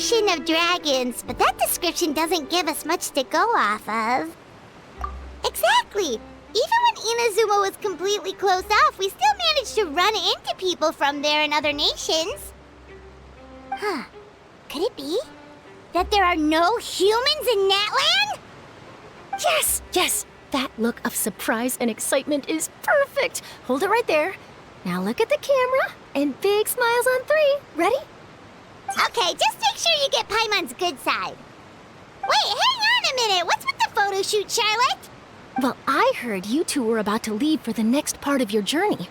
nation of dragons, but that description doesn't give us much to go off of. Exactly! Even when Inazuma was completely closed off, we still managed to run into people from there in other nations. Huh. Could it be that there are no humans in Natlan? Yes, yes! That look of surprise and excitement is perfect! Hold it right there. Now look at the camera, and big smiles on 3. Ready? Okay, just make sure you get Paimon's good side. Wait, hang on a minute! What's with the photo shoot, Charlotte? Well, I heard you two were about to leave for the next part of your journey.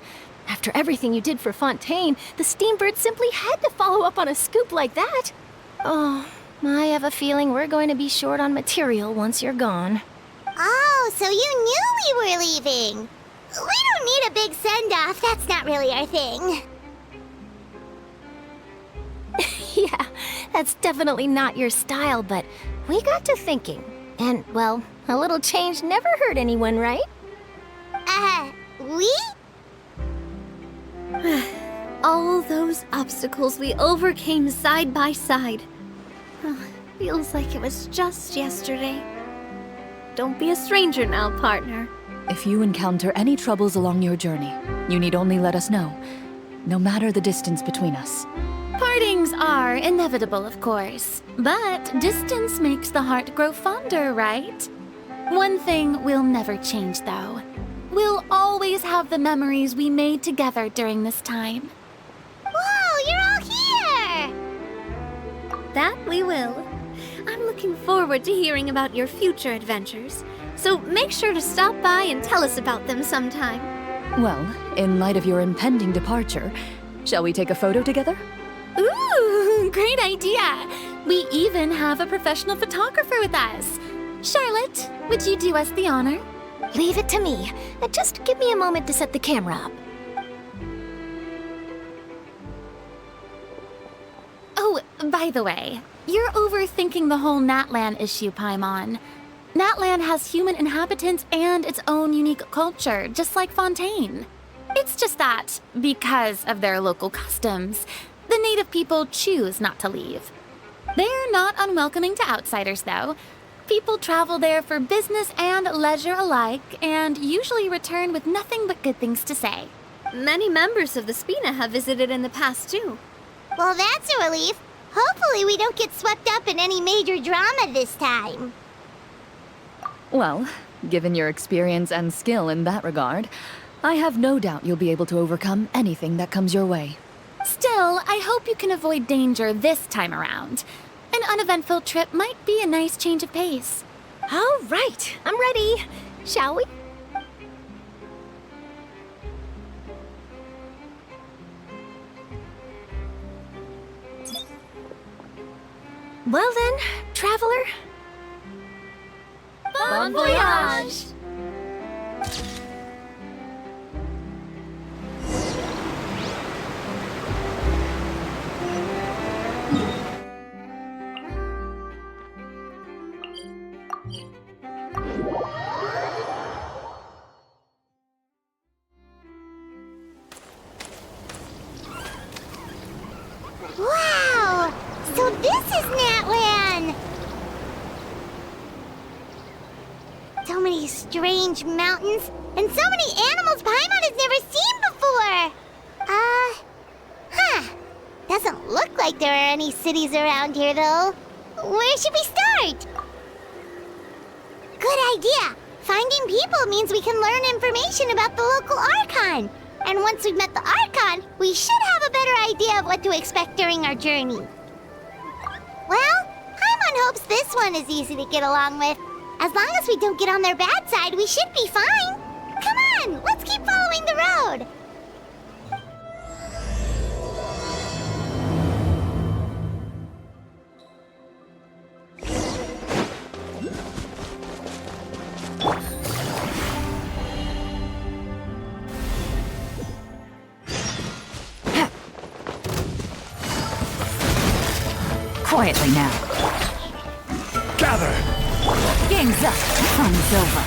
After everything you did for Fontaine, the Steambird simply had to follow up on a scoop like that. Oh, I have a feeling we're going to be short on material once you're gone. Oh, so you knew we were leaving. We don't need a big send-off. That's not really our thing. Yeah, that's definitely not your style, but we got to thinking. And, well, a little change never hurt anyone, right? We? All those obstacles we overcame side by side. Feels like it was just yesterday. Don't be a stranger now, partner. If you encounter any troubles along your journey, you need only let us know, no matter the distance between us. Partings are inevitable, of course, but distance makes the heart grow fonder, right? One thing will never change, though. We'll always have the memories we made together during this time. Whoa, you're all here! That we will. I'm looking forward to hearing about your future adventures, so make sure to stop by and tell us about them sometime. Well, in light of your impending departure, shall we take a photo together? Ooh, great idea! We even have a professional photographer with us. Charlotte, would you do us the honor? Leave it to me. Just give me a moment to set the camera up. Oh, by the way, you're overthinking the whole Natlan issue, Paimon. Natlan has human inhabitants and its own unique culture, just like Fontaine. It's just that, because of their local customs, the native people choose not to leave. They're not unwelcoming to outsiders, though. People travel there for business and leisure alike, and usually return with nothing but good things to say. Many members of the Spina have visited in the past, too. Well, that's a relief. Hopefully we don't get swept up in any major drama this time. Well, given your experience and skill in that regard, I have no doubt you'll be able to overcome anything that comes your way. Still, I hope you can avoid danger this time around. An uneventful trip might be a nice change of pace. All right, I'm ready. Shall we? Well then, traveler. Bon voyage! Wow! So this is Natlan! So many strange mountains, and so many animals Paimon has never seen before! Doesn't look like there are any cities around here, though. Where should we start? Good idea! Finding people means we can learn information about the local Archon. And once we've met the Archon, we should have a better idea of what to expect during our journey. Well, Paimon hopes this one is easy to get along with. As long as we don't get on their bad side, we should be fine. Come on, let's keep following the road. Quietly now. Gather! Game's up. Fun's over.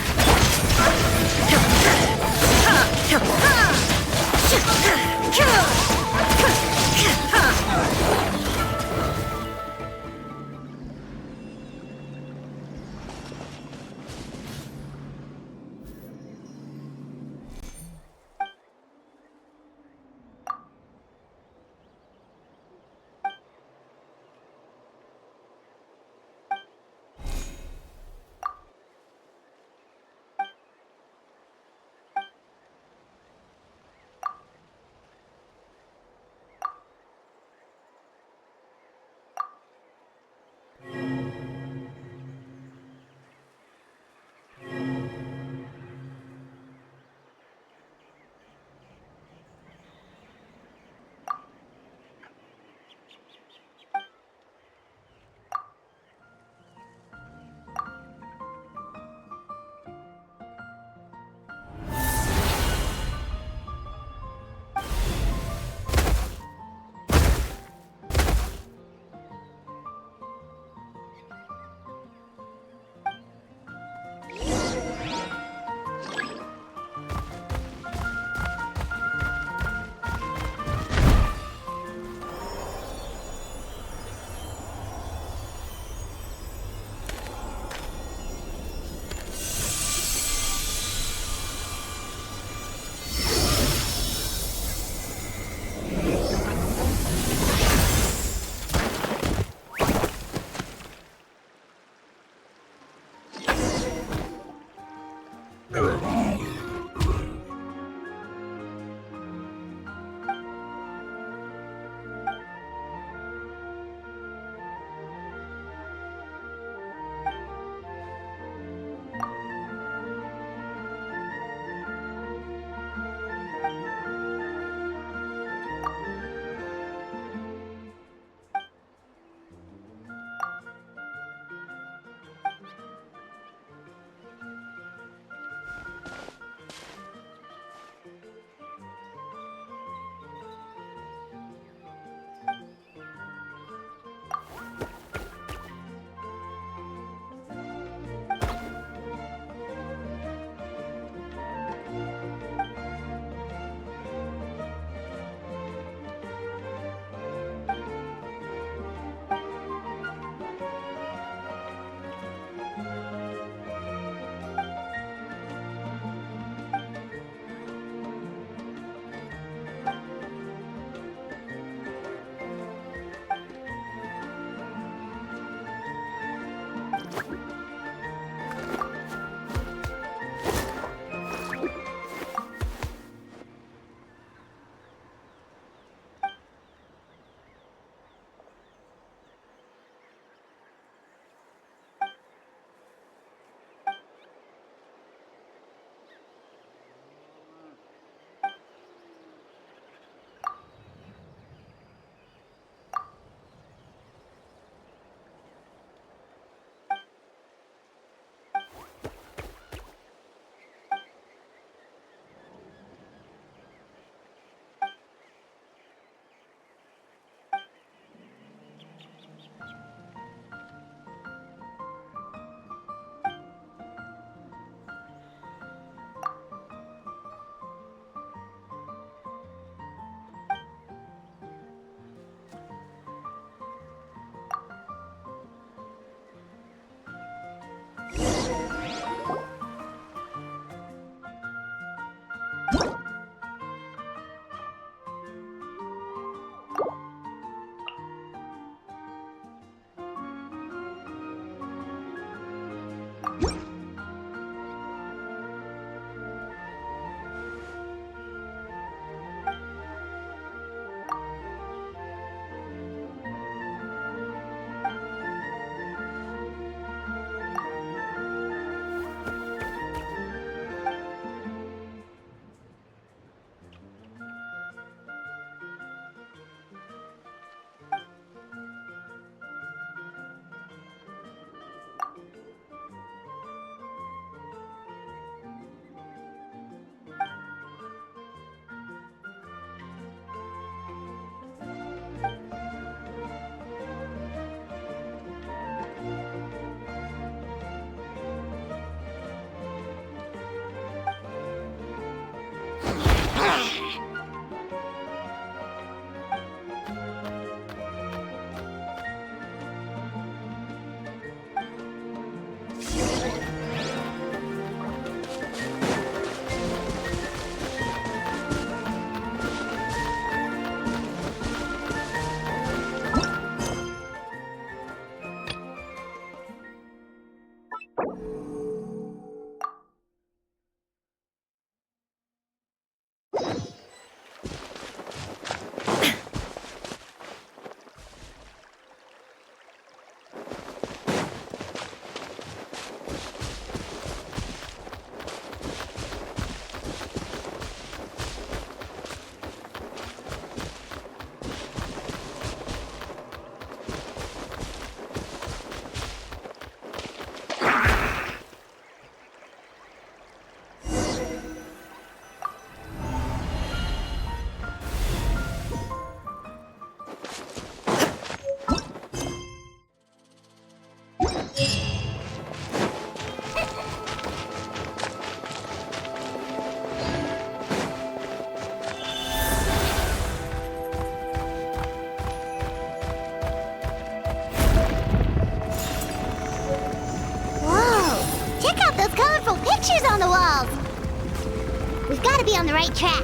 gotta be on the right track.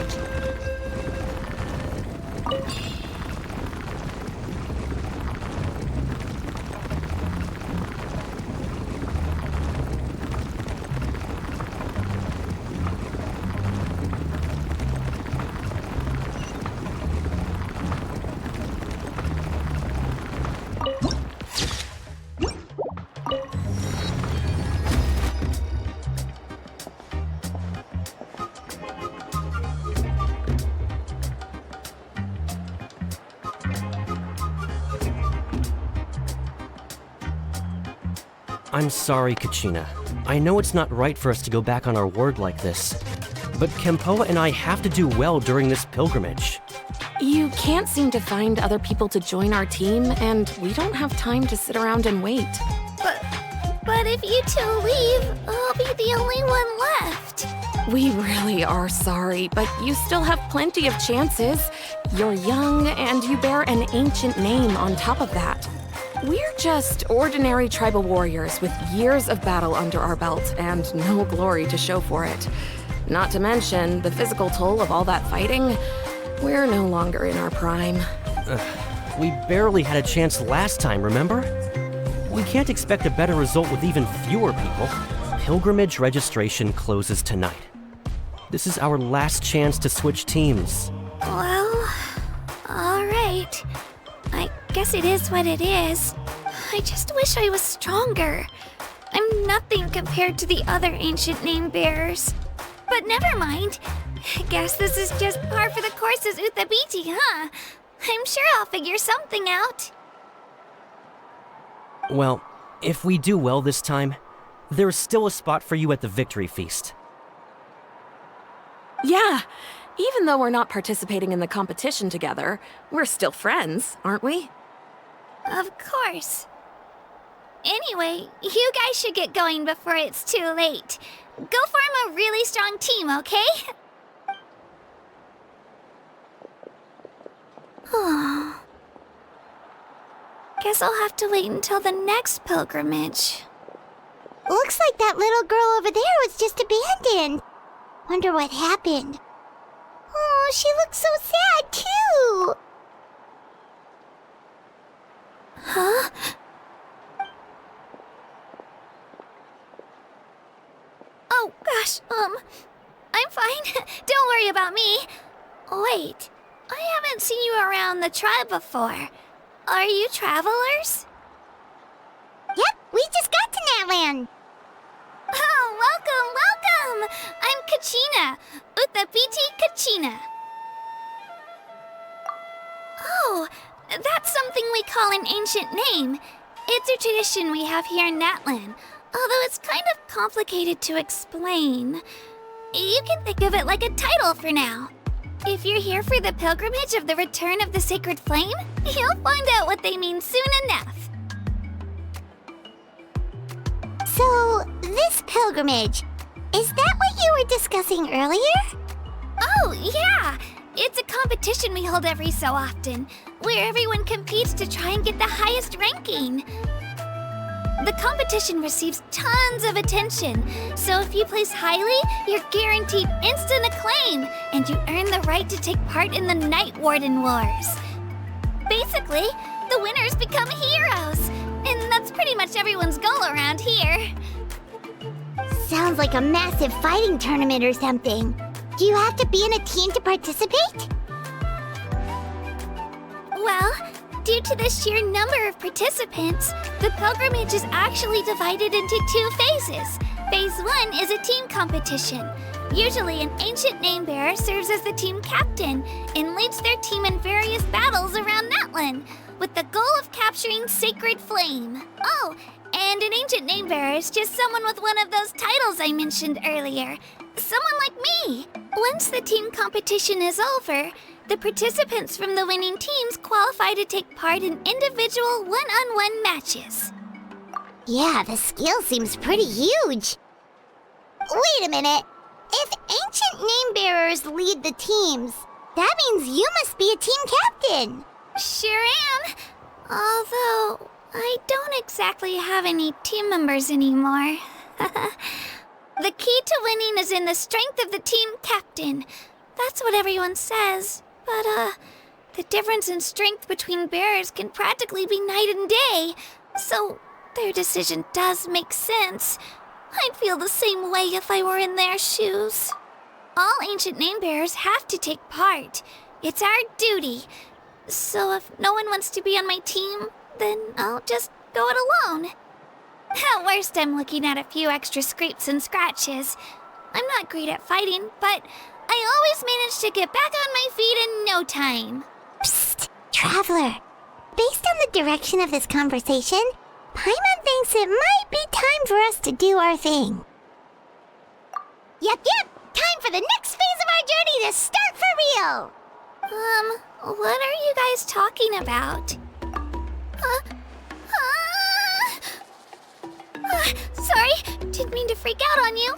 I'm sorry, Kachina. I know it's not right for us to go back on our word like this, but Kempoa and I have to do well during this pilgrimage. You can't seem to find other people to join our team, and we don't have time to sit around and wait. But if you two leave, I'll be the only one left. We really are sorry, but you still have plenty of chances. You're young, and you bear an ancient name on top of that. We're just ordinary tribal warriors with years of battle under our belt and no glory to show for it. Not to mention the physical toll of all that fighting. We're no longer in our prime. We barely had a chance last time, remember? We can't expect a better result with even fewer people. Pilgrimage registration closes tonight. This is our last chance to switch teams. Well, alright. I guess it is what it is. I just wish I was stronger. I'm nothing compared to the other ancient name bearers. But never mind. I guess this is just par for the course as Uthabiti, huh? I'm sure I'll figure something out. Well, if we do well this time, there's still a spot for you at the victory feast. Yeah, even though we're not participating in the competition together, we're still friends, aren't we? Of course. Anyway, you guys should get going before it's too late. Go form a really strong team, okay? Guess I'll have to wait until the next pilgrimage. Looks like that little girl over there was just abandoned. Wonder what happened. Oh, she looks so sad, too. Huh? Oh, gosh, I'm fine. Don't worry about me. Wait, I haven't seen you around the tribe before. Are you travelers? Yep, we just got to Natlan. Oh, welcome! I'm Kachina. Uthabiti Kachina. Oh, that's something we call an ancient name. It's a tradition we have here in Natlan, although it's kind of complicated to explain. You can think of it like a title for now. If you're here for the pilgrimage of the return of the sacred flame, you'll find out what they mean soon enough. So, this pilgrimage, is that what you were discussing earlier? Oh, yeah! It's a competition we hold every so often, where everyone competes to try and get the highest ranking. The competition receives tons of attention, so if you place highly, you're guaranteed instant acclaim, and you earn the right to take part in the Night Warden Wars. Basically, the winners become heroes, and that's pretty much everyone's goal around here. Sounds like a massive fighting tournament or something. Do you have to be in a team to participate? Well, due to the sheer number of participants, the pilgrimage is actually divided into 2 phases. Phase 1 is a team competition. Usually, an ancient name bearer serves as the team captain and leads their team in various battles around Natlan, with the goal of capturing Sacred Flame. Oh, and an ancient name bearer is just someone with one of those titles I mentioned earlier. Someone like me. Once the team competition is over, the participants from the winning teams qualify to take part in individual one-on-one matches. Yeah, the skill seems pretty huge. Wait a minute. If ancient name bearers lead the teams, that means you must be a team captain. Sure am. Although, I don't exactly have any team members anymore. The key to winning is in the strength of the team captain. That's what everyone says. But, the difference in strength between bearers can practically be night and day. So, their decision does make sense. I'd feel the same way if I were in their shoes. All ancient name bearers have to take part. It's our duty. So if no one wants to be on my team, then I'll just go it alone. At worst, I'm looking at a few extra scrapes and scratches. I'm not great at fighting, but I always manage to get back on my feet in no time. Psst, Traveler. Based on the direction of this conversation, Paimon thinks it might be time for us to do our thing. Yep. Time for the next phase of our journey to start for real. What are you guys talking about? Sorry, didn't mean to freak out on you.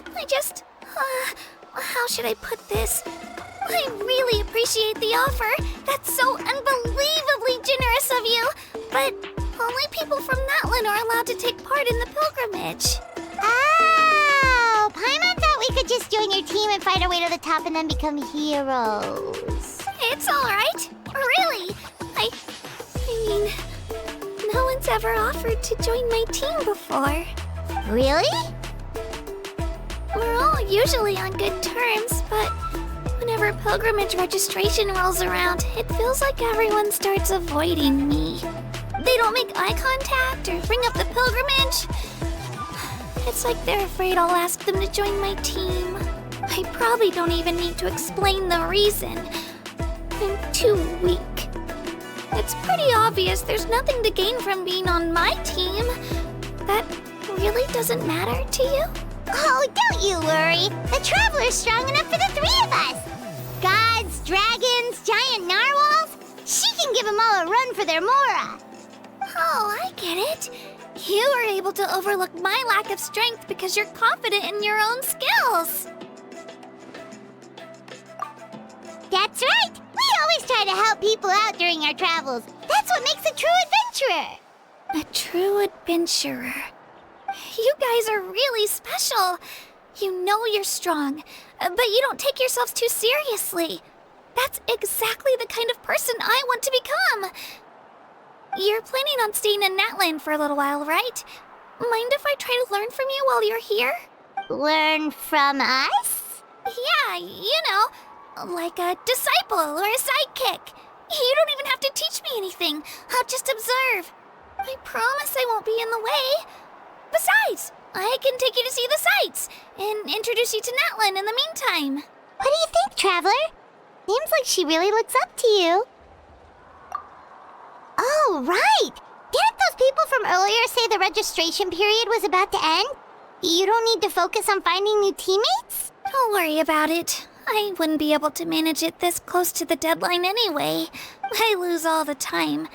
How should I put this? I really appreciate the offer. That's so unbelievably generous of you. But only people from Natlan are allowed to take part in the pilgrimage. Oh, Paimon thought we could just join your team and fight our way to the top and then become heroes. It's alright. Really. I mean, no one's ever offered to join my team before. Really? We're all usually on good terms, but whenever pilgrimage registration rolls around, it feels like everyone starts avoiding me. They don't make eye contact or bring up the pilgrimage. It's like they're afraid I'll ask them to join my team. I probably don't even need to explain the reason. I'm too weak. It's pretty obvious there's nothing to gain from being on my team. That really doesn't matter to you? Oh, don't you worry. The Traveler's strong enough for the three of us. Gods, dragons, giant narwhals. She can give them all a run for their mora. Oh, I get it. You were able to overlook my lack of strength because you're confident in your own skills. That's right. We always try to help people out during our travels. That's what makes a true adventurer. A true adventurer. You guys are really special. You know you're strong, but you don't take yourselves too seriously. That's exactly the kind of person I want to become. You're planning on staying in Natlan for a little while, right? Mind if I try to learn from you while you're here? Learn from us? Yeah, you know, like a disciple or a sidekick. You don't even have to teach me anything. I'll just observe. I promise I won't be in the way. Besides, I can take you to see the sights and introduce you to Natlan in the meantime. What do you think, Traveler? Seems like she really looks up to you. Oh, right! Didn't those people from earlier say the registration period was about to end? You don't need to focus on finding new teammates? Don't worry about it. I wouldn't be able to manage it this close to the deadline anyway. I lose all the time.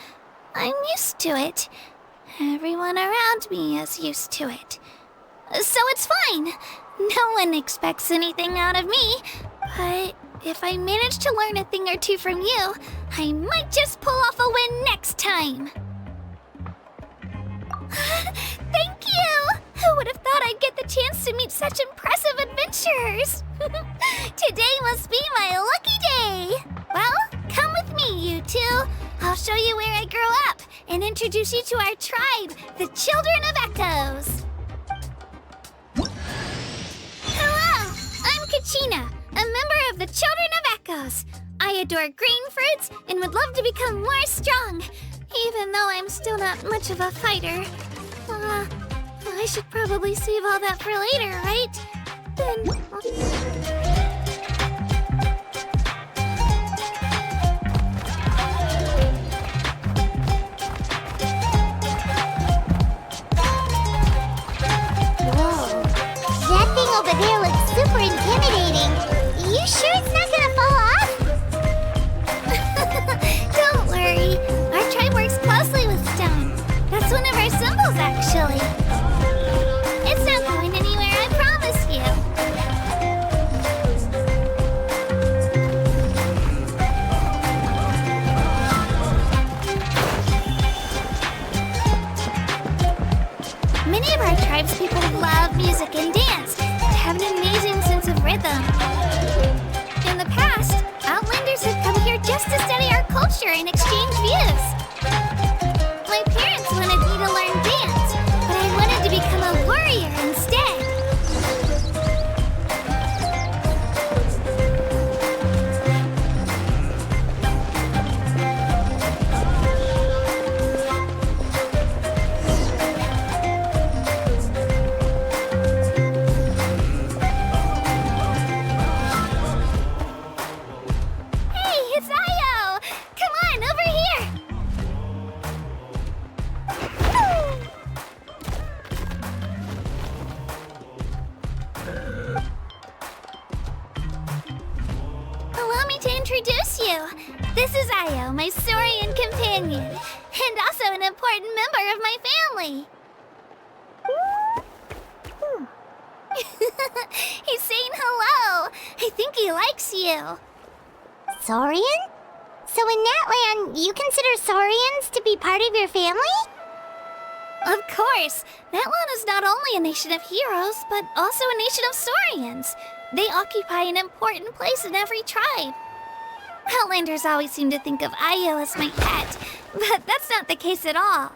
I'm used to it. Everyone around me is used to it. So it's fine. No one expects anything out of me. But if I manage to learn a thing or two from you, I might just pull off a win next time. Thank you! Who would have thought I'd get the chance to meet such impressive adventurers? Today must be my lucky day. Well, come with me, you two. I'll show you where I grew up and introduce you to our tribe, the Children of Echoes. Hello, I'm Kachina, a member of the Children of Echoes. I adore green fruits and would love to become more strong, even though I'm still not much of a fighter. I should probably save all that for later, right? Whoa. That thing over there looks super intimidating. You sure it's not gonna fall off? Don't worry. Our tribe works closely with stone. That's one of our symbols, actually. It's not going anywhere, I promise you. Many of our tribes people love music and dance. have an amazing sense of rhythm. In the past, Outlanders have come here just to study our culture and exchange views. My parents wanted me to learn dance, but I wanted to become a warrior instead. This is Io, my saurian companion, and also an important member of my family. He's saying hello. I think he likes you. Saurian? So in Natlan, you consider saurians to be part of your family? Of course. Natlan is not only a nation of heroes, but also a nation of saurians. They occupy an important place in every tribe. Outlanders always seem to think of Io as my pet, but that's not the case at all.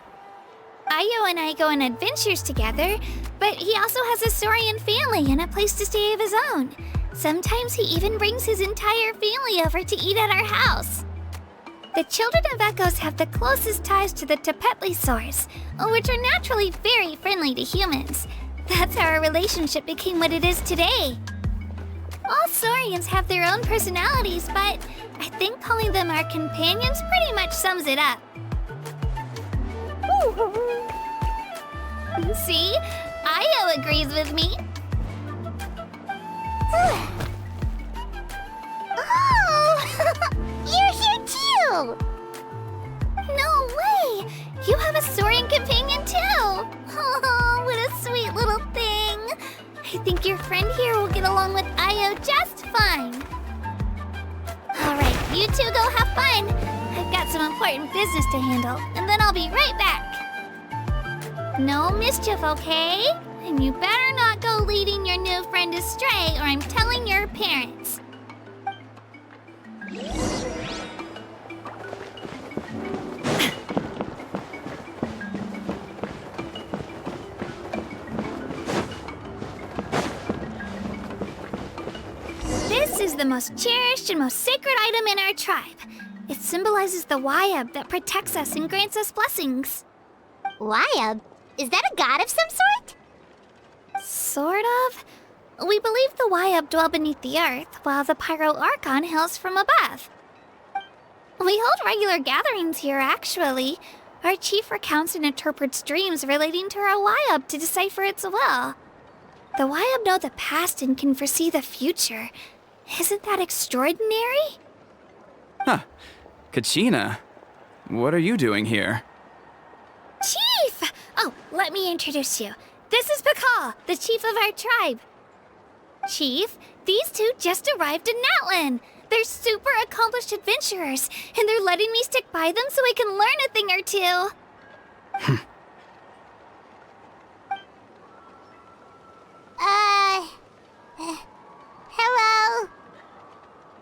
Io and I go on adventures together, but he also has a saurian family and a place to stay of his own. Sometimes he even brings his entire family over to eat at our house. The children of Echoes have the closest ties to the Tepetlisaurs, which are naturally very friendly to humans. That's how our relationship became what it is today. All saurians have their own personalities, but I think calling them our companions pretty much sums it up. See? Io agrees with me. Oh! You're here too! No way! You have a saurian companion too! Oh, what a sweet little thing! I think your friend here will get along with Io just fine. Alright, you two go have fun. I've got some important business to handle, and then I'll be right back. No mischief, okay? And you better not go leading your new friend astray, or I'm telling your parents. This is the most cherished and most sacred item in our tribe. It symbolizes the Wyab that protects us and grants us blessings. Wyab? Is that a god of some sort? Sort of. We believe the Wyab dwell beneath the earth, while the Pyro Archon hails from above. We hold regular gatherings here, actually. Our chief recounts and interprets dreams relating to our Wyab to decipher its will. The Wyab know the past and can foresee the future. Isn't that extraordinary? Huh. Kachina, what are you doing here? Chief! Oh, let me introduce you. This is Pakal, the chief of our tribe. Chief, these two just arrived in Natlan. They're super accomplished adventurers, and they're letting me stick by them so I can learn a thing or two. Hello?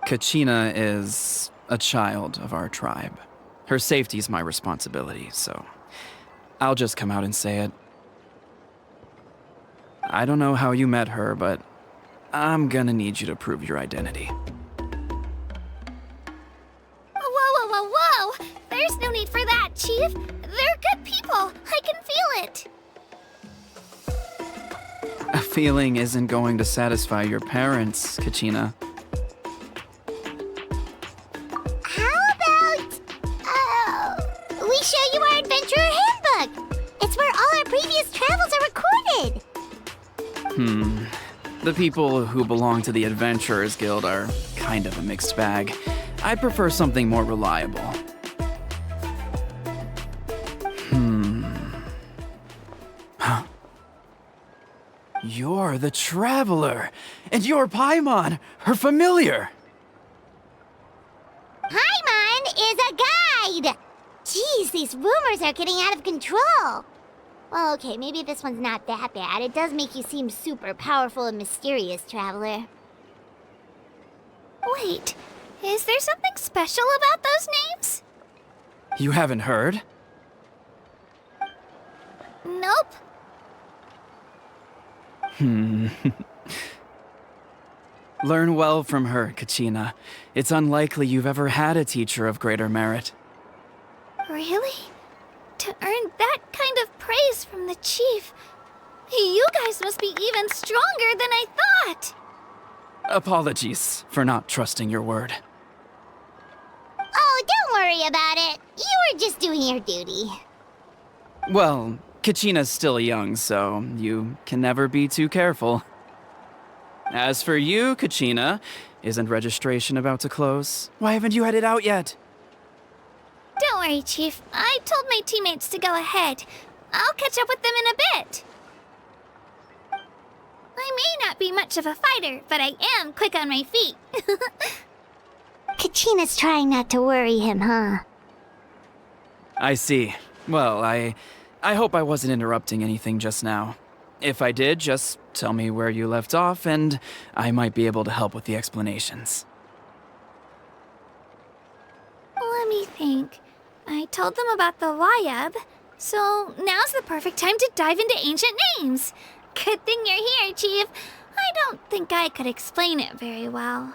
Kachina is a child of our tribe. Her safety is my responsibility, so I'll just come out and say it. I don't know how you met her, but I'm gonna need you to prove your identity. Whoa! There's no need for that, Chief. They're good people. I can feel it. A feeling isn't going to satisfy your parents, Kachina. How about, we show you our adventurer handbook? It's where all our previous travels are recorded. The people who belong to the Adventurers Guild are kind of a mixed bag. I prefer something more reliable. You're the Traveler, and you're Paimon, her familiar. Paimon is a guide! Jeez, these rumors are getting out of control. Well, okay, maybe this one's not that bad. It does make you seem super powerful and mysterious, Traveler. Wait, is there something special about those names? You haven't heard? Nope. Learn well from her, Kachina. It's unlikely you've ever had a teacher of greater merit. Really? To earn that kind of praise from the chief, you guys must be even stronger than I thought. Apologies for not trusting your word. Oh, don't worry about it. You were just doing your duty. Well, Kachina's still young, so you can never be too careful. As for you, Kachina, isn't registration about to close? Why haven't you headed out yet? Don't worry, Chief. I told my teammates to go ahead. I'll catch up with them in a bit. I may not be much of a fighter, but I am quick on my feet. Kachina's trying not to worry him, huh? I see. Well, I hope I wasn't interrupting anything just now. If I did, just tell me where you left off, and I might be able to help with the explanations. Let me think. I told them about the Wayab, so now's the perfect time to dive into ancient names. Good thing you're here, Chief. I don't think I could explain it very well.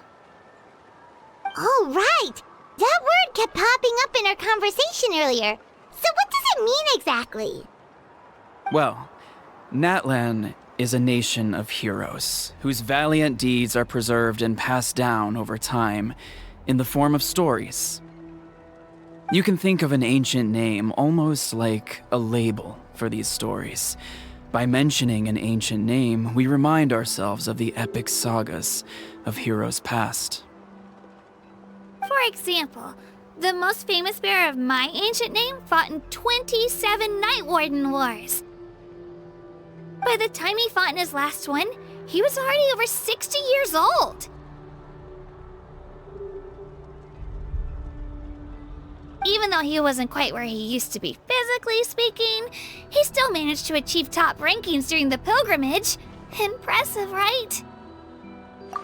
Oh, right! That word kept popping up in our conversation earlier. So what does it mean exactly? Well, Natlan is a nation of heroes whose valiant deeds are preserved and passed down over time in the form of stories. You can think of an ancient name almost like a label for these stories. By mentioning an ancient name, we remind ourselves of the epic sagas of heroes past. For example, the most famous bearer of my ancient name fought in 27 Night Warden Wars. By the time he fought in his last one, he was already over 60 years old. Even though he wasn't quite where he used to be physically speaking, he still managed to achieve top rankings during the pilgrimage. Impressive, right?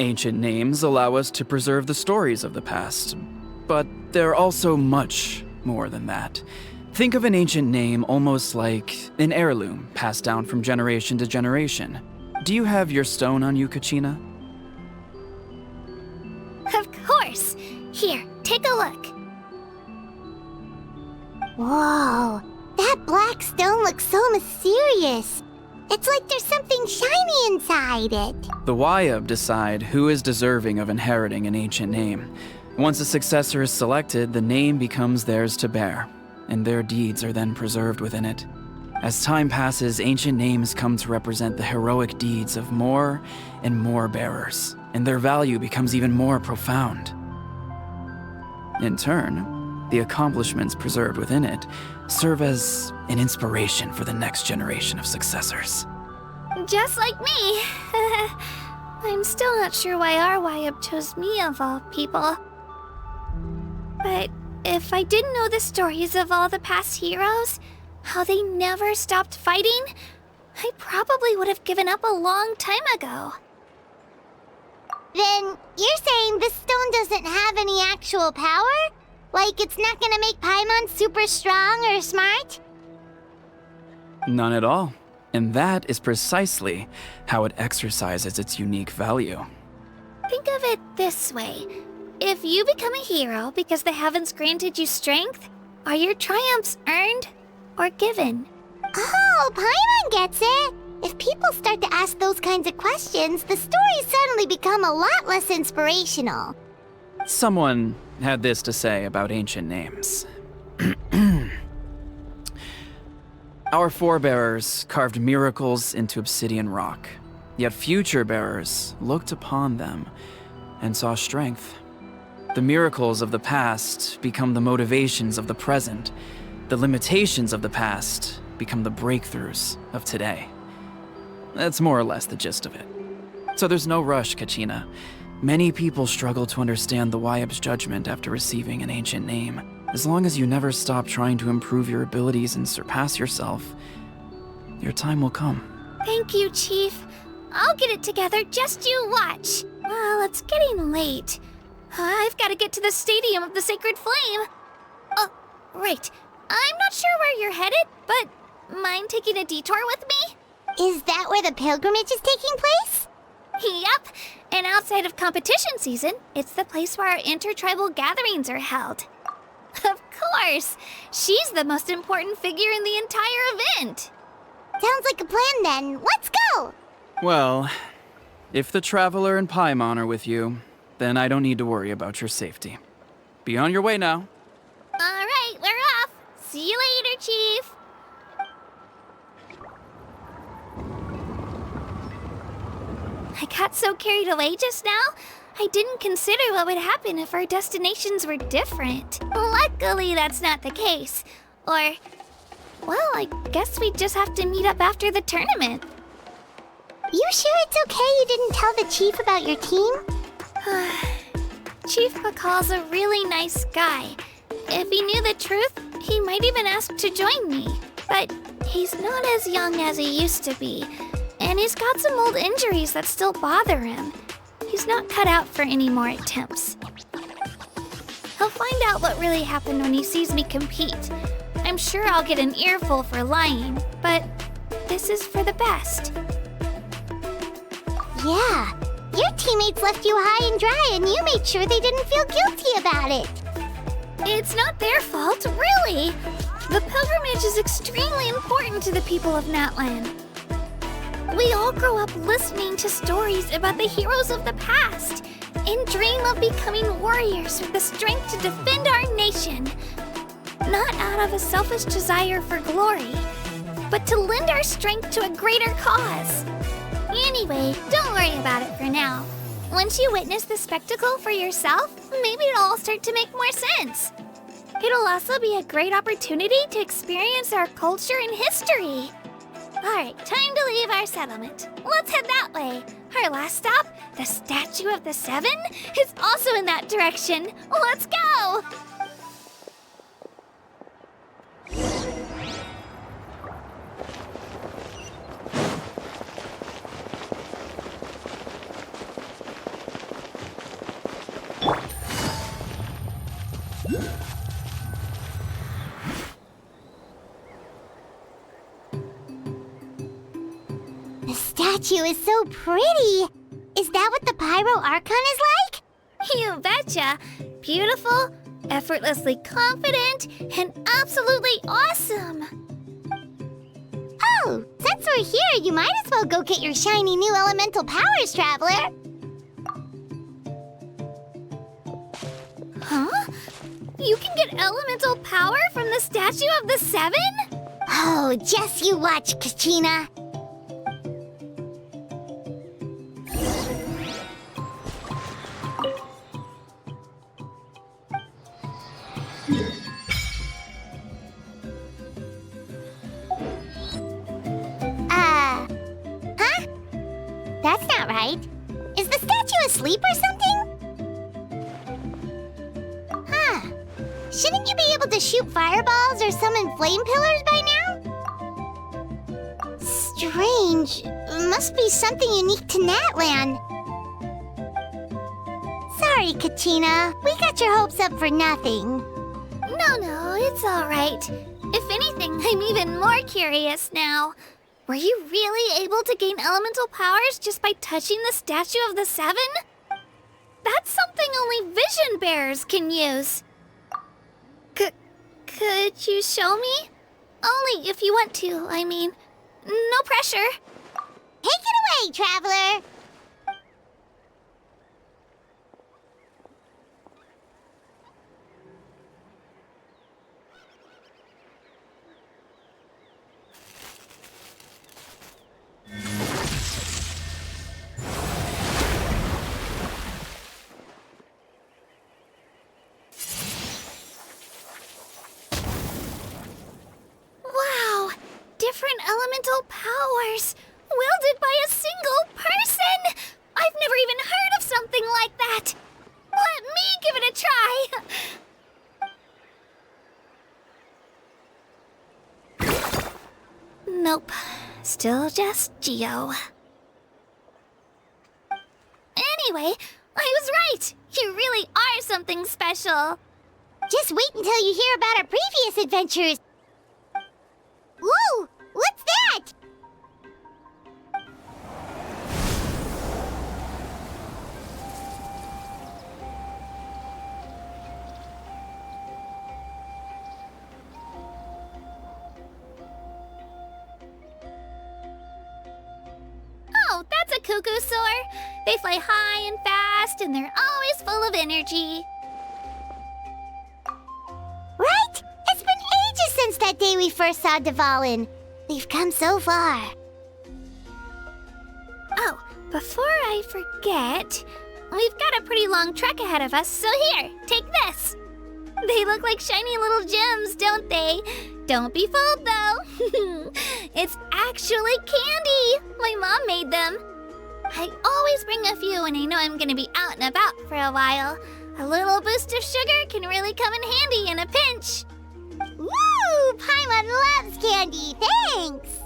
Ancient names allow us to preserve the stories of the past, but they're also much more than that. Think of an ancient name almost like an heirloom passed down from generation to generation. Do you have your stone on you, Kachina? Of course. Here, take a look. Whoa, that black stone looks so mysterious. It's like there's something shiny inside it. The Wayab decide who is deserving of inheriting an ancient name. Once a successor is selected, the name becomes theirs to bear, and their deeds are then preserved within it. As time passes, ancient names come to represent the heroic deeds of more and more bearers, and their value becomes even more profound. In turn, the accomplishments preserved within it serve as an inspiration for the next generation of successors. Just like me. I'm still not sure why our Wayab chose me of all people. But if I didn't know the stories of all the past heroes, how they never stopped fighting, I probably would have given up a long time ago. Then you're saying this stone doesn't have any actual power? Like it's not gonna make Paimon super strong or smart? None at all. And that is precisely how it exercises its unique value. Think of it this way. If you become a hero because the heavens granted you strength, are your triumphs earned or given? Oh, Paimon gets it! If people start to ask those kinds of questions, the stories suddenly become a lot less inspirational. Someone had this to say about ancient names. Our forebears carved miracles into obsidian rock, yet future bearers looked upon them and saw strength. The miracles of the past become the motivations of the present. The limitations of the past become the breakthroughs of today. That's more or less the gist of it. So there's no rush, Kachina. Many people struggle to understand the Wayab's judgment after receiving an ancient name. As long as you never stop trying to improve your abilities and surpass yourself, Your time will come. Thank you, Chief. I'll get it together, just you watch. Well, it's getting late. I've got to get to the Stadium of the Sacred Flame. Oh, right. I'm not sure where you're headed, but mind taking a detour with me? Is that where the pilgrimage is taking place? Yep. And outside of competition season, it's the place where our intertribal gatherings are held. Of course. She's the most important figure in the entire event. Sounds like a plan then. Let's go! Well, if the Traveler and Paimon are with you, then I don't need to worry about your safety. Be on your way now. All right, we're off. See you later, Chief. I got so carried away just now, I didn't consider what would happen if our destinations were different. Luckily, that's not the case. Or, well, I guess we just have to meet up after the tournament. You sure it's okay you didn't tell the chief about your team? Chief Pakal's a really nice guy. If he knew the truth, he might even ask to join me. But he's not as young as he used to be. And he's got some old injuries that still bother him. He's not cut out for any more attempts. He'll find out what really happened when he sees me compete. I'm sure I'll get an earful for lying, but this is for the best. Yeah, your teammates left you high and dry and you made sure they didn't feel guilty about it. It's not their fault, really. The pilgrimage is extremely important to the people of Natlan. We all grow up listening to stories about the heroes of the past and dream of becoming warriors with the strength to defend our nation. Not out of a selfish desire for glory, but to lend our strength to a greater cause. Anyway, don't worry about it for now. Once you witness the spectacle for yourself, maybe it'll all start to make more sense. It'll also be a great opportunity to experience our culture and history. Alright, time to leave our settlement. Let's head that way. Our last stop, the Statue of the Seven, is also in that direction. Let's go! The statue is so pretty. Is that what the Pyro Archon is like? You betcha. Beautiful, effortlessly confident, and absolutely awesome. Oh, since we're here, you might as well go get your shiny new elemental powers, Traveler. Huh? You can get elemental power from the Statue of the Seven? Oh, just you watch, Kachina. Huh? That's not right. Is the statue asleep or something? Huh. Shouldn't you be able to shoot fireballs or summon flame pillars by now? Strange. Must be something unique to Natlan. Sorry, Kachina. We got your hopes up for nothing. No, it's all right. If anything, I'm even more curious now. Were you really able to gain elemental powers just by touching the Statue of the Seven? That's something only vision bearers can use. Could you show me? Only if you want to, I mean. No pressure. Take it away, Traveler! Wow! Different elemental powers! Wielded by a single person! I've never even heard of something like that! Let me give it a try! Nope. Still just Geo. Anyway, I was right! You really are something special! Just wait until you hear about our previous adventures. Whoa! What's that? Oh, that's a cuckoo soar. They fly high and fast, and they're always full of energy. Right? It's been ages since that day we first saw Dvalin. We've come so far. Oh, before I forget, we've got a pretty long trek ahead of us, so here, take this. They look like shiny little gems, don't they? Don't be fooled, though. It's actually candy. My mom made them. I always bring a few when I know I'm gonna be out and about for a while. A little boost of sugar can really come in handy in a pinch. Woo! Paimon loves candy. Thanks.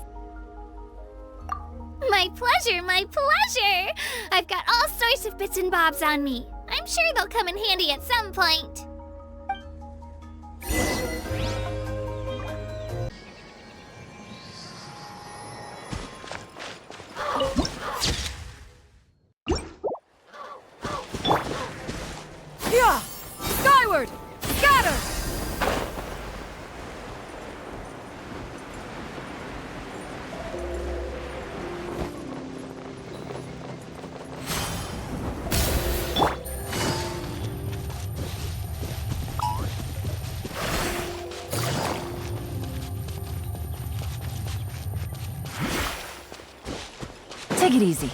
My pleasure, my pleasure. I've got all sorts of bits and bobs on me. I'm sure they'll come in handy at some point. Yeah! Skyward! Scatter! Take it easy.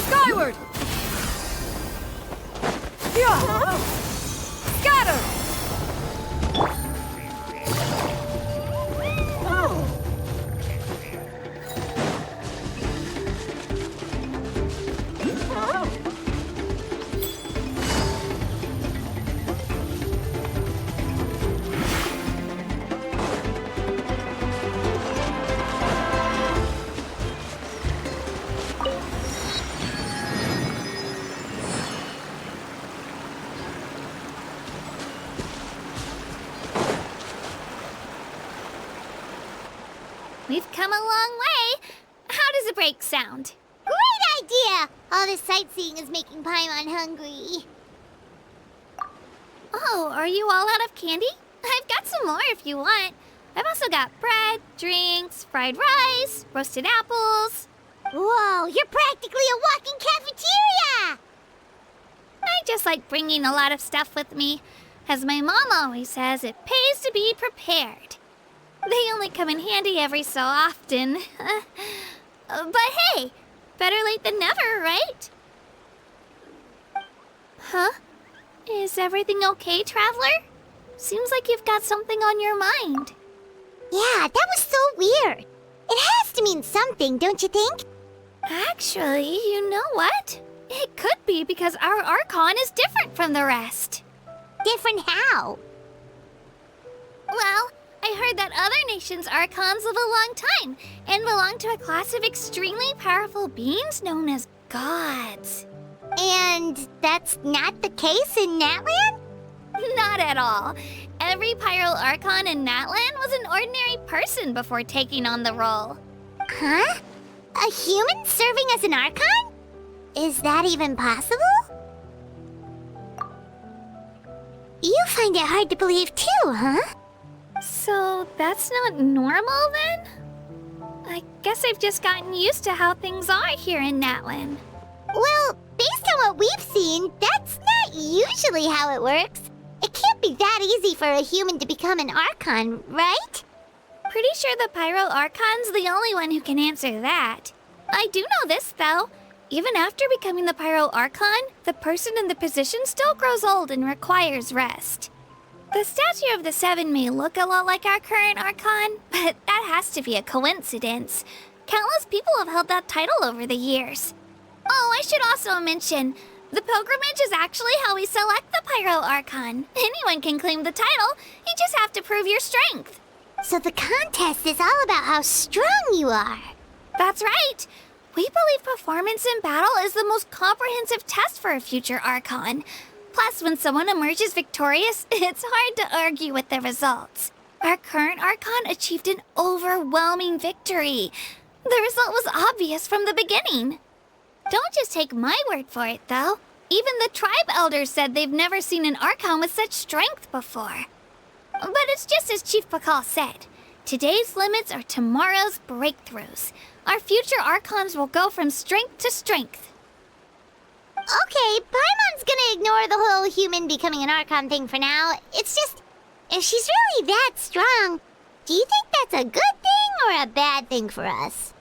Skyward! Yeah! Scatter! We've come a long way. How does a break sound? Great idea! All this sightseeing is making Paimon hungry. Oh, are you all out of candy? I've got some more if you want. I've also got bread, drinks, fried rice, roasted apples. Whoa, you're practically a walking cafeteria! I just like bringing a lot of stuff with me. As my mom always says, it pays to be prepared. They only come in handy every so often. But hey, better late than never, right? Huh? Is everything okay, Traveler? Seems like you've got something on your mind. Yeah, that was so weird. It has to mean something, don't you think? Actually, you know what? It could be because our Archon is different from the rest. Different how? Well, I heard that other nations' Archons live a long time and belong to a class of extremely powerful beings known as gods. And that's not the case in Natlan? Not at all. Every Pyro Archon in Natlan was an ordinary person before taking on the role. Huh? A human serving as an Archon? Is that even possible? You find it hard to believe too, huh? So that's not normal then? I guess I've just gotten used to how things are here in Natlan. Well, based on what we've seen, that's not usually how it works. It can't be that easy for a human to become an Archon, right? Pretty sure the Pyro Archon's the only one who can answer that. I do know this, though. Even after becoming the Pyro Archon, the person in the position still grows old and requires rest. The statue of the Seven may look a lot like our current Archon, but that has to be a coincidence. Countless people have held that title over the years. Oh, I should also mention, the pilgrimage is actually how we select the Pyro Archon. Anyone can claim the title, you just have to prove your strength. So the contest is all about how strong you are. That's right. We believe performance in battle is the most comprehensive test for a future Archon. Plus, when someone emerges victorious, it's hard to argue with the results. Our current Archon achieved an overwhelming victory. The result was obvious from the beginning. Don't just take my word for it, though. Even the tribe elders said they've never seen an Archon with such strength before. But it's just as Chief Pakal said. Today's limits are tomorrow's breakthroughs. Our future Archons will go from strength to strength. Okay, Paimon's gonna ignore the whole human becoming an Archon thing for now. It's just, if she's really that strong, do you think that's a good thing or a bad thing for us?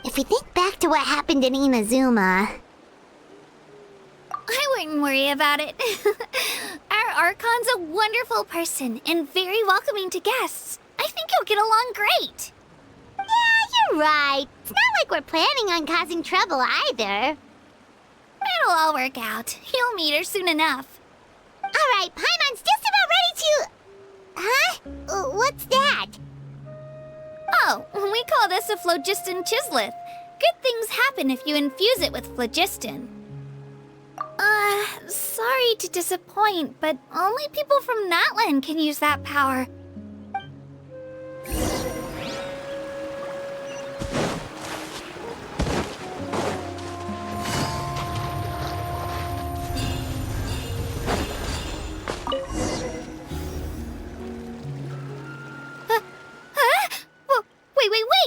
If we think back to what happened in Inazuma... I wouldn't worry about it. Our Archon's a wonderful person and very welcoming to guests. I think you'll get along great. Yeah, you're right. It's not like we're planning on causing trouble either. It'll all work out. You'll meet her soon enough. Alright, Paimon's just about ready to... Huh? What's that? Oh, we call this a phlogiston chisleth. Good things happen if you infuse it with phlogiston. Sorry to disappoint, but only people from Natlan can use that power.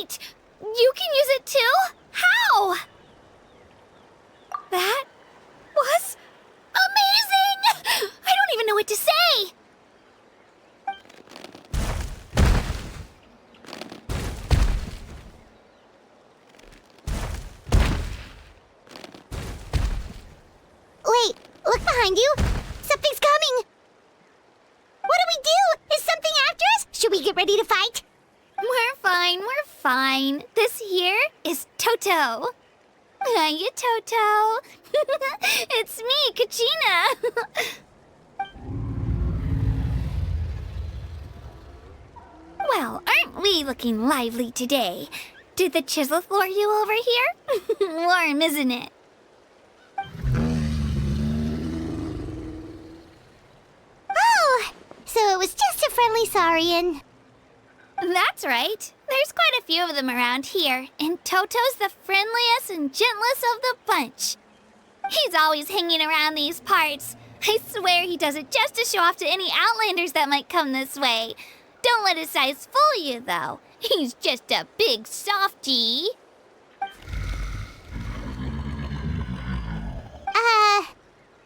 Wait! You can use it too? How? That was amazing! I don't even know what to say! Wait, look behind you! Something's coming! What do? Is something after us? Should we get ready to fight? We're fine. This here is Toto. Hiya, Toto. It's me, Kachina. Well, aren't we looking lively today? Did the Chisleth lure you over here? Warm, isn't it? Oh, so it was just a friendly saurian. That's right. There's quite a few of them around here, and Toto's the friendliest and gentlest of the bunch. He's always hanging around these parts. I swear he does it just to show off to any outlanders that might come this way. Don't let his size fool you, though. He's just a big softie.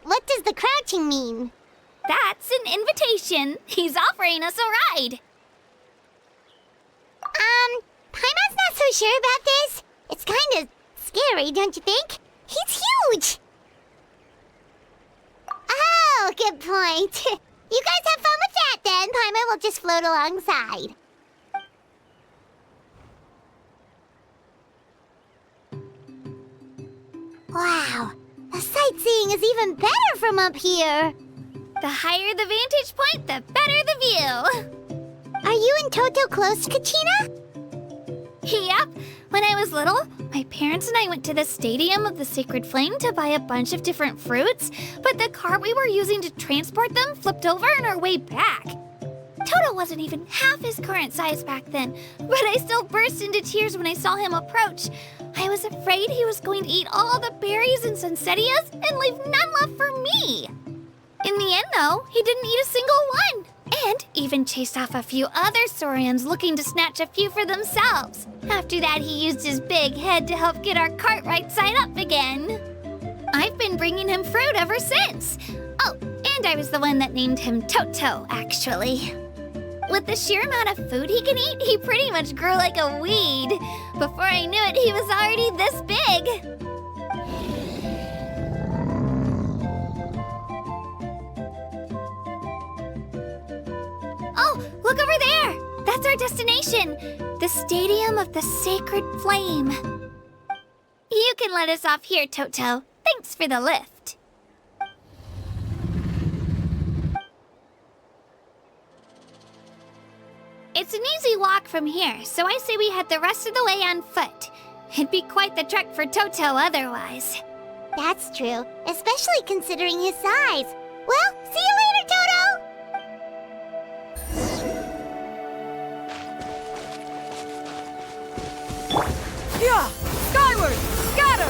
What does the crouching mean? That's an invitation. He's offering us a ride. Paimon's not so sure about this. It's kind of scary, don't you think? He's huge! Oh, good point. You guys have fun with that then. Paimon will just float alongside. Wow, the sightseeing is even better from up here. The higher the vantage point, the better the view. Are you and Toto close, Kachina? Yep. When I was little, my parents and I went to the Stadium of the Sacred Flame to buy a bunch of different fruits, but the cart we were using to transport them flipped over on our way back. Toto wasn't even half his current size back then, but I still burst into tears when I saw him approach. I was afraid he was going to eat all the berries and sunsettias and leave none left for me. In the end, though, he didn't eat a single one. And even chased off a few other saurians looking to snatch a few for themselves. After that, he used his big head to help get our cart right side up again. I've been bringing him fruit ever since. Oh, and I was the one that named him Toto, actually. With the sheer amount of food he can eat, he pretty much grew like a weed. Before I knew it, he was already this big. Oh, look over there! That's our destination! The Stadium of the Sacred Flame. You can let us off here, Toto. Thanks for the lift. It's an easy walk from here, so I say we head the rest of the way on foot. It'd be quite the trek for Toto otherwise. That's true, especially considering his size. Well, see you later, Toto! Yeah! Skyward! Scatter!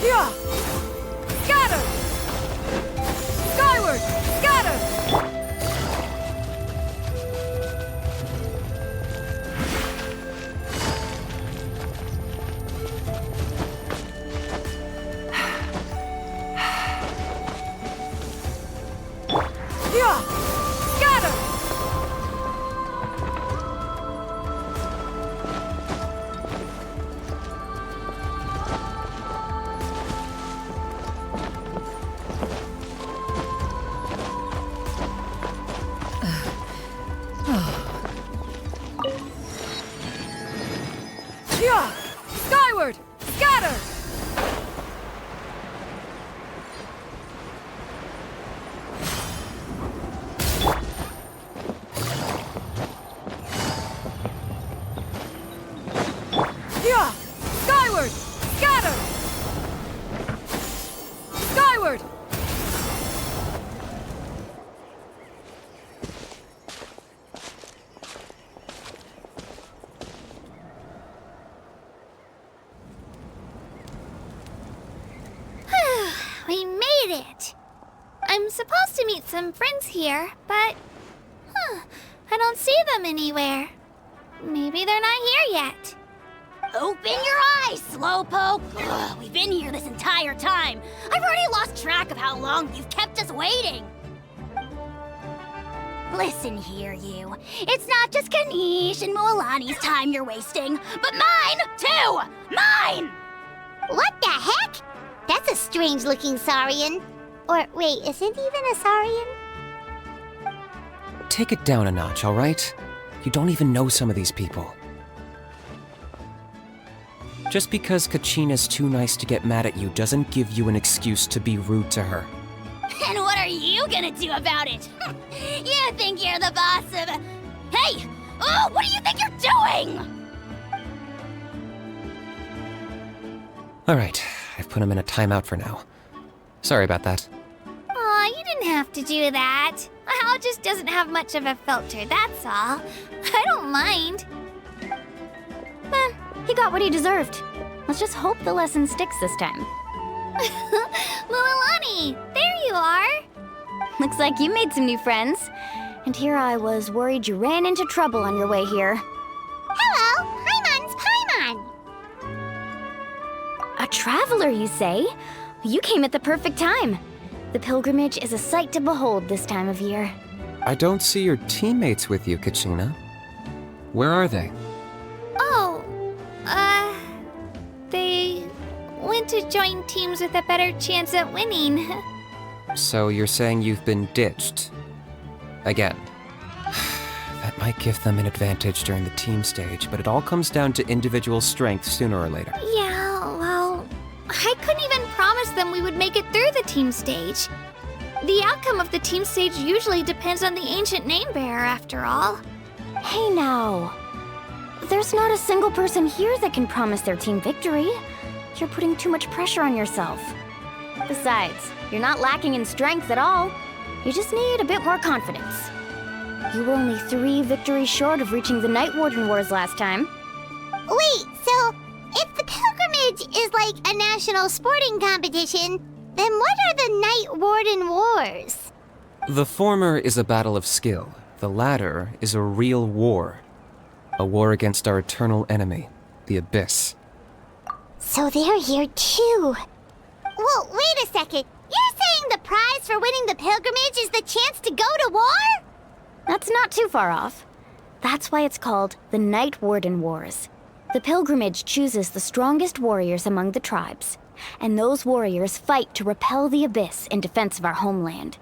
Yeah! Scatter! Skyward! Scatter! Yeah! Scatter! Yeah! Skyward! Scatter! Yeah! Skyward! Scatter! Skyward! We made it! I'm supposed to meet some friends here, but... I don't see them anywhere. Maybe they're not here yet. Open your eyes, Slowpoke! Ugh, we've been here this entire time. I've already lost track of how long you've kept us waiting. Listen here, you. It's not just Kinich and Mualani's time you're wasting, but mine, too! Mine! What the heck? That's a strange-looking saurian. Or, wait, is it even a saurian? Take it down a notch, all right? You don't even know some of these people. Just because Kachina's too nice to get mad at you doesn't give you an excuse to be rude to her. And what are you gonna do about it? You think you're the boss of... Hey! Oh, what do you think you're doing? All right, I've put him in a timeout for now. Sorry about that. Aw, you didn't have to do that. Hal just doesn't have much of a filter, that's all. I don't mind. He got what he deserved. Let's just hope the lesson sticks this time. Mualani, there you are. Looks like you made some new friends. And here I was worried you ran into trouble on your way here. Hello, Paimon's Paimon. A traveler, you say? You came at the perfect time. The pilgrimage is a sight to behold this time of year. I don't see your teammates with you, Kachina. Where are they? Oh, they went to join teams with a better chance at winning. So you're saying you've been ditched? Again. That might give them an advantage during the team stage, but it all comes down to individual strength sooner or later. Yeah, well, I couldn't even promise them we would make it through the team stage. The outcome of the team stage usually depends on the ancient name bearer, after all. Hey now. There's not a single person here that can promise their team victory. You're putting too much pressure on yourself. Besides, you're not lacking in strength at all. You just need a bit more confidence. You were only 3 victories short of reaching the Night Warden Wars last time. Wait, so if the pilgrimage is like a national sporting competition, then what are the Night Warden Wars? The former is a battle of skill. The latter is a real war. A war against our eternal enemy, the Abyss. So they're here too. Well, wait a second. You're saying the prize for winning the pilgrimage is the chance to go to war? That's not too far off. That's why it's called the Night Warden Wars. The pilgrimage chooses the strongest warriors among the tribes, and those warriors fight to repel the Abyss in defense of our homeland.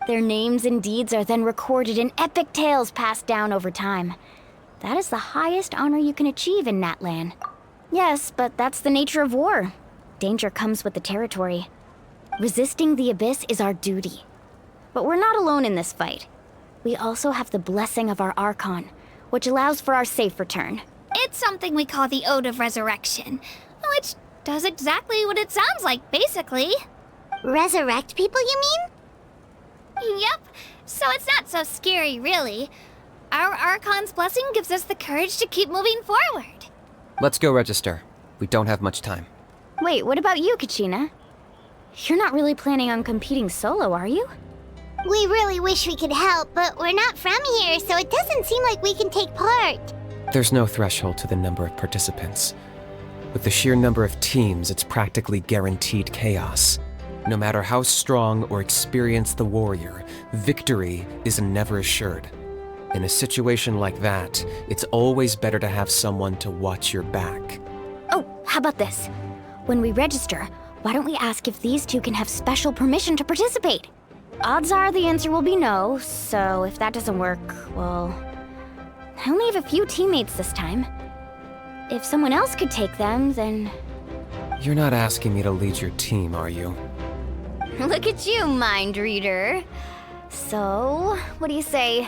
Their names and deeds are then recorded in epic tales passed down over time. That is the highest honor you can achieve in Natlan. Yes, but that's the nature of war. Danger comes with the territory. Resisting the Abyss is our duty. But we're not alone in this fight. We also have the blessing of our Archon, which allows for our safe return. It's something we call the Ode of Resurrection, which does exactly what it sounds like, basically. Resurrect people, you mean? Yep, so it's not so scary, really. Our Archon's blessing gives us the courage to keep moving forward. Let's go register. We don't have much time. Wait, what about you, Kachina? You're not really planning on competing solo, are you? We really wish we could help, but we're not from here, so it doesn't seem like we can take part. There's no threshold to the number of participants. With the sheer number of teams, it's practically guaranteed chaos. No matter how strong or experienced the warrior, victory is never assured. In a situation like that, it's always better to have someone to watch your back. Oh, how about this? When we register, why don't we ask if these two can have special permission to participate? Odds are the answer will be no, so if that doesn't work, well... I only have a few teammates this time. If someone else could take them, then... You're not asking me to lead your team, are you? Look at you, mind reader. So, what do you say?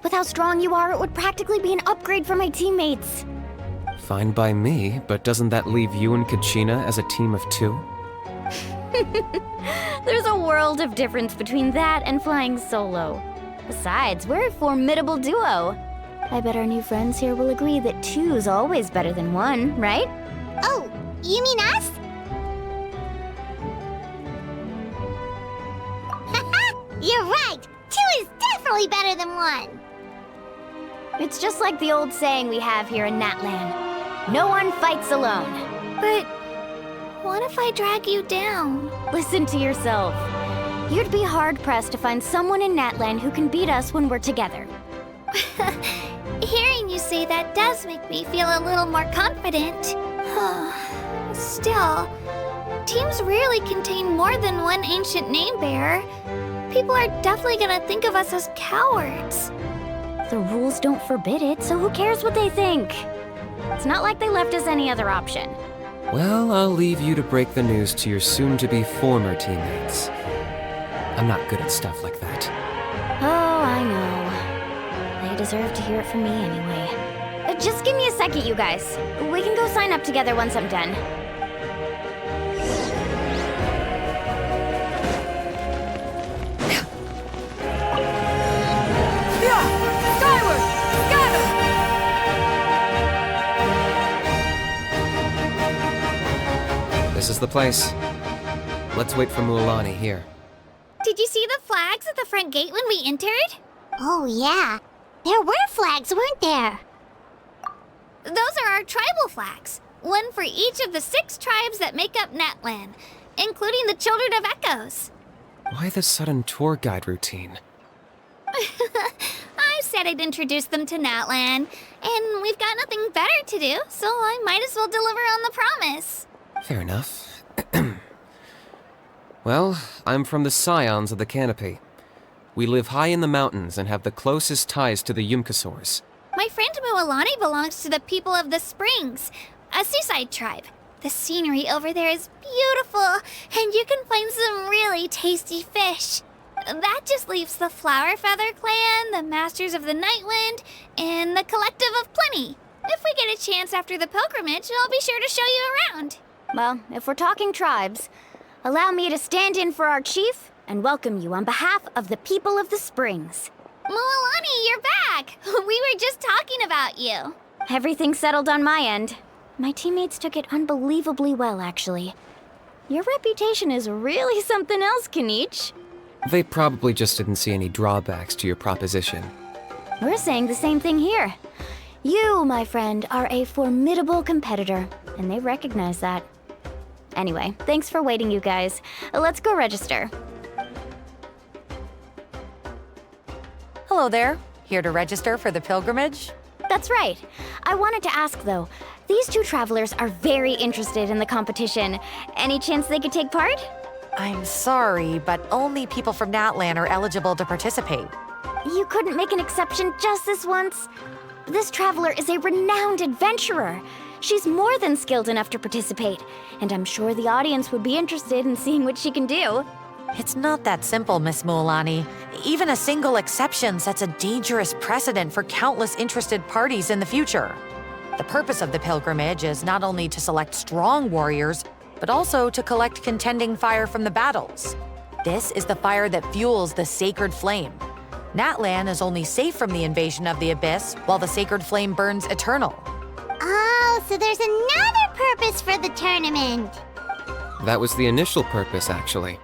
With how strong you are, it would practically be an upgrade for my teammates. Fine by me, but doesn't that leave you and Kachina as a team of two? There's a world of difference between that and flying solo. Besides, we're a formidable duo. I bet our new friends here will agree that two's always better than one, right? Oh, you mean us? You're right! Two is definitely better than one! It's just like the old saying we have here in Natlan. No one fights alone. But what if I drag you down? Listen to yourself. You'd be hard-pressed to find someone in Natlan who can beat us when we're together. Hearing you say that does make me feel a little more confident. Still, teams rarely contain more than one ancient name bearer. People are definitely gonna think of us as cowards. The rules don't forbid it, so who cares what they think? It's not like they left us any other option. Well, I'll leave you to break the news to your soon-to-be former teammates. I'm not good at stuff like that. Oh, I know. They deserve to hear it from me anyway. Just give me a second, you guys. We can go sign up together once I'm done. Skyward! Scatter! This is the place. Let's wait for Mualani here. Did you see the flags at the front gate when we entered? Oh, yeah. There were flags, weren't there? Those are our tribal flags. One for each of the 6 tribes that make up Natlan, including the Children of Echoes. Why the sudden tour guide routine? I said I'd introduce them to Natlan, and we've got nothing better to do, so I might as well deliver on the promise. Fair enough. Well, I'm from the Scions of the Canopy. We live high in the mountains and have the closest ties to the Yumkasaurs. My friend Mualani belongs to the people of the Springs, a seaside tribe. The scenery over there is beautiful, and you can find some really tasty fish. That just leaves the Flower Feather Clan, the Masters of the Nightwind, and the Collective of Plenty. If we get a chance after the pilgrimage, I'll be sure to show you around. Well, if we're talking tribes, allow me to stand in for our chief and welcome you on behalf of the people of the Springs. Mualani, you're back! We were just talking about you. Everything settled on my end. My teammates took it unbelievably well, actually. Your reputation is really something else, Kinich. They probably just didn't see any drawbacks to your proposition. We're saying the same thing here. You, my friend, are a formidable competitor, and they recognize that. Anyway, thanks for waiting, you guys. Let's go register. Hello there. Here to register for the pilgrimage? That's right. I wanted to ask, though. These two travelers are very interested in the competition. Any chance they could take part? I'm sorry, but only people from Natlan are eligible to participate. You couldn't make an exception just this once? This traveler is a renowned adventurer. She's more than skilled enough to participate, and I'm sure the audience would be interested in seeing what she can do. It's not that simple, Miss Mualani. Even a single exception sets a dangerous precedent for countless interested parties in the future. The purpose of the pilgrimage is not only to select strong warriors, but also to collect contending fire from the battles. This is the fire that fuels the sacred flame. Natlan is only safe from the invasion of the Abyss, while the sacred flame burns eternal. Oh, so there's another purpose for the tournament. That was the initial purpose, actually.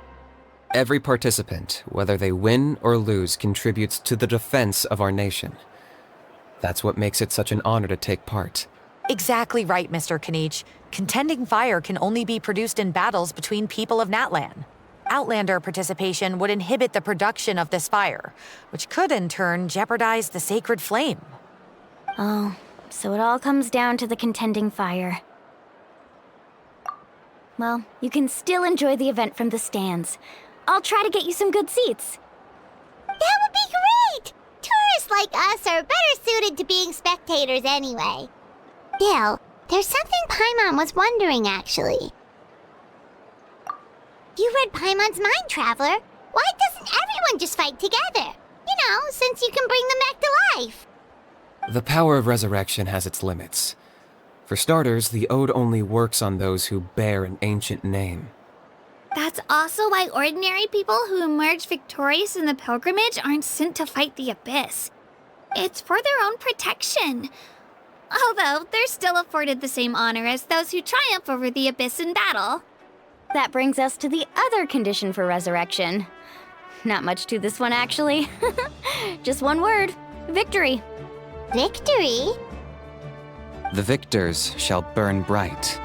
Every participant, whether they win or lose, contributes to the defense of our nation. That's what makes it such an honor to take part. Exactly right, Mr. Kinich. Contending fire can only be produced in battles between people of Natlan. Outlander participation would inhibit the production of this fire, which could in turn jeopardize the sacred flame. Oh, so it all comes down to the contending fire. Well, you can still enjoy the event from the stands. I'll try to get you some good seats. That would be great! Tourists like us are better suited to being spectators anyway. Still, there's something Paimon was wondering, actually. You read Paimon's mind, Traveler. Why doesn't everyone just fight together? You know, since you can bring them back to life. The power of resurrection has its limits. For starters, the ode only works on those who bear an ancient name. That's also why ordinary people who emerge victorious in the pilgrimage aren't sent to fight the Abyss. It's for their own protection. Although, they're still afforded the same honor as those who triumph over the Abyss in battle. That brings us to the other condition for resurrection. Not much to this one, actually. Just one word: victory. Victory? The victors shall burn bright,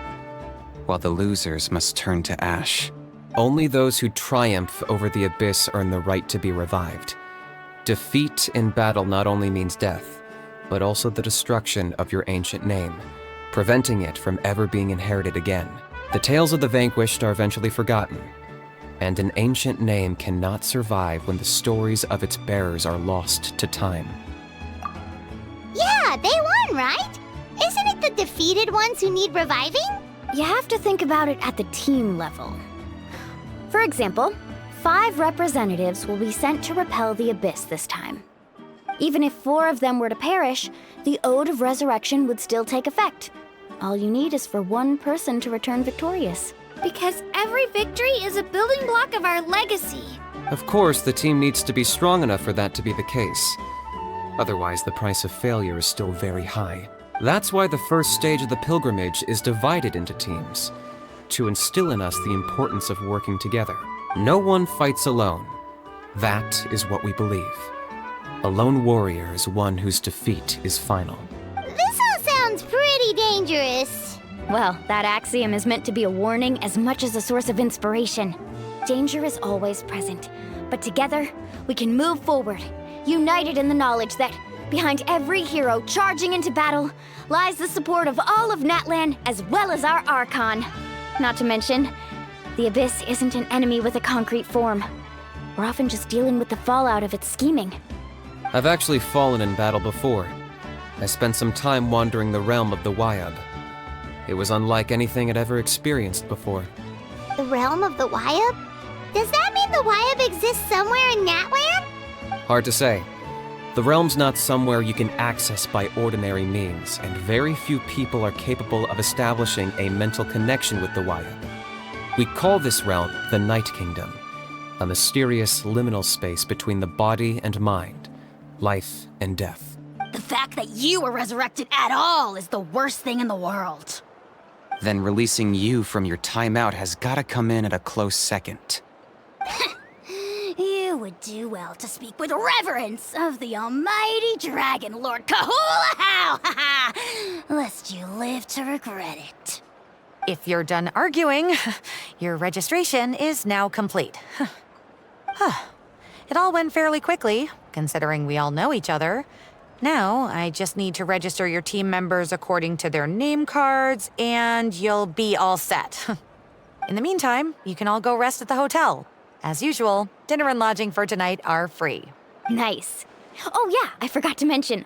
while the losers must turn to ash. Only those who triumph over the Abyss earn the right to be revived. Defeat in battle not only means death, but also the destruction of your ancient name, preventing it from ever being inherited again. The tales of the vanquished are eventually forgotten, and an ancient name cannot survive when the stories of its bearers are lost to time. Yeah, they won, right? Isn't it the defeated ones who need reviving? You have to think about it at the team level. For example, 5 representatives will be sent to repel the Abyss this time. Even if 4 of them were to perish, the Ode of Resurrection would still take effect. All you need is for 1 person to return victorious. Because every victory is a building block of our legacy. Of course, the team needs to be strong enough for that to be the case. Otherwise, the price of failure is still very high. That's why the first stage of the pilgrimage is divided into teams, to instill in us the importance of working together. No one fights alone. That is what we believe. A lone warrior is one whose defeat is final. This all sounds pretty dangerous. Well, that axiom is meant to be a warning as much as a source of inspiration. Danger is always present, but together, we can move forward, united in the knowledge that behind every hero charging into battle lies the support of all of Natlan as well as our Archon. Not to mention, the Abyss isn't an enemy with a concrete form. We're often just dealing with the fallout of its scheming. I've actually fallen in battle before. I spent some time wandering the realm of the Wyab. It was unlike anything I'd ever experienced before. The realm of the Wyab? Does that mean the Wyab exists somewhere in Natlan? Hard to say. The realm's not somewhere you can access by ordinary means, and very few people are capable of establishing a mental connection with the Wyab. We call this realm the Night Kingdom, a mysterious liminal space between the body and mind, life and death. The fact that you were resurrected at all is the worst thing in the world. Then releasing you from your timeout has gotta come in at a close second. You would do well to speak with reverence of the almighty Dragon Lord Kahula-How, lest you live to regret it. If you're done arguing, your registration is now complete. It all went fairly quickly, considering we all know each other. Now, I just need to register your team members according to their name cards, and you'll be all set. In the meantime, you can all go rest at the hotel. As usual, dinner and lodging for tonight are free. Nice. Oh yeah, I forgot to mention.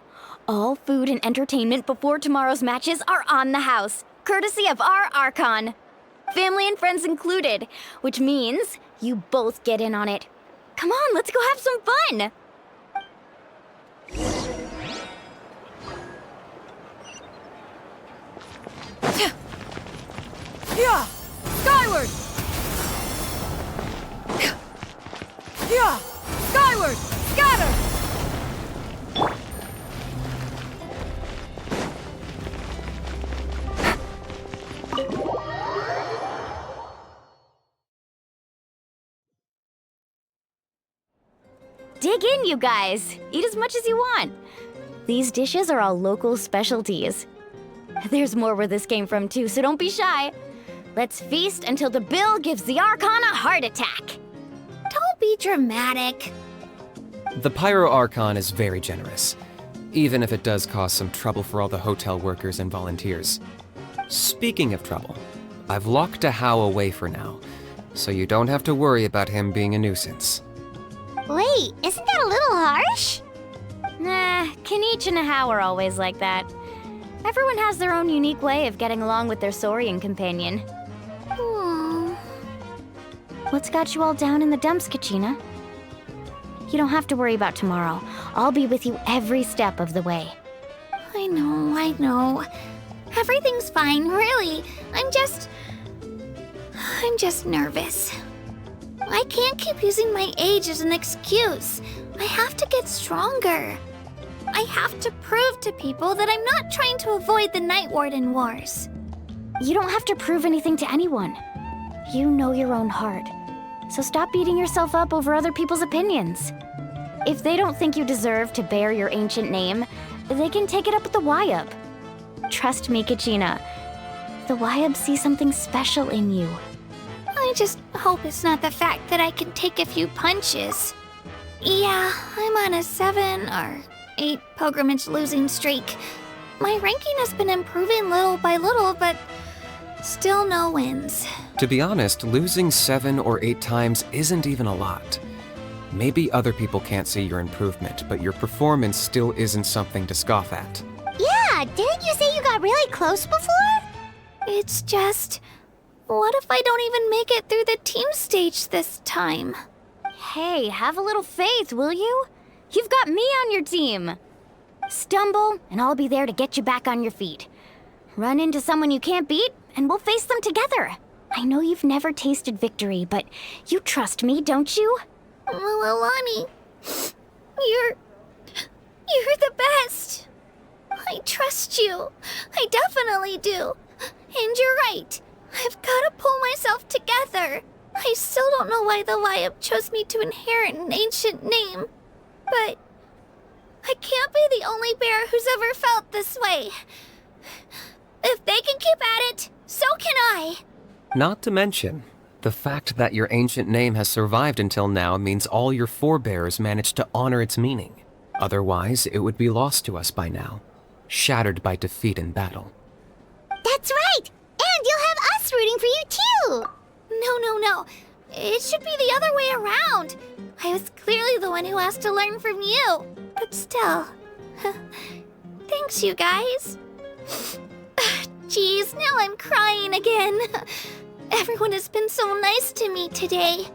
All food and entertainment before tomorrow's matches are on the house, courtesy of our Archon. Family and friends included, which means you both get in on it. Come on, let's go have some fun! Yeah! Skyward! Yeah! Skyward! Scatter! Dig in, you guys. Eat as much as you want. These dishes are all local specialties. There's more where this came from too, so don't be shy. Let's feast until the bill gives the Archon a heart attack. Don't be dramatic. The Pyro Archon is very generous, even if it does cause some trouble for all the hotel workers and volunteers. Speaking of trouble, I've locked a How away for now, so you don't have to worry about him being a nuisance. Wait, isn't that a little harsh? Nah, Kinich and a How are always like that. Everyone has their own unique way of getting along with their saurian companion. What's got you all down in the dumps, Kachina? You don't have to worry about tomorrow. I'll be with you every step of the way. I know. Everything's fine, really. I'm just nervous. I can't keep using my age as an excuse. I have to get stronger. I have to prove to people that I'm not trying to avoid the Night Warden Wars. You don't have to prove anything to anyone. You know your own heart. So stop beating yourself up over other people's opinions. If they don't think you deserve to bear your ancient name, they can take it up with the Wyab. Trust me, Kachina. The Wyab see something special in you. I just hope it's not the fact that I can take a few punches. Yeah, I'm on a 7 or 8 pilgrimage losing streak. My ranking has been improving little by little, but still no wins. To be honest, losing 7 or 8 times isn't even a lot. Maybe other people can't see your improvement, but your performance still isn't something to scoff at. Yeah, didn't you say you got really close before? It's just, what if I don't even make it through the team stage this time? Hey, have a little faith, will you? You've got me on your team. Stumble, and I'll be there to get you back on your feet. Run into someone you can't beat, and we'll face them together. I know you've never tasted victory, but you trust me, don't you? Mualani, you're the best. I trust you. I definitely do. And you're right. I've got to pull myself together. I still don't know why the Wyab chose me to inherit an ancient name. But I can't be the only bear who's ever felt this way. If they can keep at it, so can I. Not to mention, the fact that your ancient name has survived until now means all your forebears managed to honor its meaning. Otherwise, it would be lost to us by now, shattered by defeat in battle. That's right! And you'll have us rooting for you too! No. It should be the other way around. I was clearly the one who asked to learn from you. But still. Thanks, you guys. Geez, now I'm crying again. Everyone has been so nice to me today.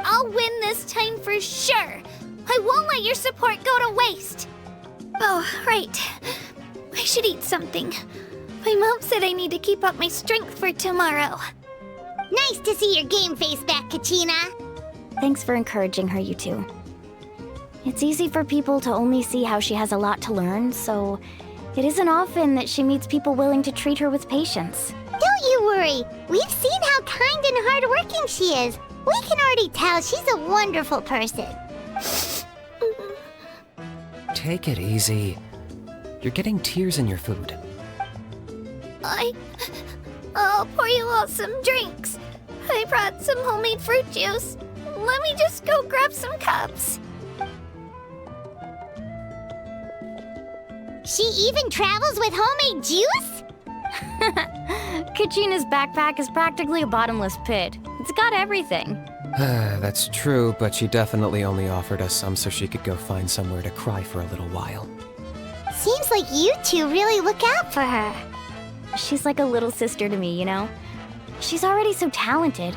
I'll win this time for sure. I won't let your support go to waste. Oh, right. I should eat something. My mom said I need to keep up my strength for tomorrow. Nice to see your game face back, Kachina. Thanks for encouraging her, you two. It's easy for people to only see how she has a lot to learn, so it isn't often that she meets people willing to treat her with patience. Don't you worry. We've seen how kind and hardworking she is. We can already tell she's a wonderful person. Take it easy. You're getting tears in your food. I'll pour you all some drinks. I brought some homemade fruit juice. Let me just go grab some cups. She even travels with homemade juice? Kachina's backpack is practically a bottomless pit. It's got everything. That's true, but she definitely only offered us some so she could go find somewhere to cry for a little while. Seems like you two really look out for her. She's like a little sister to me, you know? She's already so talented.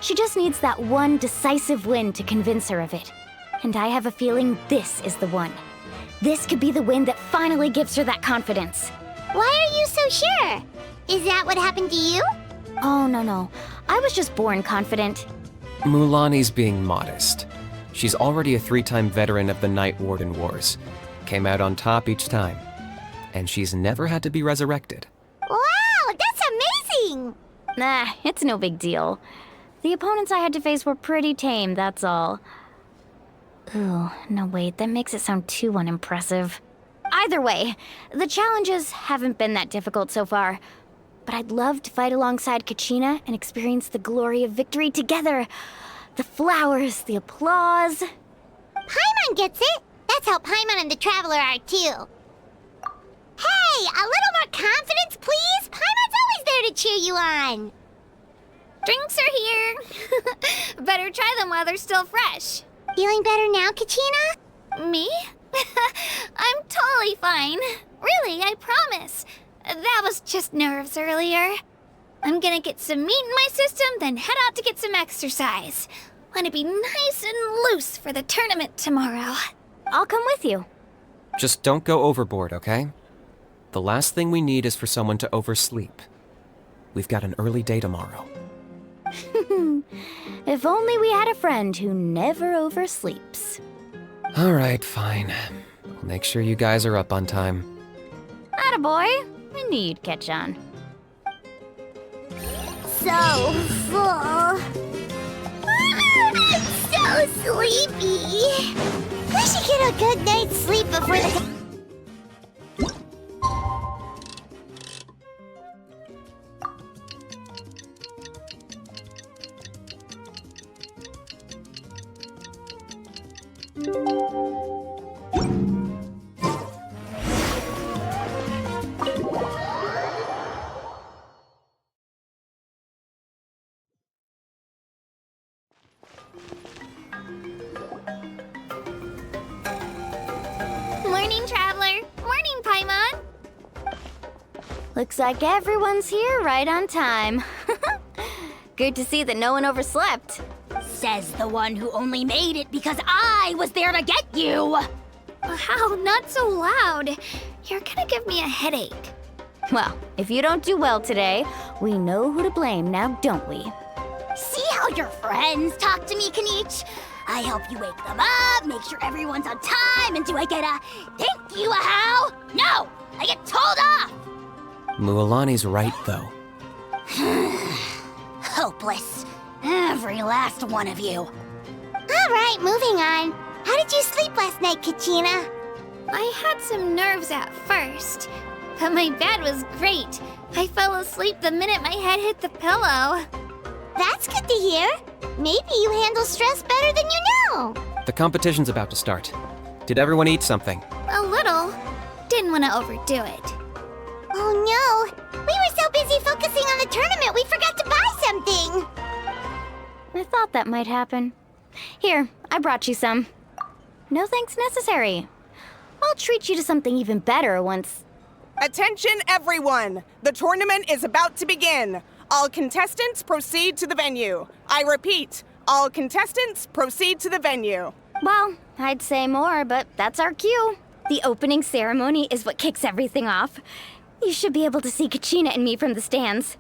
She just needs that one decisive win to convince her of it. And I have a feeling this is the one. This could be the win that finally gives her that confidence. Why are you so sure? Is that what happened to you? Oh, no. I was just born confident. Mualani's being modest. She's already a 3-time veteran of the Night Warden Wars. Came out on top each time. And she's never had to be resurrected. Wow, that's amazing! Nah, it's no big deal. The opponents I had to face were pretty tame, that's all. Ooh, no wait, that makes it sound too unimpressive. Either way, the challenges haven't been that difficult so far. But I'd love to fight alongside Kachina and experience the glory of victory together. The flowers, the applause. Paimon gets it. That's how Paimon and the Traveler are too. Hey, a little more confidence, please. Paimon's always there to cheer you on. Drinks are here. Better try them while they're still fresh. Feeling better now, Kachina? Me? I'm totally fine. Really, I promise. That was just nerves earlier. I'm gonna get some meat in my system, then head out to get some exercise. Want to be nice and loose for the tournament tomorrow. I'll come with you. Just don't go overboard, okay? The last thing we need is for someone to oversleep. We've got an early day tomorrow. If only we had a friend who never oversleeps. All right, fine. I'll make sure you guys are up on time. Attaboy. I knew you'd catch on. So full. I'm so sleepy. We should get a good night's sleep before the... Morning, Traveler. Morning, Paimon. Looks like everyone's here right on time. Good to see that no one overslept. Says the one who only made it because I was there to get you! Wow, not so loud. You're gonna give me a headache. Well, if you don't do well today, we know who to blame now, don't we? See how your friends talk to me, Kinich? I help you wake them up, make sure everyone's on time, and do I get a thank you, a how? No! I get told off! Mualani's right, though. Hopeless. Every last one of you. All right, moving on. How did you sleep last night, Kachina? I had some nerves at first, but my bed was great. I fell asleep the minute my head hit the pillow. That's good to hear. Maybe you handle stress better than you know. The competition's about to start. Did everyone eat something? A little. Didn't want to overdo it. Oh no! We were so busy focusing on the tournament we forgot to buy something! I thought that might happen. Here, I brought you some. No thanks necessary. I'll treat you to something even better once... Attention everyone! The tournament is about to begin. All contestants proceed to the venue. I repeat, all contestants proceed to the venue. Well, I'd say more, but that's our cue. The opening ceremony is what kicks everything off. You should be able to see Kachina and me from the stands.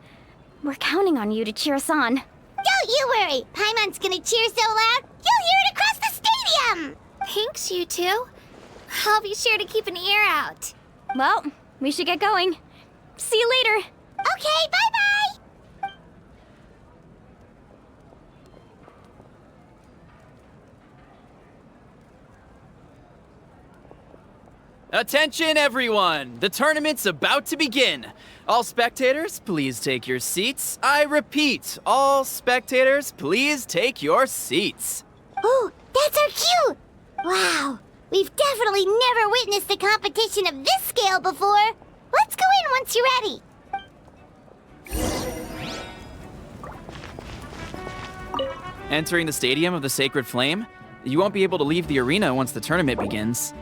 We're counting on you to cheer us on. Don't you worry! Paimon's gonna cheer so loud, you'll hear it across the stadium! Thanks, you two. I'll be sure to keep an ear out. Well, we should get going. See you later. Okay, bye-bye! Attention, everyone! The tournament's about to begin. All spectators, please take your seats. I repeat, all spectators, please take your seats. Oh, that's our cue! Wow, we've definitely never witnessed a competition of this scale before. Let's go in once you're ready. Entering the Stadium of the Sacred Flame, you won't be able to leave the arena once the tournament begins.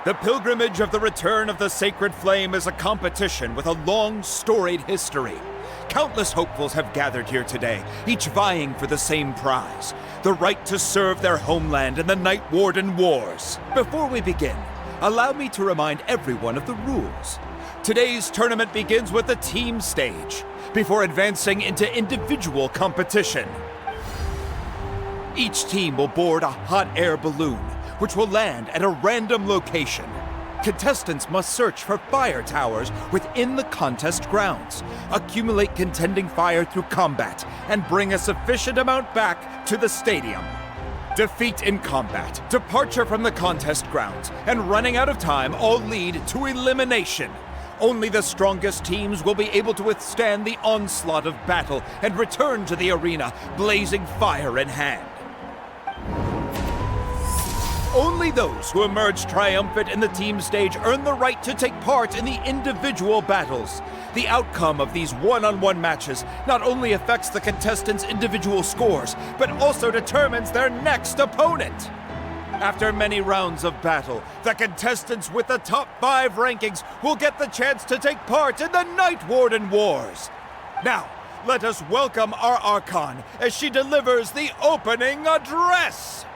The pilgrimage of the return of the Sacred Flame is a competition with a long, storied history. Countless hopefuls have gathered here today, each vying for the same prize, the right to serve their homeland in the Night Warden Wars. Before we begin, allow me to remind everyone of the rules. Today's tournament begins with the team stage, before advancing into individual competition. Each team will board a hot air balloon, which will land at a random location. Contestants must search for fire towers within the contest grounds, accumulate contending fire through combat, and bring a sufficient amount back to the stadium. Defeat in combat, departure from the contest grounds, and running out of time all lead to elimination. Only the strongest teams will be able to withstand the onslaught of battle and return to the arena, blazing fire in hand. Only those who emerge triumphant in the team stage earn the right to take part in the individual battles. The outcome of these one-on-one matches not only affects the contestants' individual scores, but also determines their next opponent. After many rounds of battle, the contestants with the top 5 rankings will get the chance to take part in the Night Warden Wars. Now, let us welcome our Archon as she delivers the opening address.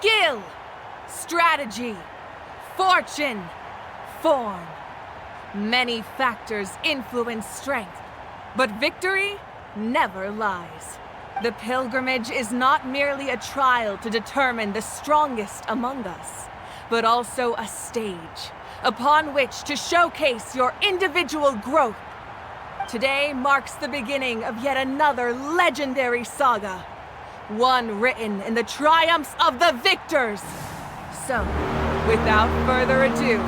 Skill, strategy, fortune, form. Many factors influence strength, but victory never lies. The pilgrimage is not merely a trial to determine the strongest among us, but also a stage upon which to showcase your individual growth. Today marks the beginning of yet another legendary saga, one written in the triumphs of the victors. So, without further ado,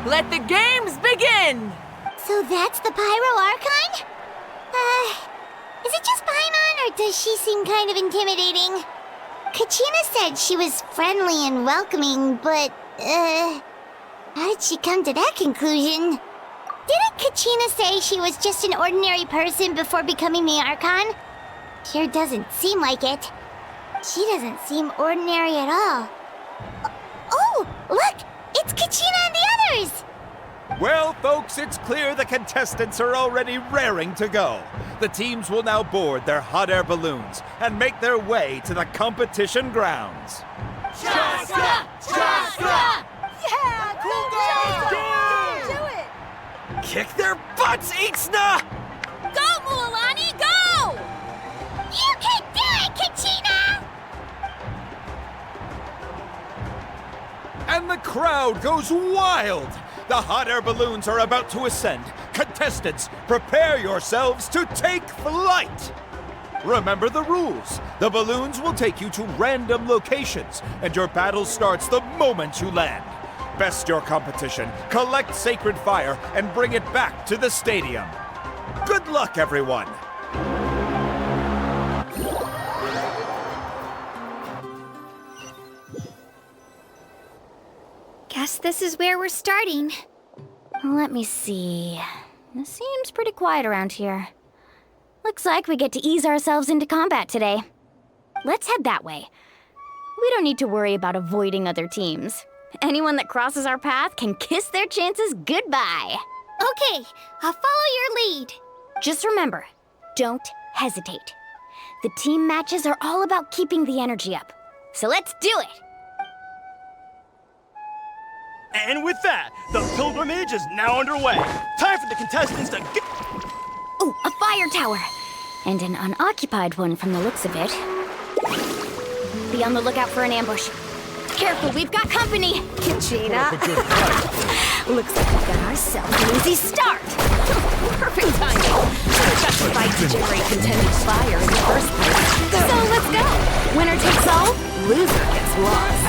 let the games begin! So that's the Pyro Archon? Is it just Paimon, or does she seem kind of intimidating? Kachina said she was friendly and welcoming, but, how did she come to that conclusion? Didn't Kachina say she was just an ordinary person before becoming the Archon? Sure doesn't seem like it. She doesn't seem ordinary at all. Oh, look! It's Kachina and the others! Well, folks, it's clear the contestants are already raring to go. The teams will now board their hot air balloons and make their way to the competition grounds. Chaska! Chaska! Yeah, cool guys! Do it! Kick their butts, Ixna! Go, Mualani, go! You can do it, Kachina! And the crowd goes wild! The hot air balloons are about to ascend. Contestants, prepare yourselves to take flight! Remember the rules. The balloons will take you to random locations, and your battle starts the moment you land. Best your competition, collect sacred fire, and bring it back to the stadium. Good luck, everyone! Guess this is where we're starting. Let me see. It seems pretty quiet around here. Looks like we get to ease ourselves into combat today. Let's head that way. We don't need to worry about avoiding other teams. Anyone that crosses our path can kiss their chances goodbye. Okay, I'll follow your lead. Just remember, don't hesitate. The team matches are all about keeping the energy up. So let's do it! And with that, the pilgrimage is now underway. Time for the contestants to get... Ooh, a fire tower. And an unoccupied one from the looks of it. Be on the lookout for an ambush. Careful, we've got company! Kachina. Looks like we got ourselves an easy start. Perfect timing. Justified to generate contended fire in the first place. So let's go! Winner takes all, loser gets lost.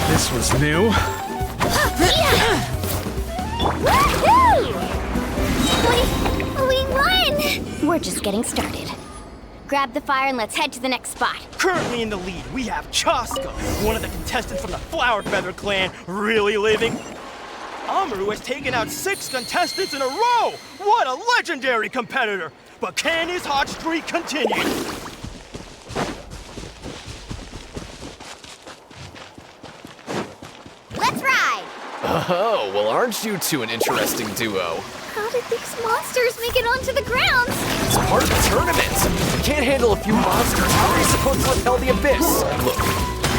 This was new. We won! We're just getting started. Grab the fire and let's head to the next spot. Currently in the lead, we have Chaska, one of the contestants from the Flower Feather clan, really living. Amaru has taken out 6 contestants in a row! What a legendary competitor! But can his hot streak continue? Let's ride! Oh, well, aren't you two an interesting duo? How did these monsters make it onto the grounds? It's part of the tournament. You can't handle a few monsters. How are you supposed to repel the abyss? Look,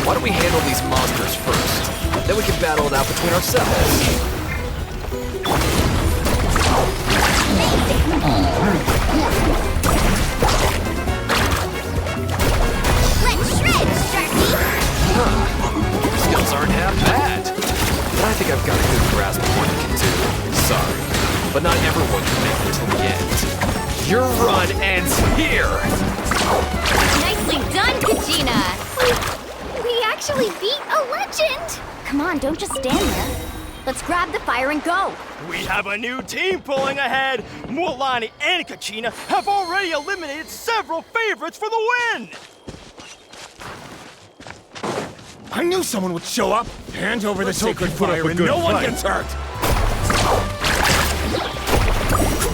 why don't we handle these monsters first? Then we can battle it out between ourselves. Let's shred, Sharky! Skills aren't half bad. But I think I've got a good grasp of what you can do. Sorry, but not everyone can make it to the end. Your run ends here! Nicely done, Kachina! We actually beat a legend! Come on, don't just stand there. Let's grab the fire and go. We have a new team pulling ahead. Mualani and Kachina have already eliminated several favorites for the win. I knew someone would show up. Hand over the sacred fire and no one gets hurt.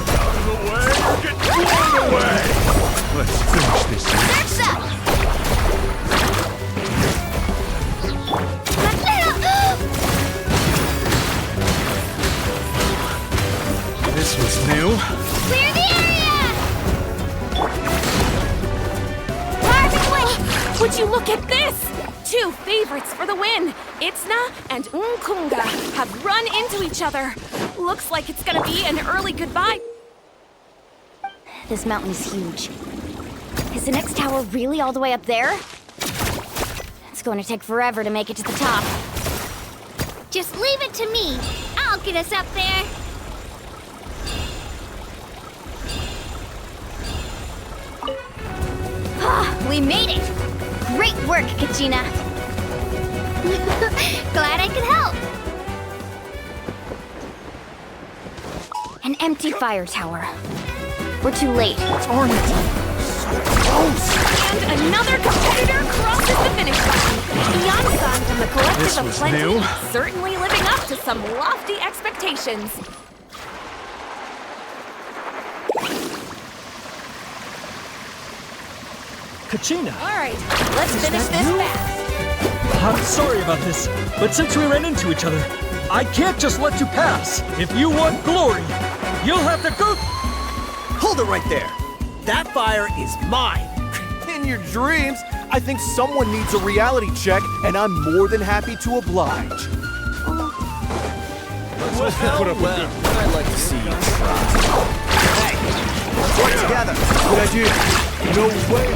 Out of the way or get blown away. Let's finish this. Surf's up! This was new. Clear the area! Would you look at this? 2 favorites for the win. Itzna and Unkunga have run into each other. Looks like it's gonna be an early goodbye. This mountain is huge. Is the next tower really all the way up there? It's going to take forever to make it to the top. Just leave it to me. I'll get us up there. We made it! Great work, Kachina! Glad I could help. An empty fire tower. We're too late. Darn it! And another competitor crosses the finish line. Yansan from the Collective This of was Plenty, new. certainly living up to some lofty expectations. Kachina. All right, let's finish this fast. I'm sorry about this, but since we ran into each other, I can't just let you pass. If you want glory, you'll have to go... Hold it right there. That fire is mine. In your dreams, I think someone needs a reality check, and I'm more than happy to oblige. Well, I'd like to see you try. Hey, let's work together. Good idea. No way.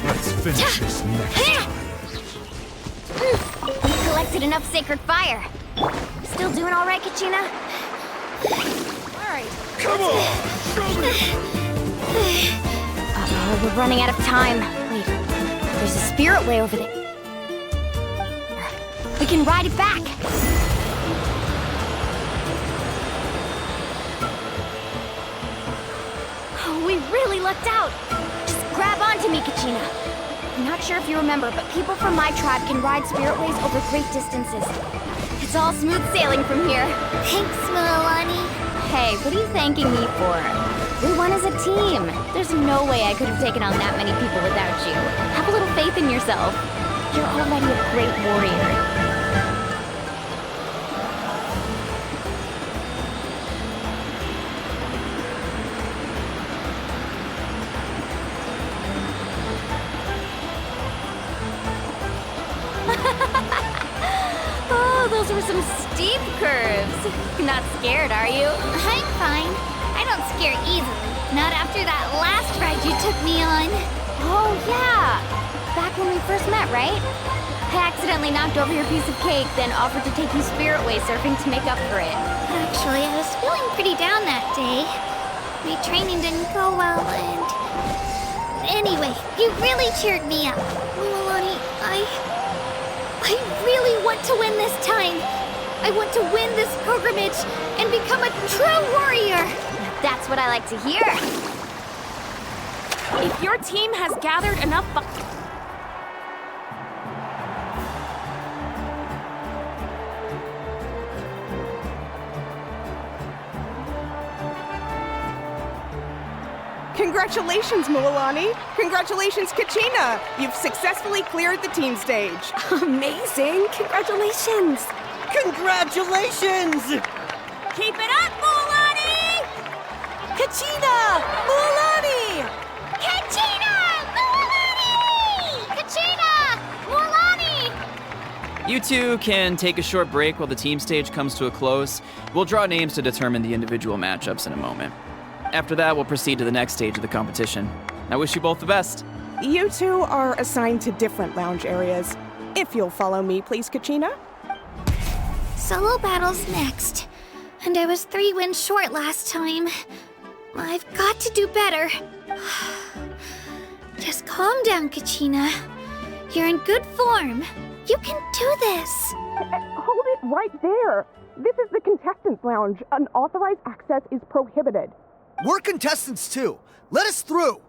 Let's finish this next. We collected enough sacred fire. Still doing all right, Kachina? All right. Come on! Show me! Uh-oh, we're running out of time. Wait, there's a spirit way over there. We can ride it back. Oh, we really lucked out. Just grab onto me, Kachina. I'm not sure if you remember, but people from my tribe can ride spirit ways over great distances. It's It's all smooth sailing from here. Thanks, Mualani. Hey, what are you thanking me for? We won as a team. There's no way I could have taken on that many people without you. Have a little faith in yourself. You're already a great warrior. Oh, those were some steep curves. Not scared, are you? I'm fine. I don't scare easily. Not after that last ride you took me on. Oh, yeah. Back when we first met, right? I accidentally knocked over your piece of cake, then offered to take you spirit-way surfing to make up for it. Actually, I was feeling pretty down that day. My training didn't go well, and... Anyway, you really cheered me up. Mualani, I really want to win this time. I want to win this pilgrimage and become a true warrior. That's what I like to hear. If your team has gathered enough Congratulations, Mualani! Congratulations, Kachina! You've successfully cleared the team stage. Amazing! Congratulations! Congratulations! Keep it up, Mualani! Kachina! Mualani! Kachina! Mualani! Kachina! Mualani! You two can take a short break while the team stage comes to a close. We'll draw names to determine the individual matchups in a moment. After that, we'll proceed to the next stage of the competition. I wish you both the best. You two are assigned to different lounge areas. If you'll follow me, please, Kachina. Solo battle's next. And I was 3 wins short last time. I've got to do better. Just calm down, Kachina. You're in good form. You can do this. Hold it right there. This is the contestants' lounge. Unauthorized access is prohibited. We're contestants too. Let us through.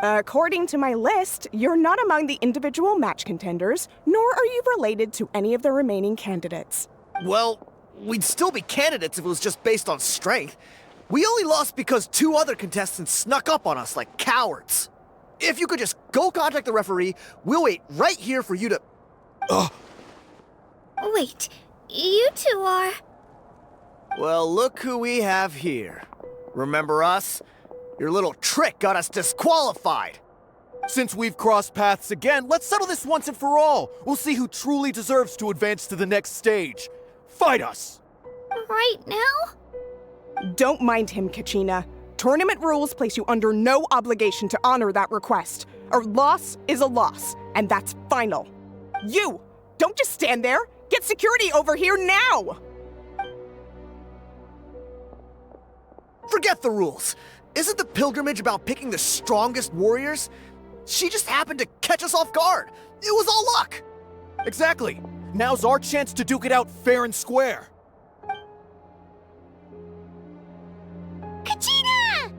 According to my list, you're not among the individual match contenders, nor are you related to any of the remaining candidates. Well, we'd still be candidates if it was just based on strength. We only lost because 2 other contestants snuck up on us like cowards. If you could just go contact the referee, we'll wait right here for you to... Wait, you two are... Well, look who we have here. Remember us? Your little trick got us disqualified. Since we've crossed paths again, let's settle this once and for all. We'll see who truly deserves to advance to the next stage. Fight us! Right now? Don't mind him, Kachina. Tournament rules place you under no obligation to honor that request. A loss is a loss, and that's final. You! Don't just stand there! Get security over here now! Forget the rules. Isn't the pilgrimage about picking the strongest warriors? She just happened to catch us off guard. It was all luck. Exactly. Now's our chance to duke it out fair and square. Kachina!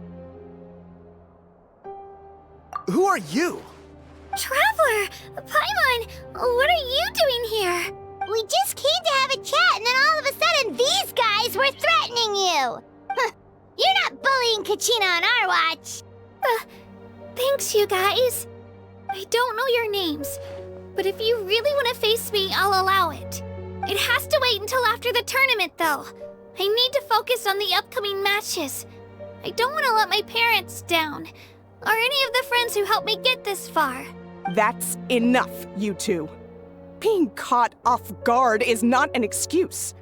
Who are you? Traveler! Paimon! What are you doing here? We just came to have a chat, and then all of a sudden these guys were threatening you! You're not bullying Kachina on our watch! Thanks, you guys. I don't know your names, but if you really want to face me, I'll allow it. It has to wait until after the tournament, though. I need to focus on the upcoming matches. I don't want to let my parents down, or any of the friends who helped me get this far. That's enough, you two. Being caught off guard is not an excuse.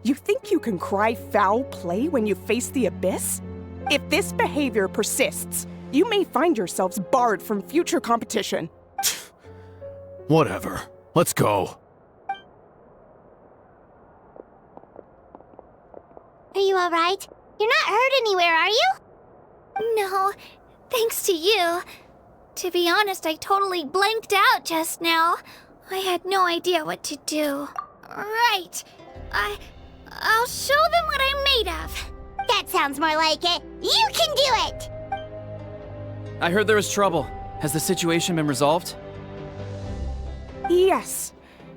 You think you can cry foul play when you face the Abyss? If this behavior persists, you may find yourselves barred from future competition. Whatever. Let's go. Are you alright? You're not hurt anywhere, are you? No, thanks to you. To be honest, I totally blanked out just now. I had no idea what to do. Right. I'll show them what I'm made of. That sounds more like it. You can do it! I heard there was trouble. Has the situation been resolved? Yes.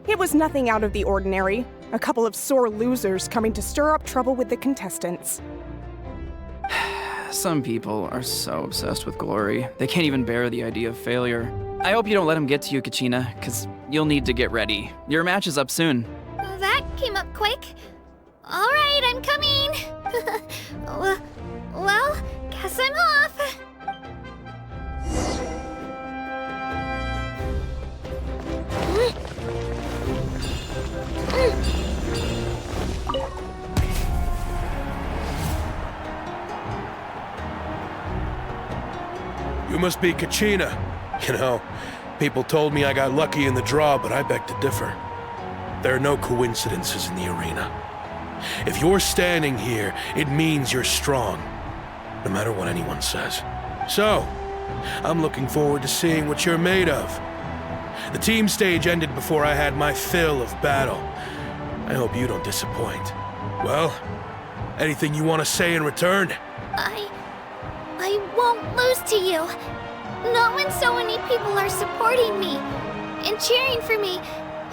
It was nothing out of the ordinary. A couple of sore losers coming to stir up trouble with the contestants. Some people are so obsessed with glory, they can't even bear the idea of failure. I hope you don't let him get to you, Kachina, because you'll need to get ready. Your match is up soon. Oh, that came up quick. All right, I'm coming. Well, guess I'm off. You must be Kachina. You know, people told me I got lucky in the draw, but I beg to differ. There are no coincidences in the arena. If you're standing here, it means you're strong, no matter what anyone says. So, I'm looking forward to seeing what you're made of. The team stage ended before I had my fill of battle. I hope you don't disappoint. Well, anything you want to say in return? I won't lose to you. Not when so many people are supporting me and cheering for me.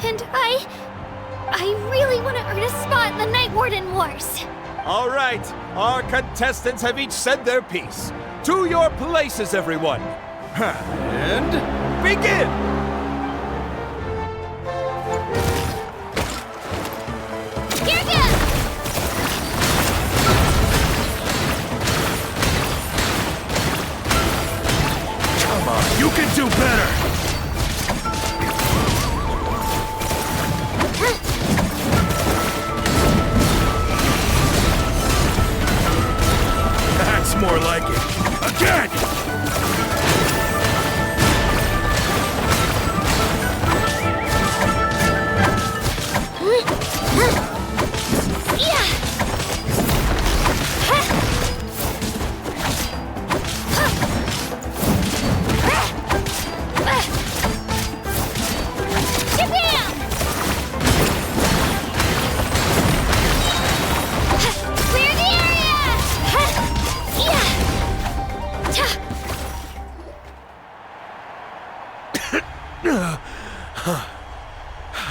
And I really want to earn a spot in the Night Warden Wars. All right, our contestants have each said their piece. To your places, everyone. And begin! Here goes! Come on, you can do better! That's more like it. Again!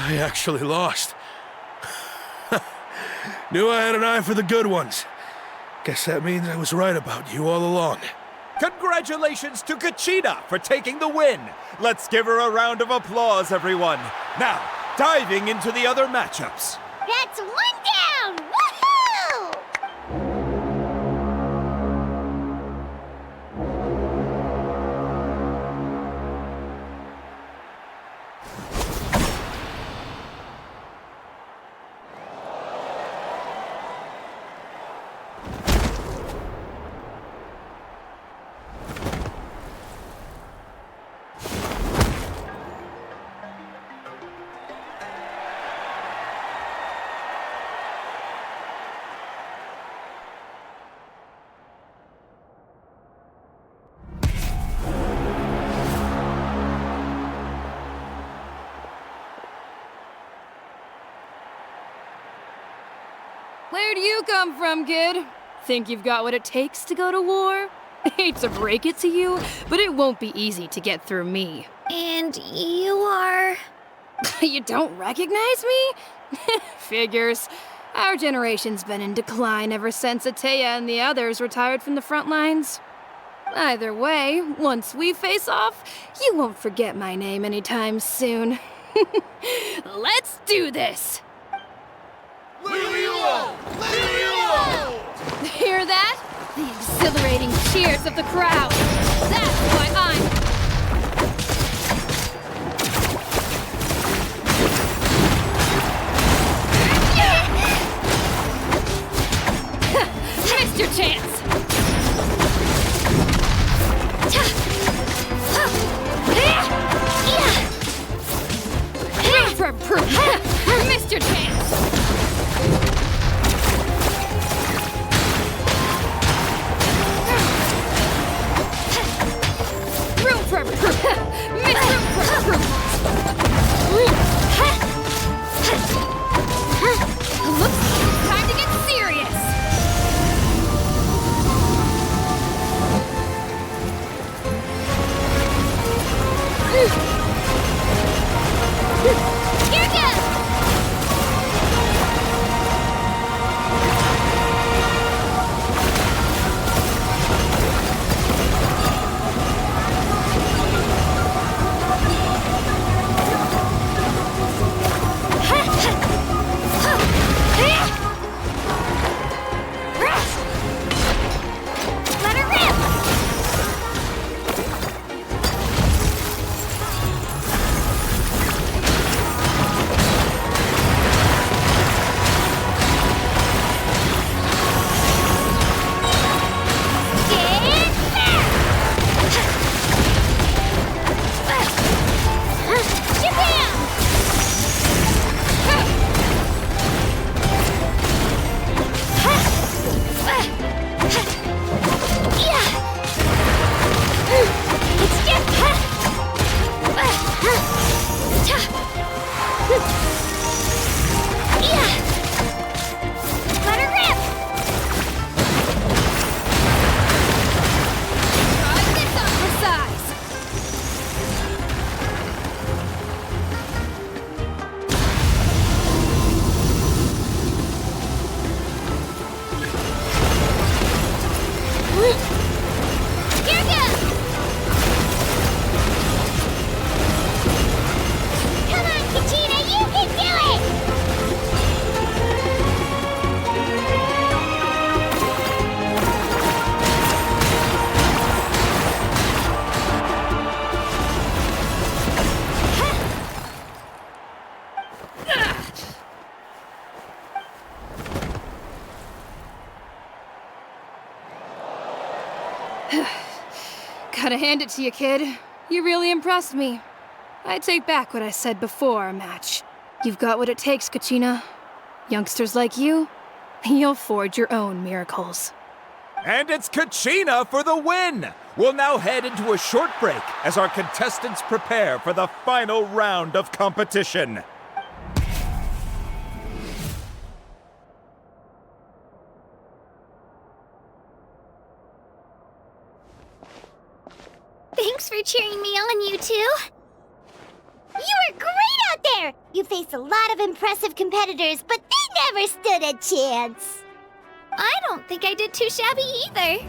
I actually lost. Knew I had an eye for the good ones. Guess that means I was right about you all along. Congratulations to Kachina for taking the win. Let's give her a round of applause, everyone. Now, diving into the other matchups. That's one down! Woohoo! Where'd you come from, kid? Think you've got what it takes to go to war? Hate to break it to you, but it won't be easy to get through me. And you are... You don't recognize me? Figures. Our generation's been in decline ever since Ateya and the others retired from the front lines. Either way, once we face off, you won't forget my name anytime soon. Let's do this! Hear that? The exhilarating cheers of the crowd. That's why I'm... Missed your chance! Room for improvement! Missed your chance! Room for improvement! Missed room for improvement! Looks like it's time to get serious! Here goes! Gotta hand it to you, kid. You really impressed me. I take back what I said before our match. You've got what it takes, Kachina. Youngsters like you, you'll forge your own miracles. And it's Kachina for the win! We'll now head into a short break as our contestants prepare for the final round of competition. Thanks for cheering me on, you two. You were great out there! You faced a lot of impressive competitors, but they never stood a chance. I don't think I did too shabby either.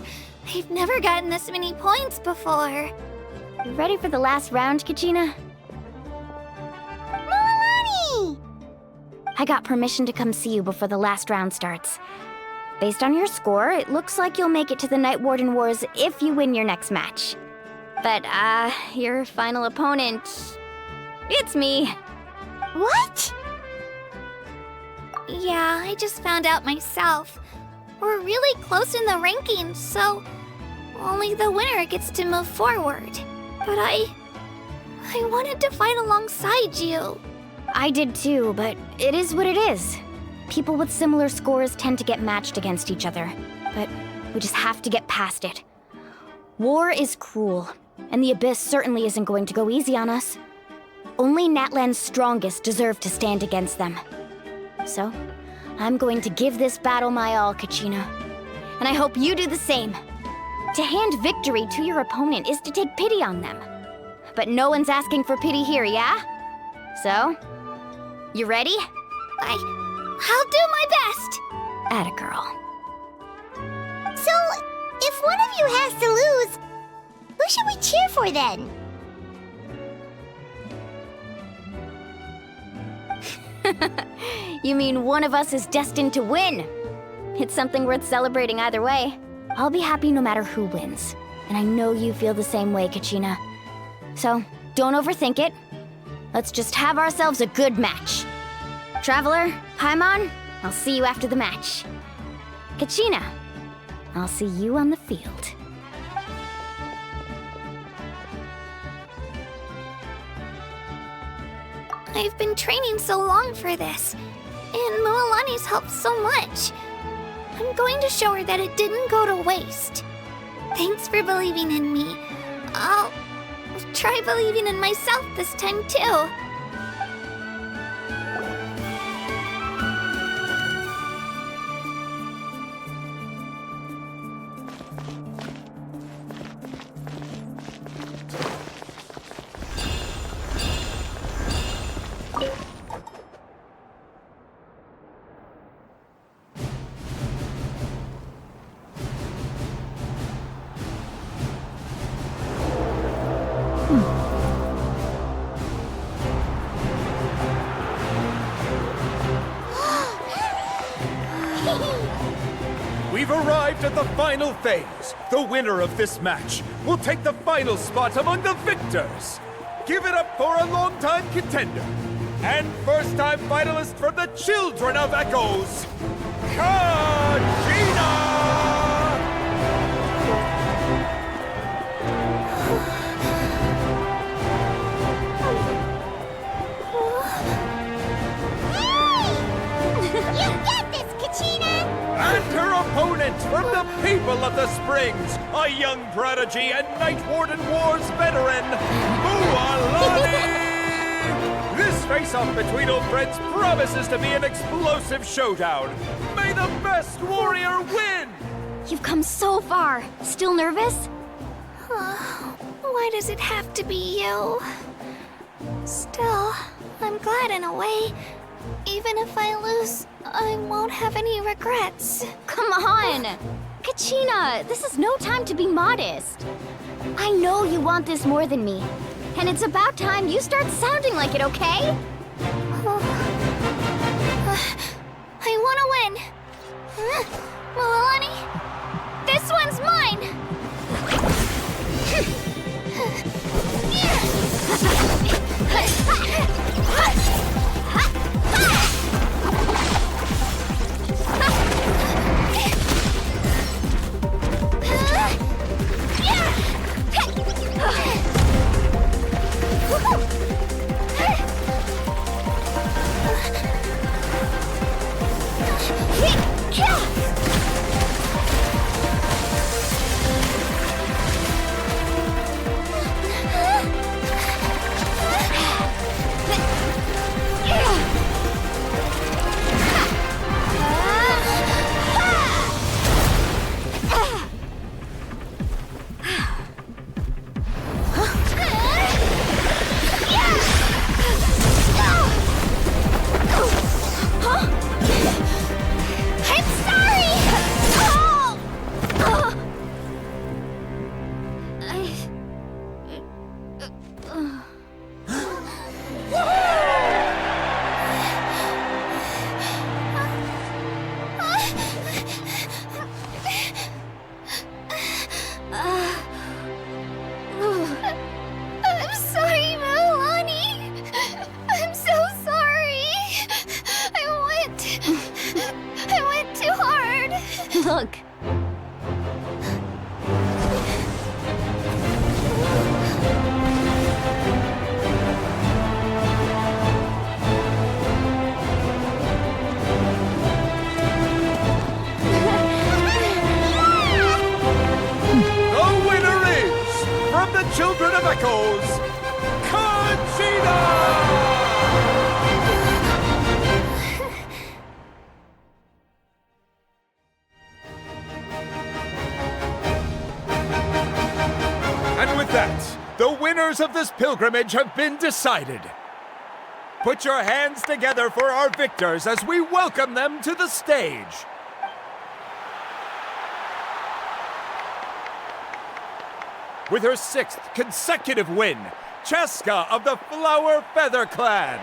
I've never gotten this many points before. You ready for the last round, Kachina? Mualani! I got permission to come see you before the last round starts. Based on your score, it looks like you'll make it to the Night Warden Wars if you win your next match. But, your final opponent... it's me. What? Yeah, I just found out myself. We're really close in the rankings, so only the winner gets to move forward. But I wanted to fight alongside you. I did too, but it is what it is. People with similar scores tend to get matched against each other, but we just have to get past it. War is cruel, and the Abyss certainly isn't going to go easy on us. Only Natlan's strongest deserve to stand against them. So, I'm going to give this battle my all, Kachina. And I hope you do the same. To hand victory to your opponent is to take pity on them. But no one's asking for pity here, yeah? So, you ready? I'll do my best. Atta girl. So, if one of you has to lose, who should we cheer for then? You mean one of us is destined to win? It's something worth celebrating either way. I'll be happy no matter who wins. And I know you feel the same way, Kachina. So, don't overthink it. Let's just have ourselves a good match. Traveler, Paimon, I'll see you after the match. Kachina, I'll see you on the field. I've been training so long for this, and Mualani's helped so much. I'm going to show her that it didn't go to waste. Thanks for believing in me. I'll try believing in myself this time too. We've arrived at the final phase. The winner of this match will take the final spot among the victors. Give it up for a longtime contender and first-time finalist from the Children of Echoes, Kachina! You get this, Kachina! And her opponent from the people of the Springs, a young prodigy and Night Warden Wars veteran, Mualani! This face-off between old friends promises to be an explosive showdown. May the best warrior win! You've come so far. Still nervous? Why does it have to be you? Still, I'm glad in a way. Even if I lose, I won't have any regrets. Come on! Kachina, this is no time to be modest. I know you want this more than me. And it's about time you start sounding like it, okay? I want to win. Mualani, this one's mine! children of Echoes, Kachina! And with that, the winners of this pilgrimage have been decided. Put your hands together for our victors as we welcome them to the stage. With her 6th consecutive win, Cheska of the Flower Feather Clan.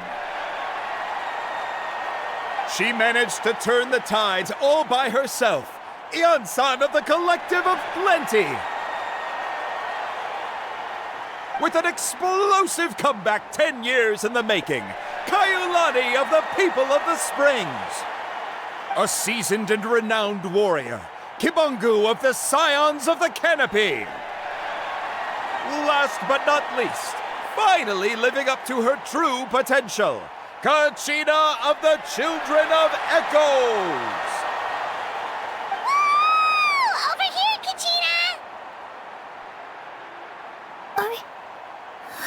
She managed to turn the tides all by herself. Ian-san of the Collective of Plenty. With an explosive comeback 10 years in the making, Mualani of the People of the Springs. A seasoned and renowned warrior, Kibungu of the Scions of the Canopy. Last but not least, finally living up to her true potential, Kachina of the Children of Echoes. Woo! Over here, Kachina!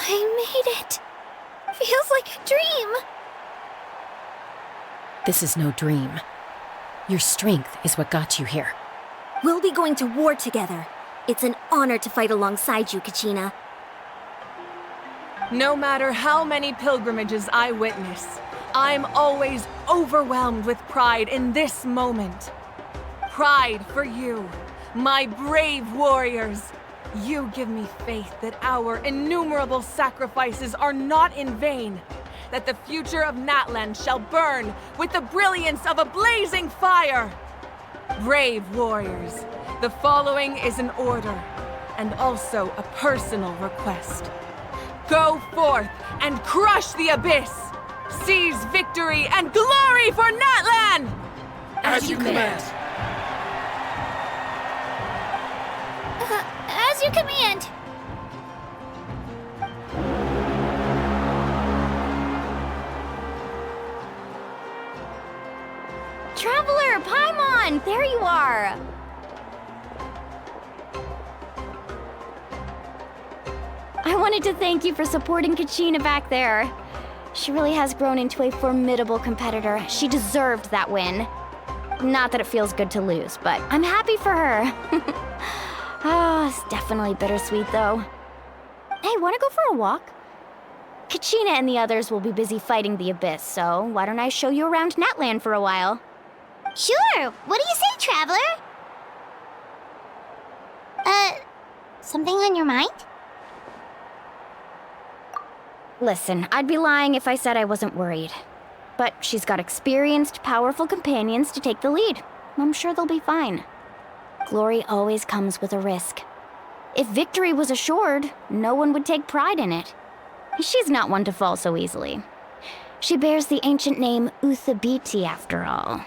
I made it. Feels like a dream. This is no dream. Your strength is what got you here. We'll be going to war together. It's an honor to fight alongside you, Kachina. No matter how many pilgrimages I witness, I'm always overwhelmed with pride in this moment. Pride for you, my brave warriors. You give me faith that our innumerable sacrifices are not in vain, that the future of Natlan shall burn with the brilliance of a blazing fire. Brave warriors, the following is an order, and also a personal request. Go forth and crush the Abyss! Seize victory and glory for Natlan! As you command. As you command. Traveler, Paimon, there you are! I wanted to thank you for supporting Kachina back there. She really has grown into a formidable competitor. She deserved that win. Not that it feels good to lose, but I'm happy for her. Oh, it's definitely bittersweet, though. Hey, wanna go for a walk? Kachina and the others will be busy fighting the Abyss, so why don't I show you around Natlan for a while? Sure. What do you say, Traveler? Something on your mind? Listen, I'd be lying if I said I wasn't worried. But she's got experienced, powerful companions to take the lead. I'm sure they'll be fine. Glory always comes with a risk. If victory was assured, no one would take pride in it. She's not one to fall so easily. She bears the ancient name Uthabiti, after all.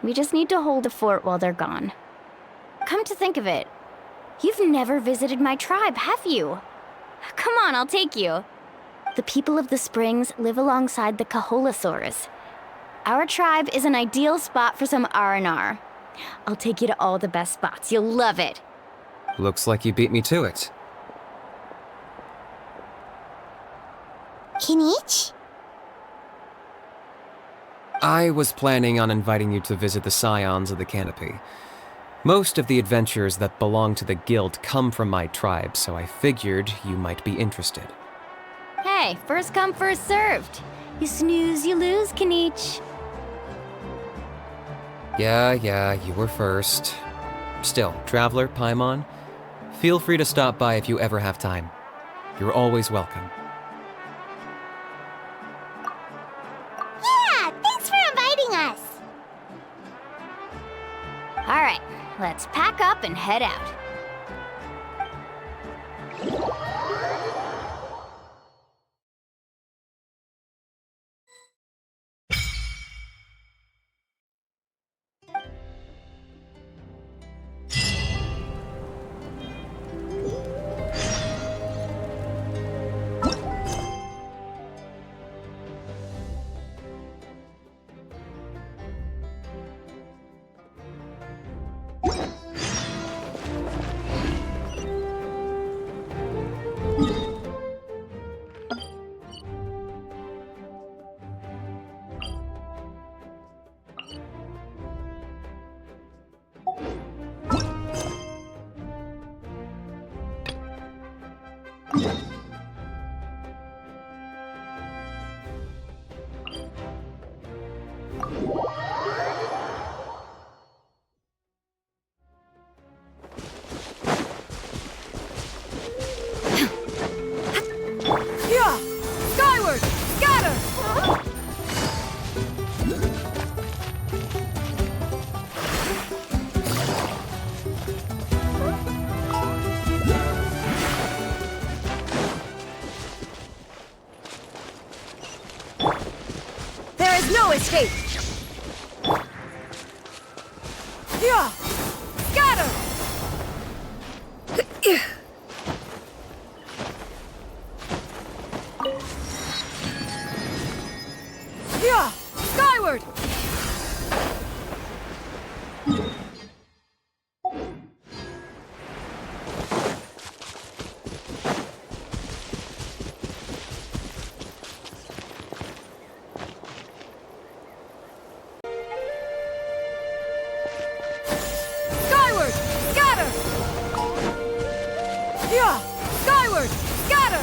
We just need to hold the fort while they're gone. Come to think of it, you've never visited my tribe, have you? Come on, I'll take you. The people of the Springs live alongside the Kaholasaurus. Our tribe is an ideal spot for some R&R. I'll take you to all the best spots. You'll love it. Looks like you beat me to it. Kinich? I was planning on inviting you to visit the Scions of the Canopy. Most of the adventurers that belong to the guild come from my tribe, so I figured you might be interested. Hey, first come, first served. You snooze, you lose, Kinich. Yeah, you were first. Still, Traveler, Paimon, feel free to stop by if you ever have time. You're always welcome. Yeah, thanks for inviting us. All right, let's pack up and head out. Yeah! Skyward! Scatter! There is no escape! Yeah! Scatter! Yeah! Skyward! Skyward! Scatter! Yeah! Skyward! Scatter!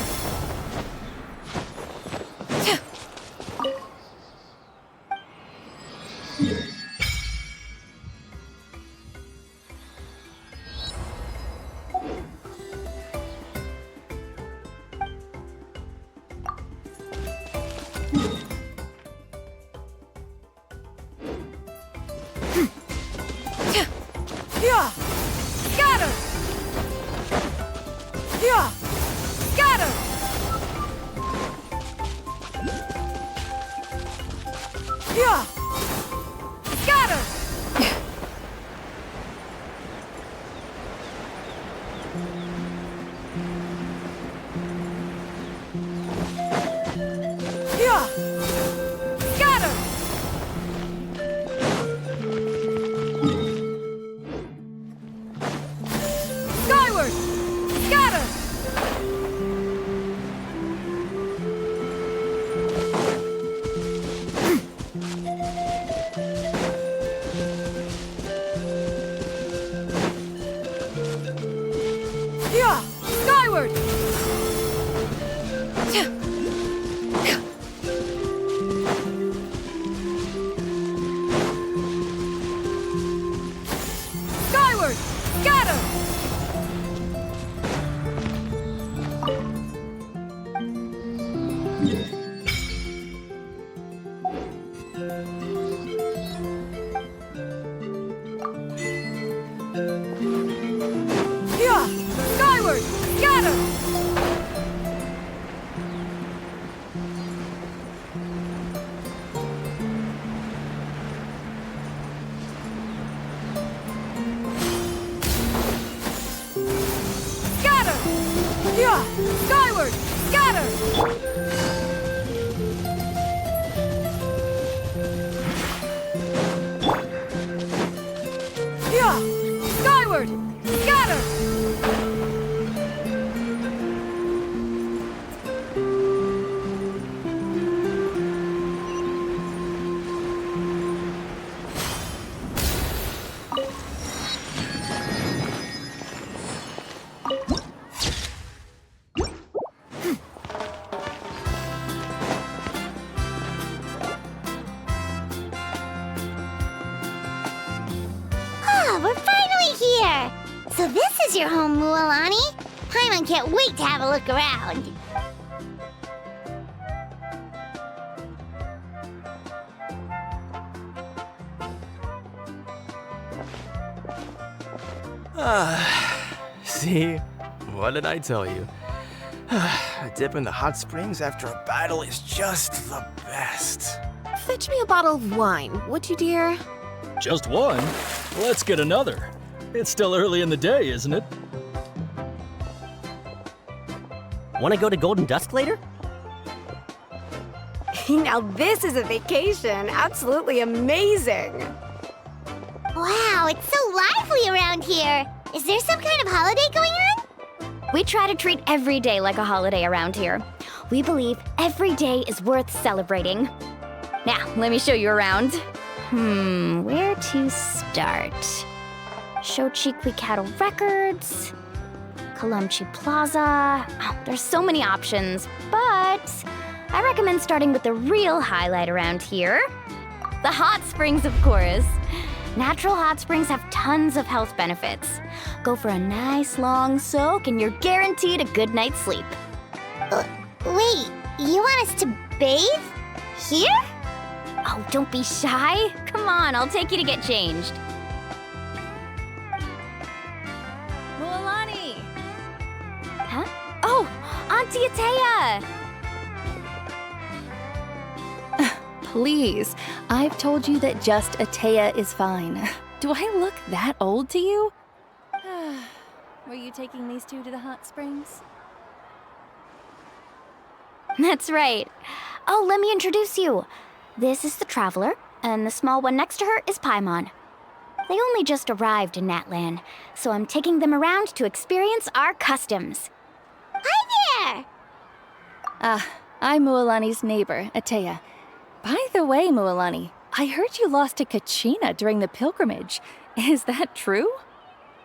Yeah! Scatter! Yeah! Scatter! Yeah! Scatter! Yeah! Scatter! Skyward! Scatter! Yeah! Skyward! Skyward! Scatter! Yeah! Skyward! Scatter! Scatter! Yeah! Skyward! Scatter! Yeah! Skyward! Scatter! Ah, we're finally here! So this is your home, Mualani? Paimon can't wait to have a look around. See? What did I tell you? A dip in the hot springs after a battle is just the best. Fetch me a bottle of wine, would you, dear? Just one? Let's get another. It's still early in the day, isn't it? Want to go to Golden Dusk later? Now this is a vacation. Absolutely amazing. Wow, it's so lively around here. Is there some kind of holiday going on? We try to treat every day like a holiday around here. We believe every day is worth celebrating. Now, let me show you around. Where to start? Shochiqui Cattle Records, Kalumchi Plaza. Oh, there's so many options, but I recommend starting with the real highlight around here. The hot springs, of course. Natural hot springs have tons of health benefits. Go for a nice long soak and you're guaranteed a good night's sleep. Wait, you want us to bathe? Here? Oh, don't be shy. Come on, I'll take you to get changed. Mualani! Huh? Oh, Auntie Atea! Please, I've told you that just Atea is fine. Do I look that old to you? Were you taking these two to the hot springs? That's right. Oh, let me introduce you. This is the Traveler, and the small one next to her is Paimon. They only just arrived in Natlan, so I'm taking them around to experience our customs. Hi there! I'm Mualani's neighbor, Atea. By the way, Mualani, I heard you lost to Kachina during the pilgrimage. Is that true?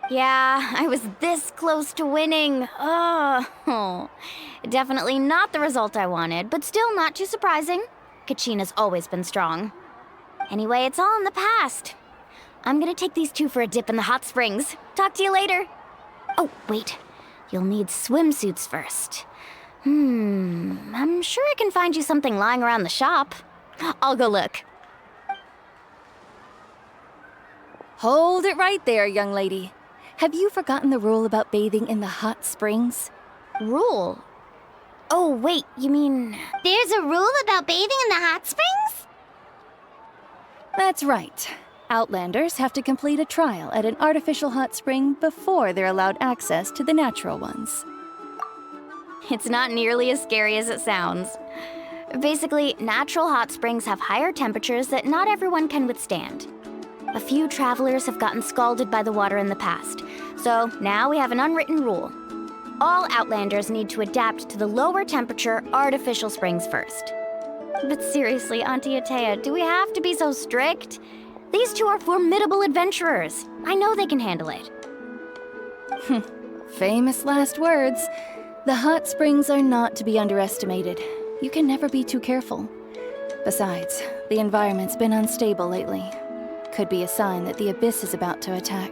Yeah, I was this close to winning. Oh, definitely not the result I wanted, but still not too surprising. Kachina's always been strong. Anyway, it's all in the past. I'm gonna take these two for a dip in the hot springs. Talk to you later. Oh, wait. You'll need swimsuits first. I'm sure I can find you something lying around the shop. I'll go look. Hold it right there, young lady. Have you forgotten the rule about bathing in the hot springs? Rule? Oh, wait, you mean... There's a rule about bathing in the hot springs? That's right. Outlanders have to complete a trial at an artificial hot spring before they're allowed access to the natural ones. It's not nearly as scary as it sounds. Basically, natural hot springs have higher temperatures that not everyone can withstand. A few travelers have gotten scalded by the water in the past, so now we have an unwritten rule. All Outlanders need to adapt to the lower temperature artificial springs first. But seriously, Auntie Atea, do we have to be so strict? These two are formidable adventurers. I know they can handle it. Famous last words. The hot springs are not to be underestimated. You can never be too careful. Besides, the environment's been unstable lately. Could be a sign that the Abyss is about to attack.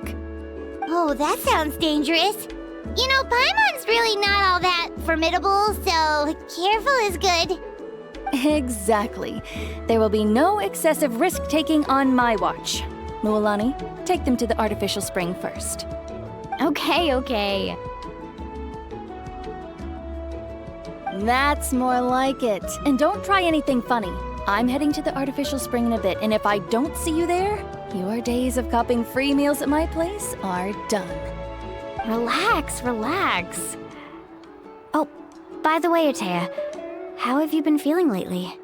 Oh, that sounds dangerous. You know, Paimon's really not all that formidable, so careful is good. Exactly. There will be no excessive risk-taking on my watch. Mualani, take them to the artificial spring first. Okay. That's more like it. And don't try anything funny. I'm heading to the artificial spring in a bit, and if I don't see you there, your days of copping free meals at my place are done. Relax. Oh, by the way, Atea, how have you been feeling lately?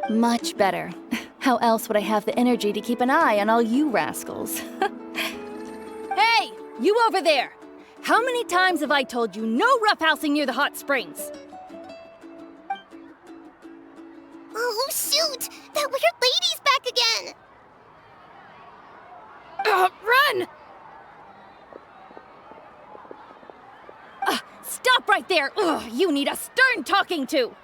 Much better. How else would I have the energy to keep an eye on all you rascals? Hey, you over there! How many times have I told you no roughhousing near the hot springs? Oh, shoot! That weird lady's back again! Run! Stop right there! Ugh, you need a stern talking to!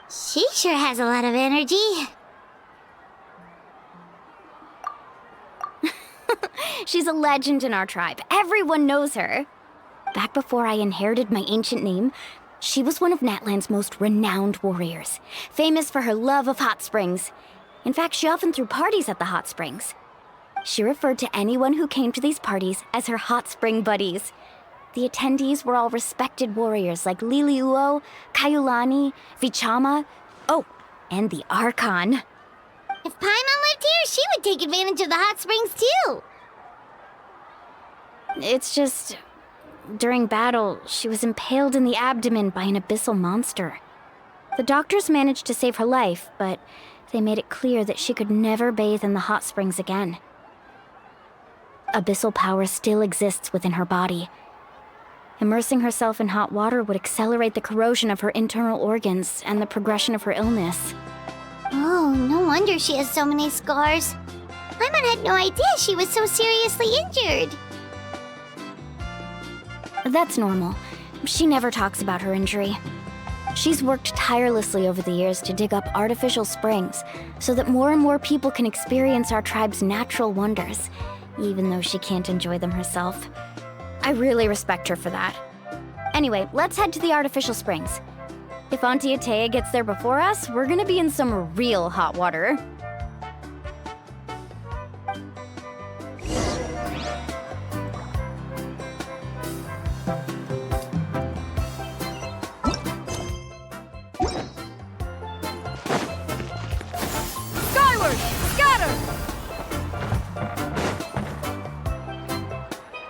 She sure has a lot of energy. She's a legend in our tribe. Everyone knows her. Back before I inherited my ancient name, she was one of Natlan's most renowned warriors, famous for her love of hot springs. In fact, she often threw parties at the hot springs. She referred to anyone who came to these parties as her hot spring buddies. The attendees were all respected warriors like Liliuo, Kayulani, Vichama, oh, and the Archon. If Paimon lived here, she would take advantage of the hot springs too. It's just... during battle, she was impaled in the abdomen by an abyssal monster. The doctors managed to save her life, but they made it clear that she could never bathe in the hot springs again. Abyssal power still exists within her body. Immersing herself in hot water would accelerate the corrosion of her internal organs and the progression of her illness. Oh, no wonder she has so many scars. Paimon had no idea she was so seriously injured. That's normal. She never talks about her injury. She's worked tirelessly over the years to dig up artificial springs so that more and more people can experience our tribe's natural wonders, even though she can't enjoy them herself. I really respect her for that. Anyway, let's head to the artificial springs. If Auntie Atea gets there before us, we're gonna be in some real hot water. Skyward! Scatter!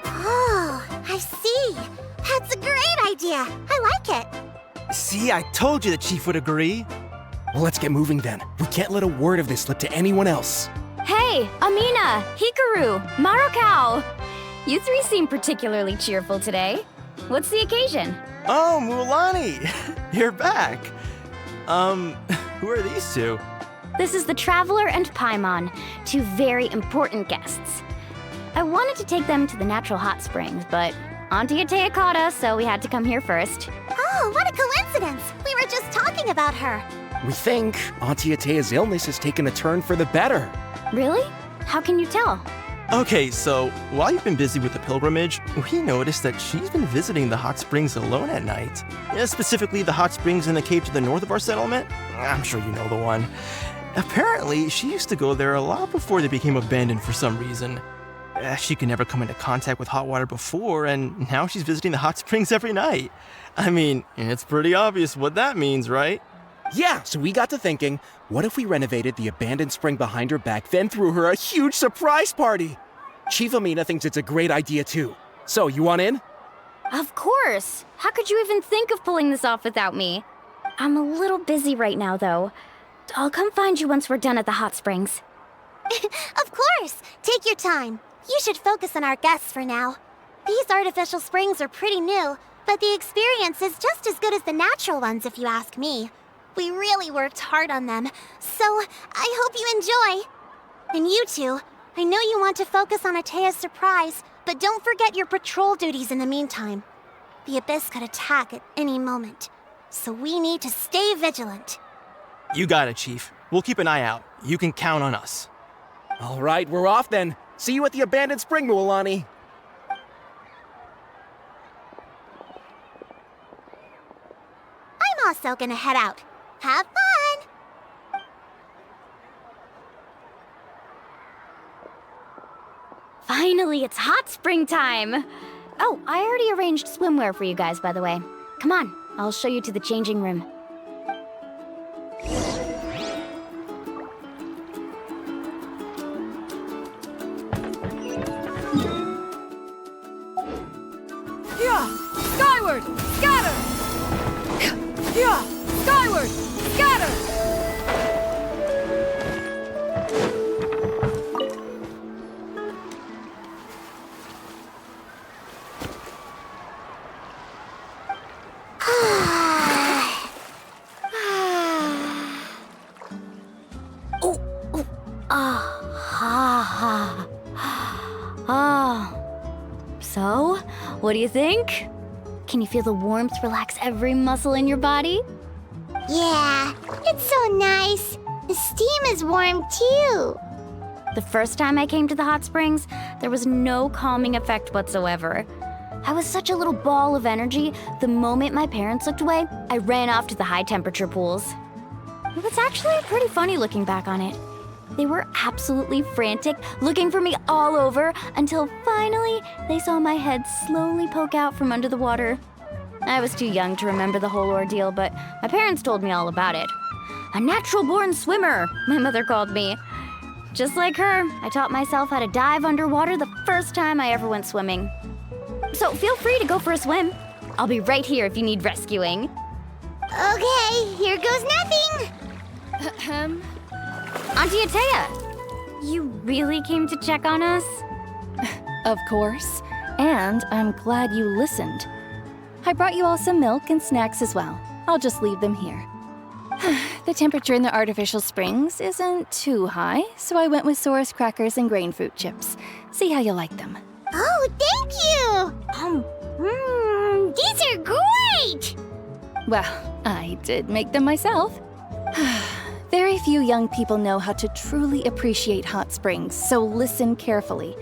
Oh, I see. That's a great idea. I like it. See, I told you the chief would agree. Well, let's get moving then. We can't let a word of this slip to anyone else. Hey, Amina, Hikaru, Marokao! You three seem particularly cheerful today. What's the occasion? Oh, Mualani! You're back. Who are these two? This is the Traveler and Paimon, two very important guests. I wanted to take them to the natural hot springs, but Auntie Atea caught us, so we had to come here first. Oh, what a coincidence! We were just talking about her. We think Auntie Atea's illness has taken a turn for the better. Really? How can you tell? Okay, so while you've been busy with the pilgrimage, we noticed that she's been visiting the hot springs alone at night. Specifically, the hot springs in the cave to the north of our settlement. I'm sure you know the one. Apparently, she used to go there a lot before they became abandoned for some reason. She could never come into contact with hot water before, and now she's visiting the hot springs every night. I mean, it's pretty obvious what that means, right? Yeah, so we got to thinking, what if we renovated the abandoned spring behind her back, then threw her a huge surprise party? Chief Amina thinks it's a great idea too. So, you want in? Of course! How could you even think of pulling this off without me? I'm a little busy right now, though. I'll come find you once we're done at the hot springs. Of course! Take your time. You should focus on our guests for now. These artificial springs are pretty new, but the experience is just as good as the natural ones if you ask me. We really worked hard on them, so I hope you enjoy. And you two, I know you want to focus on Atea's surprise, but don't forget your patrol duties in the meantime. The Abyss could attack at any moment, so we need to stay vigilant. You got it, Chief. We'll keep an eye out. You can count on us. All right, we're off then. See you at the abandoned spring, Mualani. I'm also gonna head out. Have fun! Finally, it's hot spring time! Oh, I already arranged swimwear for you guys, by the way. Come on, I'll show you to the changing room. Yeah! Skyward! Scatter! Yeah! Skyward! Scatter! So, what do you think? Can you feel the warmth relax every muscle in your body? Yeah, it's so nice. The steam is warm too. The first time I came to the hot springs, there was no calming effect whatsoever. I was such a little ball of energy, the moment my parents looked away, I ran off to the high temperature pools. It was actually pretty funny looking back on it. They were absolutely frantic, looking for me all over, until finally they saw my head slowly poke out from under the water. I was too young to remember the whole ordeal, but my parents told me all about it. A natural-born swimmer, my mother called me. Just like her, I taught myself how to dive underwater the first time I ever went swimming. So feel free to go for a swim. I'll be right here if you need rescuing. Okay, here goes nothing. Auntie Atea, you really came to check on us? Of course. And I'm glad you listened. I brought you all some milk and snacks as well. I'll just leave them here. The temperature in the artificial springs isn't too high, so I went with Saurus crackers and grain fruit chips. See how you like them. Oh, thank you! These are great! Well, I did make them myself. Very few young people know how to truly appreciate hot springs, so listen carefully.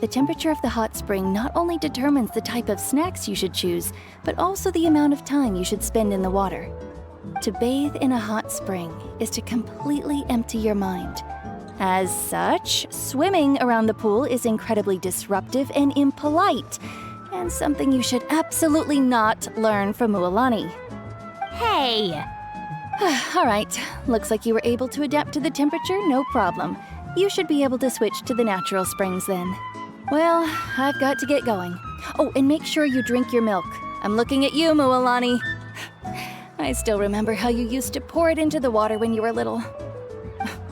The temperature of the hot spring not only determines the type of snacks you should choose, but also the amount of time you should spend in the water. To bathe in a hot spring is to completely empty your mind. As such, swimming around the pool is incredibly disruptive and impolite, and something you should absolutely not learn from Mualani. Hey! All right, looks like you were able to adapt to the temperature, no problem. You should be able to switch to the natural springs then. Well, I've got to get going. Oh, and make sure you drink your milk. I'm looking at you, Mualani. I still remember how you used to pour it into the water when you were little.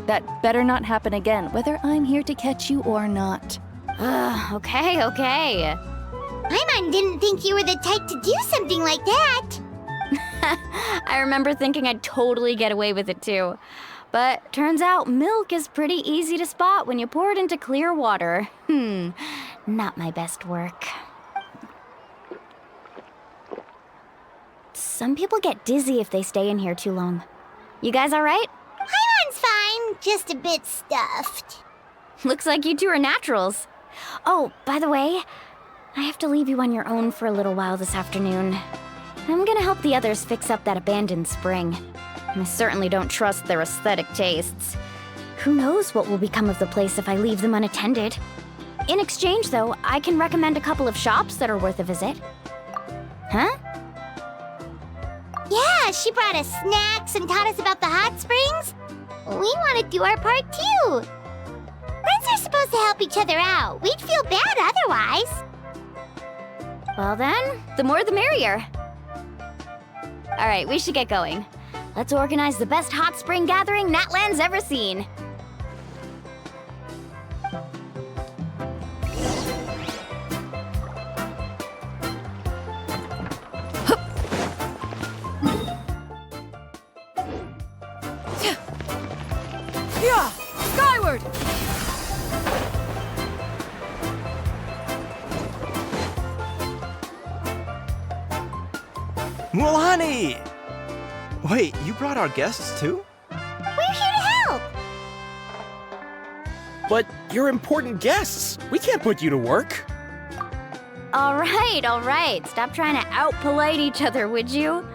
That better not happen again, whether I'm here to catch you or not. Okay. Paimon didn't think you were the type to do something like that. I remember thinking I'd totally get away with it too. But turns out milk is pretty easy to spot when you pour it into clear water. Not my best work. Some people get dizzy if they stay in here too long. You guys all right? Paimon's fine, just a bit stuffed. Looks like you two are naturals. Oh, by the way, I have to leave you on your own for a little while this afternoon. I'm gonna help the others fix up that abandoned spring. I certainly don't trust their aesthetic tastes. Who knows what will become of the place if I leave them unattended. In exchange, though, I can recommend a couple of shops that are worth a visit. Huh? Yeah, she brought us snacks and taught us about the hot springs. We want to do our part too. Friends are supposed to help each other out. We'd feel bad otherwise. Well then, the more the merrier. All right, we should get going. Let's organize the best hot spring gathering Natlan's ever seen. Yeah! Skyward! Mualani! Wait, you brought our guests too? We're here to help! But you're important guests. We can't put you to work. All right. Stop trying to out-polite each other, would you?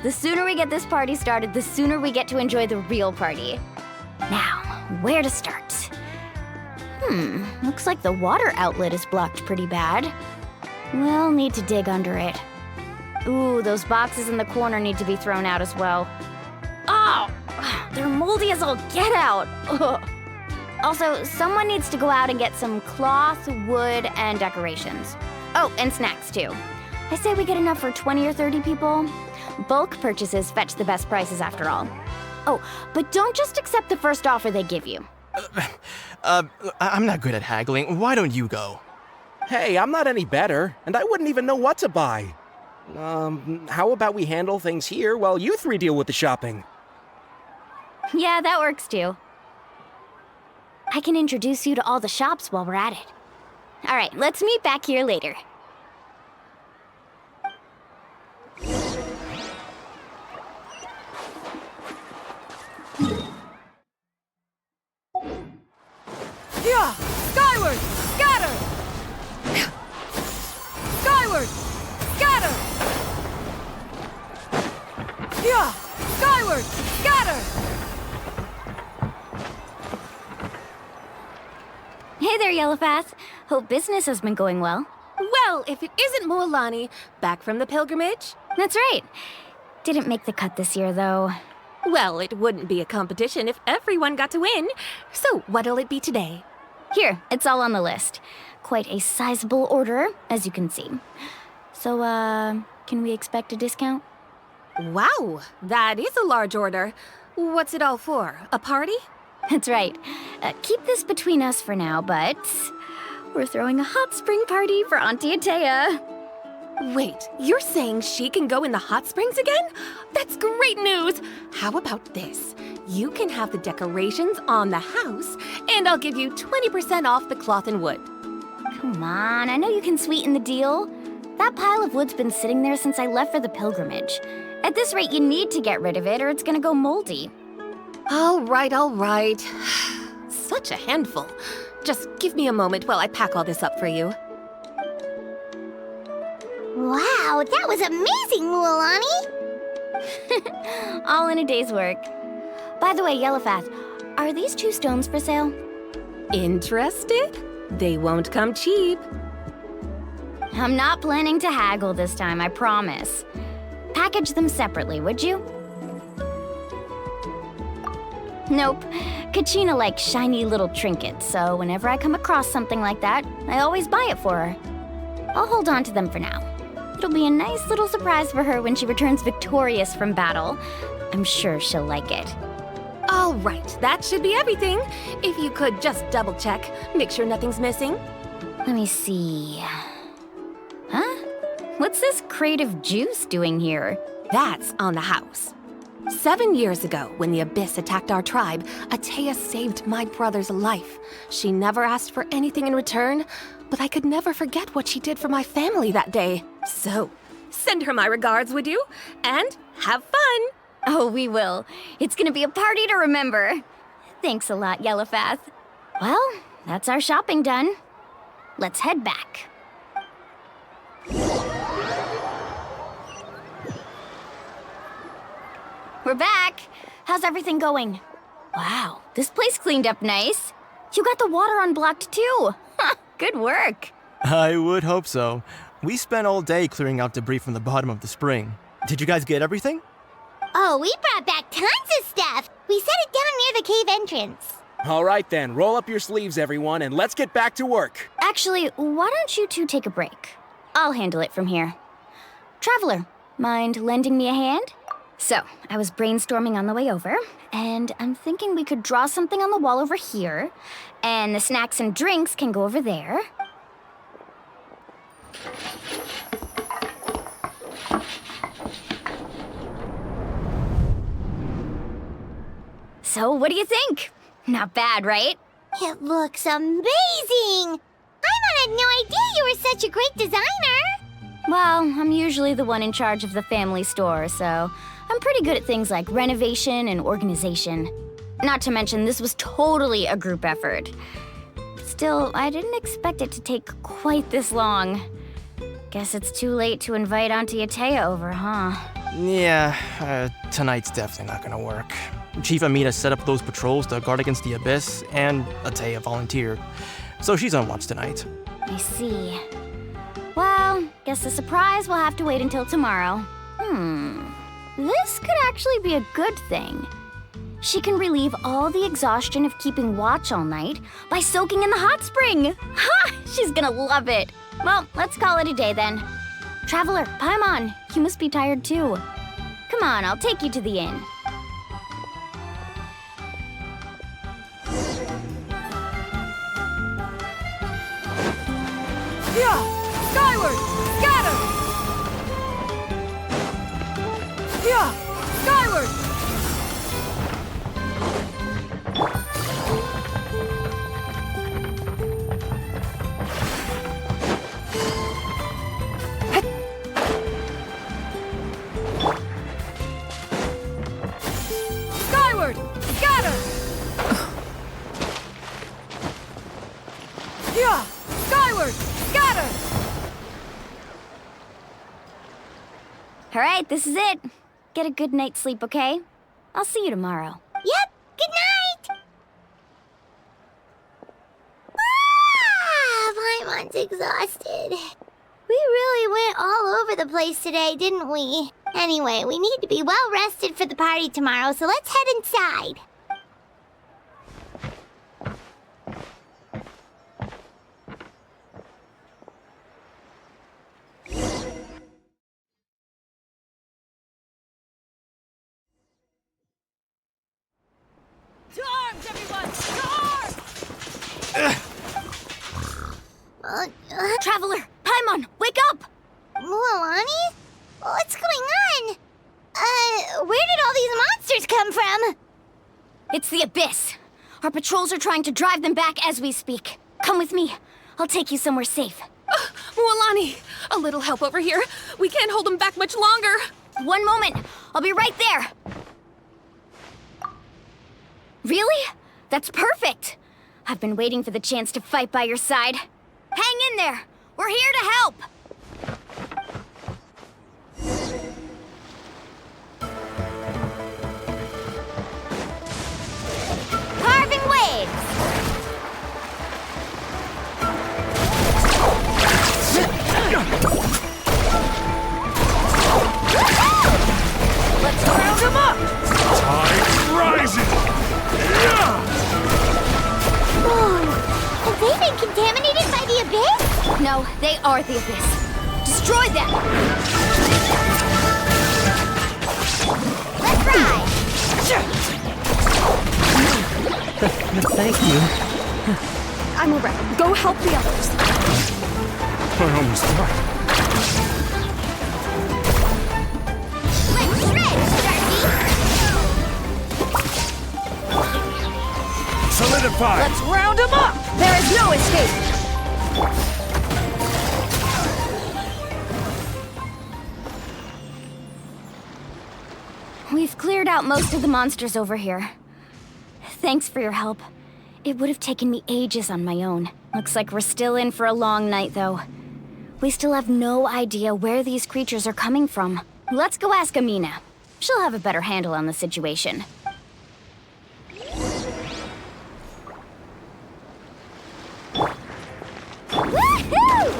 The sooner we get this party started, the sooner we get to enjoy the real party. Now, where to start? Looks like the water outlet is blocked pretty bad. We'll need to dig under it. Ooh, those boxes in the corner need to be thrown out as well. Oh, they're moldy as all get out. Ugh. Also, someone needs to go out and get some cloth, wood, and decorations. Oh, and snacks too. I say we get enough for 20 or 30 people. Bulk purchases fetch the best prices after all. Oh, but don't just accept the first offer they give you. I'm not good at haggling. Why don't you go? Hey, I'm not any better, and I wouldn't even know what to buy. How about we handle things here while you three deal with the shopping? Yeah, that works too. I can introduce you to all the shops while we're at it. All right, let's meet back here later. Yeah! Skyward! Scatter! Skyward! Scatter! Yeah! Skyward! Scatter! Hey there, Yellowface. Hope business has been going well. Well, if it isn't Mualani, back from the pilgrimage? That's right. Didn't make the cut this year, though. Well, it wouldn't be a competition if everyone got to win. So, what'll it be today? Here, it's all on the list. Quite a sizable order, as you can see. So, can we expect a discount? Wow, that is a large order. What's it all for? A party? That's right. Keep this between us for now, but we're throwing a hot spring party for Auntie Atea. Wait, you're saying she can go in the hot springs again? That's great news! How about this? You can have the decorations on the house, and I'll give you 20% off the cloth and wood. Come on, I know you can sweeten the deal. That pile of wood's been sitting there since I left for the pilgrimage. At this rate, you need to get rid of it or it's gonna go moldy. All right. Such a handful. Just give me a moment while I pack all this up for you. Wow, that was amazing, Mualani! All in a day's work. By the way, Yellowfath, are these 2 stones for sale? Interested? They won't come cheap. I'm not planning to haggle this time, I promise. Package them separately, would you? Nope. Kachina likes shiny little trinkets, so whenever I come across something like that, I always buy it for her. I'll hold on to them for now. It'll be a nice little surprise for her when she returns victorious from battle. I'm sure she'll like it. All right, that should be everything. If you could just double check, make sure nothing's missing. Let me see. Huh? What's this crate of juice doing here? That's on the house. 7 years ago, when the Abyss attacked our tribe, Atea saved my brother's life. She never asked for anything in return, but I could never forget what she did for my family that day. So, send her my regards, would you? And have fun! Oh, we will. It's gonna be a party to remember. Thanks a lot, Yellowfath. Well, that's our shopping done. Let's head back. We're back. How's everything going? Wow, this place cleaned up nice. You got the water unblocked too. Good work. I would hope so. We spent all day clearing out debris from the bottom of the spring. Did you guys get everything? Oh, we brought back tons of stuff. We set it down near the cave entrance. All right then, roll up your sleeves, everyone, and let's get back to work. Actually, why don't you 2 take a break? I'll handle it from here. Traveler, mind lending me a hand? So, I was brainstorming on the way over, and I'm thinking we could draw something on the wall over here, and the snacks and drinks can go over there. So, what do you think? Not bad, right? It looks amazing! Paimon had no idea you were such a great designer! Well, I'm usually the one in charge of the family store, so I'm pretty good at things like renovation and organization. Not to mention, this was totally a group effort. Still, I didn't expect it to take quite this long. Guess it's too late to invite Auntie Atea over, huh? Yeah, tonight's definitely not gonna work. Chief Amina set up those patrols to guard against the Abyss, and Atea volunteered. So she's on watch tonight. I see. Well, guess the surprise will have to wait until tomorrow. This could actually be a good thing. She can relieve all the exhaustion of keeping watch all night by soaking in the hot spring. Ha! She's gonna love it. Well, let's call it a day then. Traveler, Paimon, you must be tired too. Come on, I'll take you to the inn. Yeah! Skyward! Scatter! Yeah! Skyward! Skyward! Scatter! Yeah! Skyward! Scatter! All right, this is it. Get a good night's sleep, okay? I'll see you tomorrow. Yep, good night! Paimon's exhausted. We really went all over the place today, didn't we? Anyway, we need to be well rested for the party tomorrow, so let's head inside. To arms, everyone! To arms! Traveler, Paimon, wake up! Mualani? What's going on? Where did all these monsters come from? It's the Abyss. Our patrols are trying to drive them back as we speak. Come with me. I'll take you somewhere safe. Mualani, A little help over here. We can't hold them back much longer. One moment. I'll be right there. Really? That's perfect. I've been waiting for the chance to fight by your side. Hang in there. We're here to help. Carving waves. Let's round them up! Tide rising! Oh, have they been contaminated by the Abyss? No, they are the Abyss. Destroy them! Let's ride! Thank you. I'm alright. Go help the others. I almost died. Let's shred, Sharky! Solidify! Let's round them up! There is no escape! We've cleared out most of the monsters over here. Thanks for your help. It would have taken me ages on my own. Looks like we're still in for a long night, though. We still have no idea where these creatures are coming from. Let's go ask Amina. She'll have a better handle on the situation. Woohoo!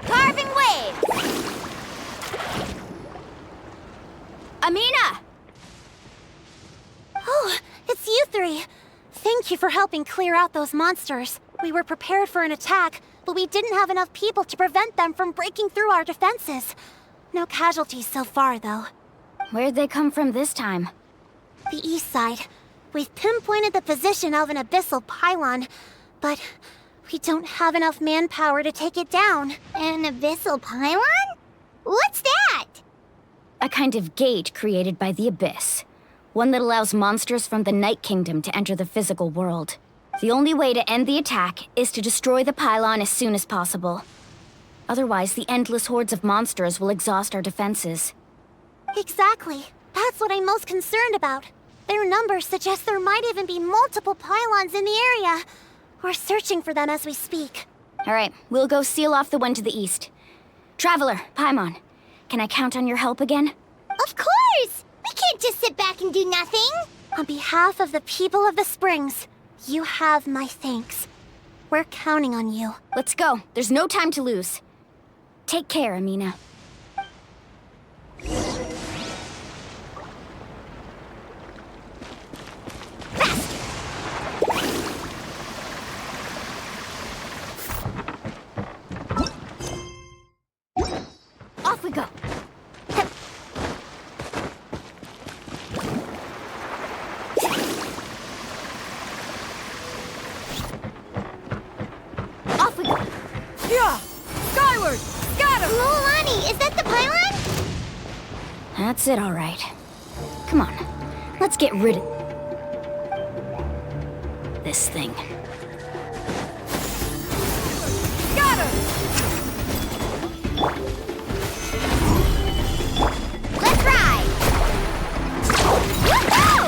Carving waves! Amina! Oh, it's you three. Thank you for helping clear out those monsters. We were prepared for an attack, but we didn't have enough people to prevent them from breaking through our defenses. No casualties so far, though. Where'd they come from this time? The east side. We've pinpointed the position of an abyssal pylon, but we don't have enough manpower to take it down. An abyssal pylon? What's that? A kind of gate created by the Abyss. One that allows monsters from the Night Kingdom to enter the physical world. The only way to end the attack is to destroy the pylon as soon as possible. Otherwise, the endless hordes of monsters will exhaust our defenses. Exactly. That's what I'm most concerned about. Their numbers suggest there might even be multiple pylons in the area. We're searching for them as we speak. All right, we'll go seal off the one to the east. Traveler, Paimon, can I count on your help again? Of course! We can't just sit back and do nothing! On behalf of the people of the Springs, you have my thanks. We're counting on you. Let's go. There's no time to lose. Take care, Amina. Off we go. Off we go. Yeah! Skyward! Got him! Mualani, is that the pylon? That's it, all right. Come on. Let's get rid of this thing. Got him! Let's ride! Woohoo!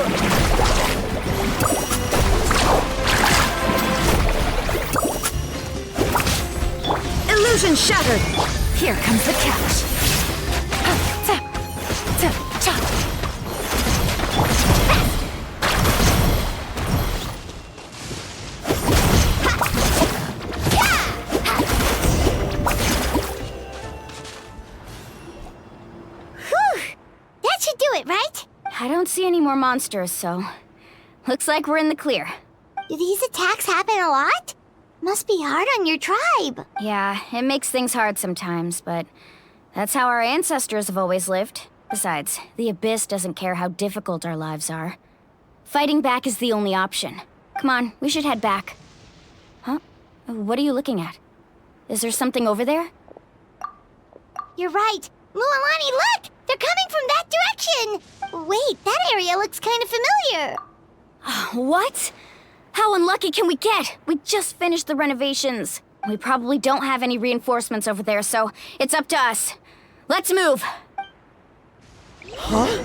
Illusion shattered! Here comes the catch. That should do it, right? I don't see any more monsters, so looks like we're in the clear. Do these attacks happen a lot? Must be hard on your tribe. Yeah, it makes things hard sometimes, but that's how our ancestors have always lived. Besides, the Abyss doesn't care how difficult our lives are. Fighting back is the only option. Come on, we should head back. Huh? What are you looking at? Is there something over there? You're right. Mualani, look! They're coming from that direction! Wait, that area looks kind of familiar. What? How unlucky can we get? We just finished the renovations. We probably don't have any reinforcements over there, so it's up to us. Let's move. Huh?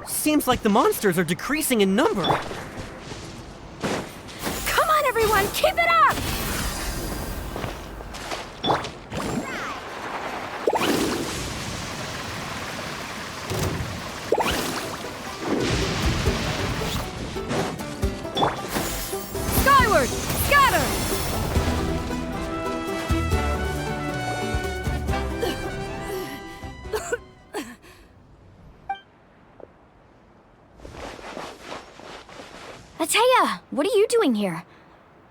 Seems like the monsters are decreasing in number. Come on, everyone, keep it up! Skyward! Scatter! Atea, what are you doing here?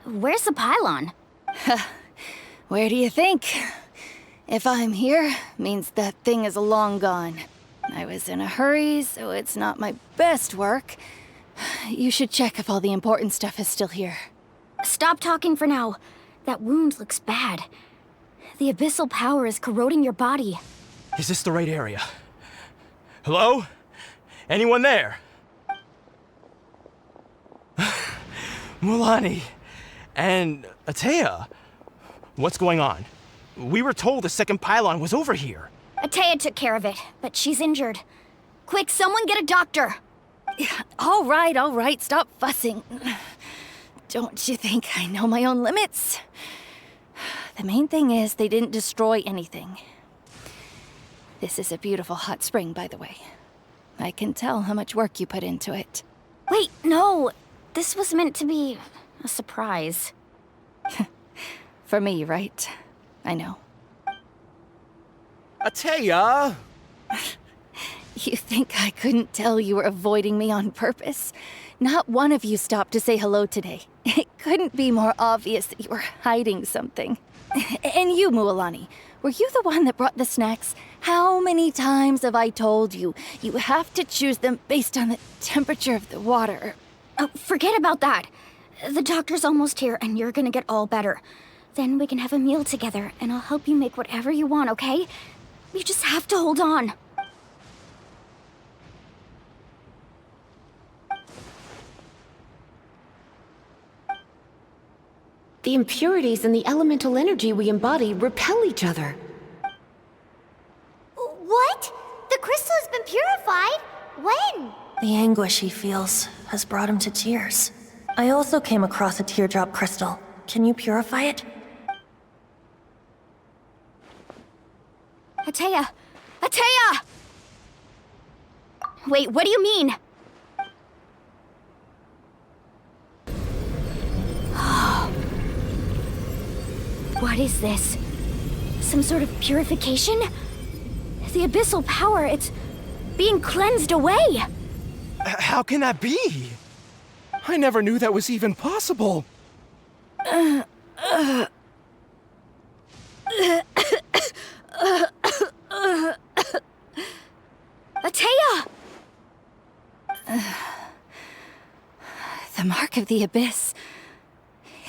Where's the pylon? Where do you think? If I'm here, means that thing is long gone. I was in a hurry, so it's not my best work. You should check if all the important stuff is still here. Stop talking for now. That wound looks bad. The abyssal power is corroding your body. Is this the right area? Hello? Anyone there? Mualani and Atea. What's going on? We were told the second pylon was over here. Atea took care of it, but she's injured. Quick, someone get a doctor! All right, stop fussing. Don't you think I know my own limits? The main thing is they didn't destroy anything. This is a beautiful hot spring, by the way. I can tell how much work you put into it. Wait, no! This was meant to be a surprise. For me, right? I know. Atea! You think I couldn't tell you were avoiding me on purpose? Not one of you stopped to say hello today. It couldn't be more obvious that you were hiding something. And you, Mualani, were you the one that brought the snacks? How many times have I told you, you have to choose them based on the temperature of the water? Oh, forget about that. The doctor's almost here, and you're gonna get all better. Then we can have a meal together, and I'll help you make whatever you want, okay? You just have to hold on. The impurities and the elemental energy we embody repel each other. What? The crystal has been purified? When? The anguish he feels has brought him to tears. I also came across a teardrop crystal. Can you purify it? Atea! Atea! Wait, what do you mean? What is this? Some sort of purification? The abyssal power, it's being cleansed away! How can that be? I never knew that was even possible. Atea! The mark of the abyss.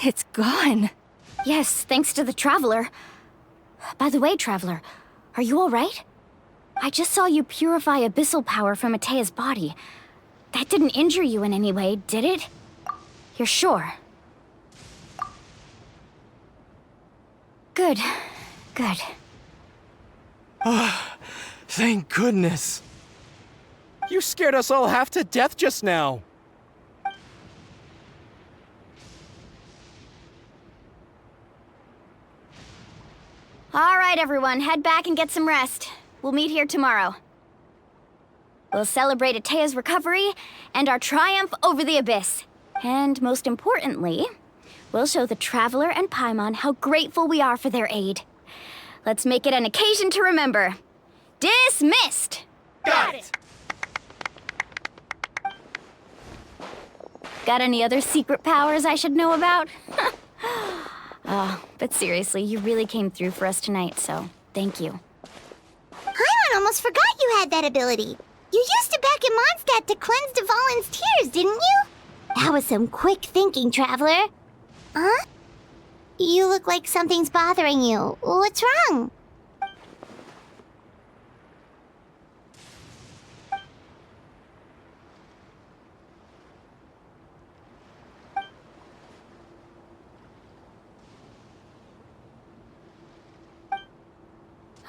It's gone. Yes, thanks to the Traveler. By the way, Traveler, are you alright? I just saw you purify abyssal power from Atea's body. That didn't injure you in any way, did it? You're sure? Good. Good. Thank goodness. You scared us all half to death just now. All right, everyone, head back and get some rest. We'll meet here tomorrow. We'll celebrate Atea's recovery and our triumph over the Abyss. And most importantly, we'll show the Traveler and Paimon how grateful we are for their aid. Let's make it an occasion to remember. Dismissed! Got it! Got any other secret powers I should know about? But seriously, you really came through for us tonight, so thank you. Paimon almost forgot you had that ability. You used it back in Mondstadt to cleanse Dvalin's tears, didn't you? That was some quick thinking, Traveler. Huh? You look like something's bothering you. What's wrong?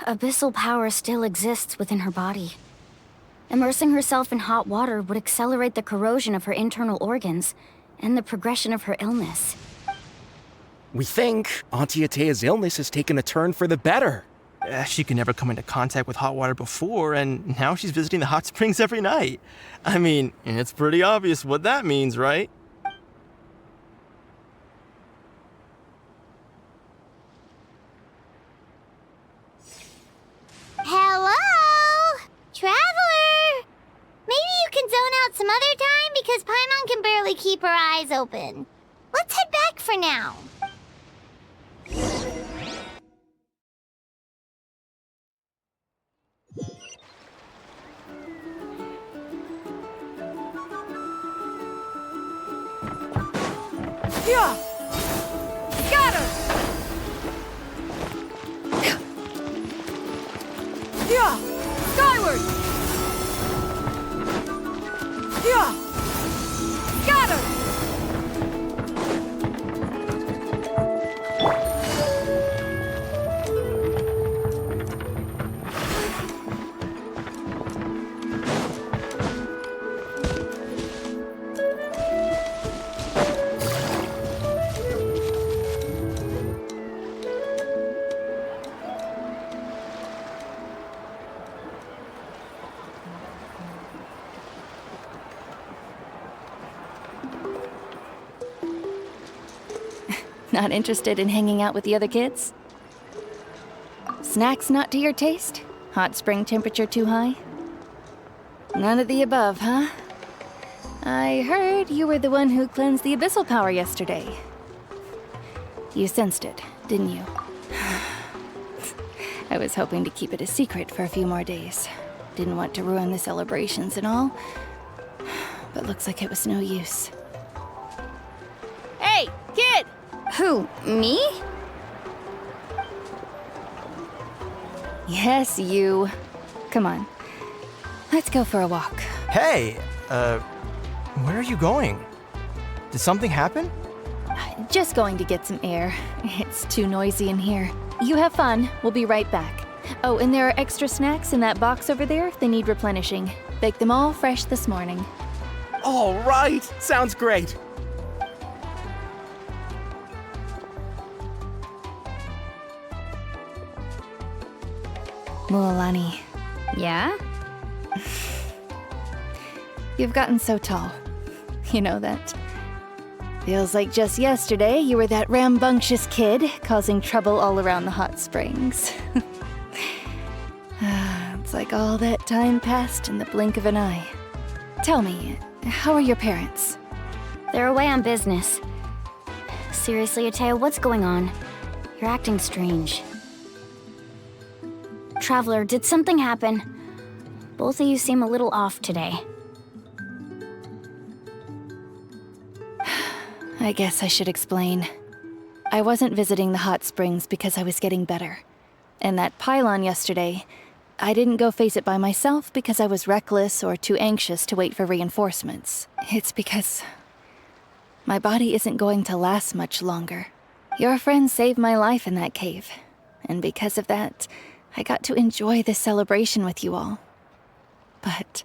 Abyssal power still exists within her body. Immersing herself in hot water would accelerate the corrosion of her internal organs and the progression of her illness. We think Auntie Atea's illness has taken a turn for the better. She could never come into contact with hot water before, and now she's visiting the hot springs every night. I mean, it's pretty obvious what that means, right? Hello? Traveler? Maybe you can zone out some other time because Paimon can barely keep her eyes open. Let's head back for now. Yeah! Scatter! Yeah! Skyward! Yeah! Scatter! Not interested in hanging out with the other kids? Snacks not to your taste? Hot spring temperature too high? None of the above, huh? I heard you were the one who cleansed the Abyssal power yesterday. You sensed it, didn't you? I was hoping to keep it a secret for a few more days. Didn't want to ruin the celebrations and all, but looks like it was no use. Hey, kid! Who, me? Yes, you. Come on. Let's go for a walk. Hey, where are you going? Did something happen? Just going to get some air. It's too noisy in here. You have fun. We'll be right back. Oh, and there are extra snacks in that box over there if they need replenishing. Baked them all fresh this morning. All right, sounds great. Mualani. Yeah? You've gotten so tall. You know that. Feels like just yesterday you were that rambunctious kid causing trouble all around the hot springs. It's like all that time passed in the blink of an eye. Tell me, how are your parents? They're away on business. Seriously, Atea, what's going on? You're acting strange. Traveler, did something happen? Both of you seem a little off today. I guess I should explain. I wasn't visiting the hot springs because I was getting better. And that pylon yesterday, I didn't go face it by myself because I was reckless or too anxious to wait for reinforcements. It's because my body isn't going to last much longer. Your friend saved my life in that cave, and because of that, I got to enjoy this celebration with you all. But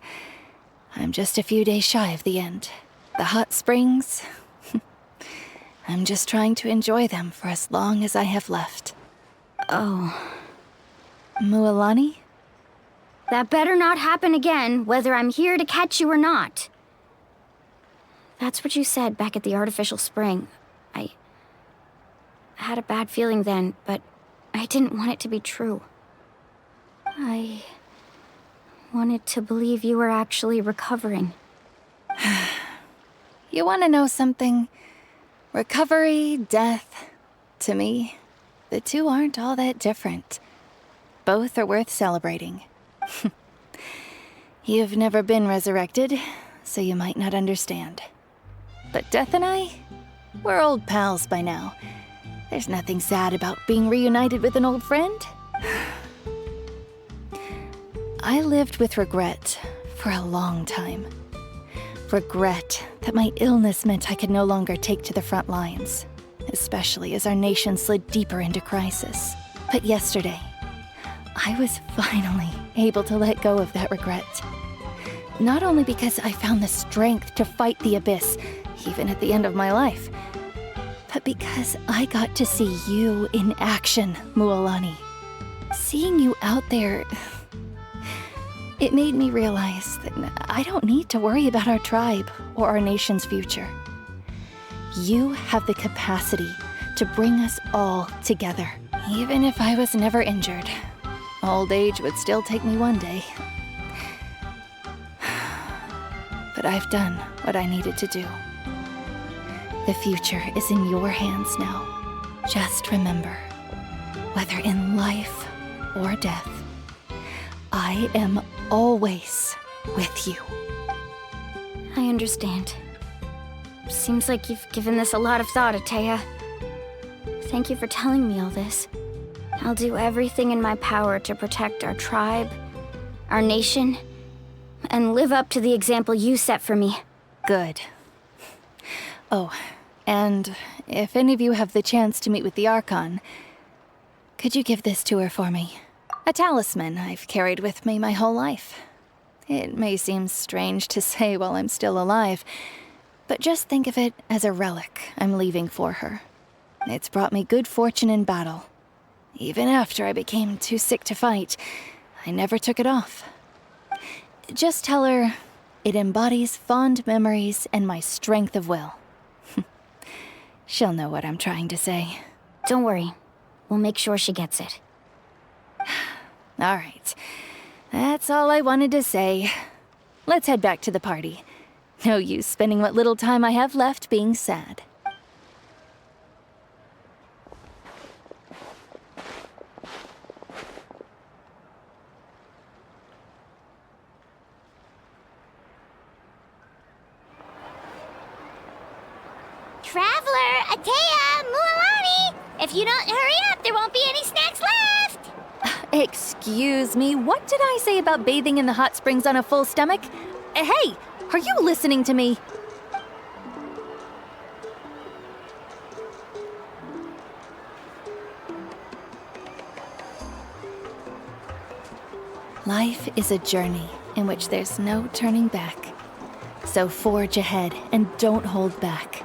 I'm just a few days shy of the end. The hot springs, I'm just trying to enjoy them for as long as I have left. Oh. Mualani? That better not happen again, whether I'm here to catch you or not. That's what you said back at the artificial spring. I had a bad feeling then, but I didn't want it to be true. I wanted to believe you were actually recovering. You want to know something? Recovery, death, to me, the two aren't all that different. Both are worth celebrating. You've never been resurrected, so you might not understand. But Death and I, we're old pals by now. There's nothing sad about being reunited with an old friend. I lived with regret for a long time. Regret that my illness meant I could no longer take to the front lines, especially as our nation slid deeper into crisis. But yesterday, I was finally able to let go of that regret. Not only because I found the strength to fight the Abyss, even at the end of my life, but because I got to see you in action, Mualani. Seeing you out there, it made me realize that I don't need to worry about our tribe or our nation's future. You have the capacity to bring us all together. Even if I was never injured, old age would still take me one day. But I've done what I needed to do. The future is in your hands now. Just remember, whether in life or death, I am always with you. I understand. Seems like you've given this a lot of thought, Atea. Thank you for telling me all this. I'll do everything in my power to protect our tribe, our nation, and live up to the example you set for me. Good. Oh, and if any of you have the chance to meet with the Archon, could you give this to her for me? A talisman I've carried with me my whole life. It may seem strange to say while I'm still alive, but just think of it as a relic I'm leaving for her. It's brought me good fortune in battle. Even after I became too sick to fight, I never took it off. Just tell her it embodies fond memories and my strength of will. She'll know what I'm trying to say. Don't worry. We'll make sure she gets it. All right. That's all I wanted to say. Let's head back to the party. No use spending what little time I have left being sad. Traveler, Atea, Mualani! If you don't hurry up, there won't be any snacks left! Excuse me, what did I say about bathing in the hot springs on a full stomach? Hey, are you listening to me? Life is a journey in which there's no turning back. So forge ahead and don't hold back.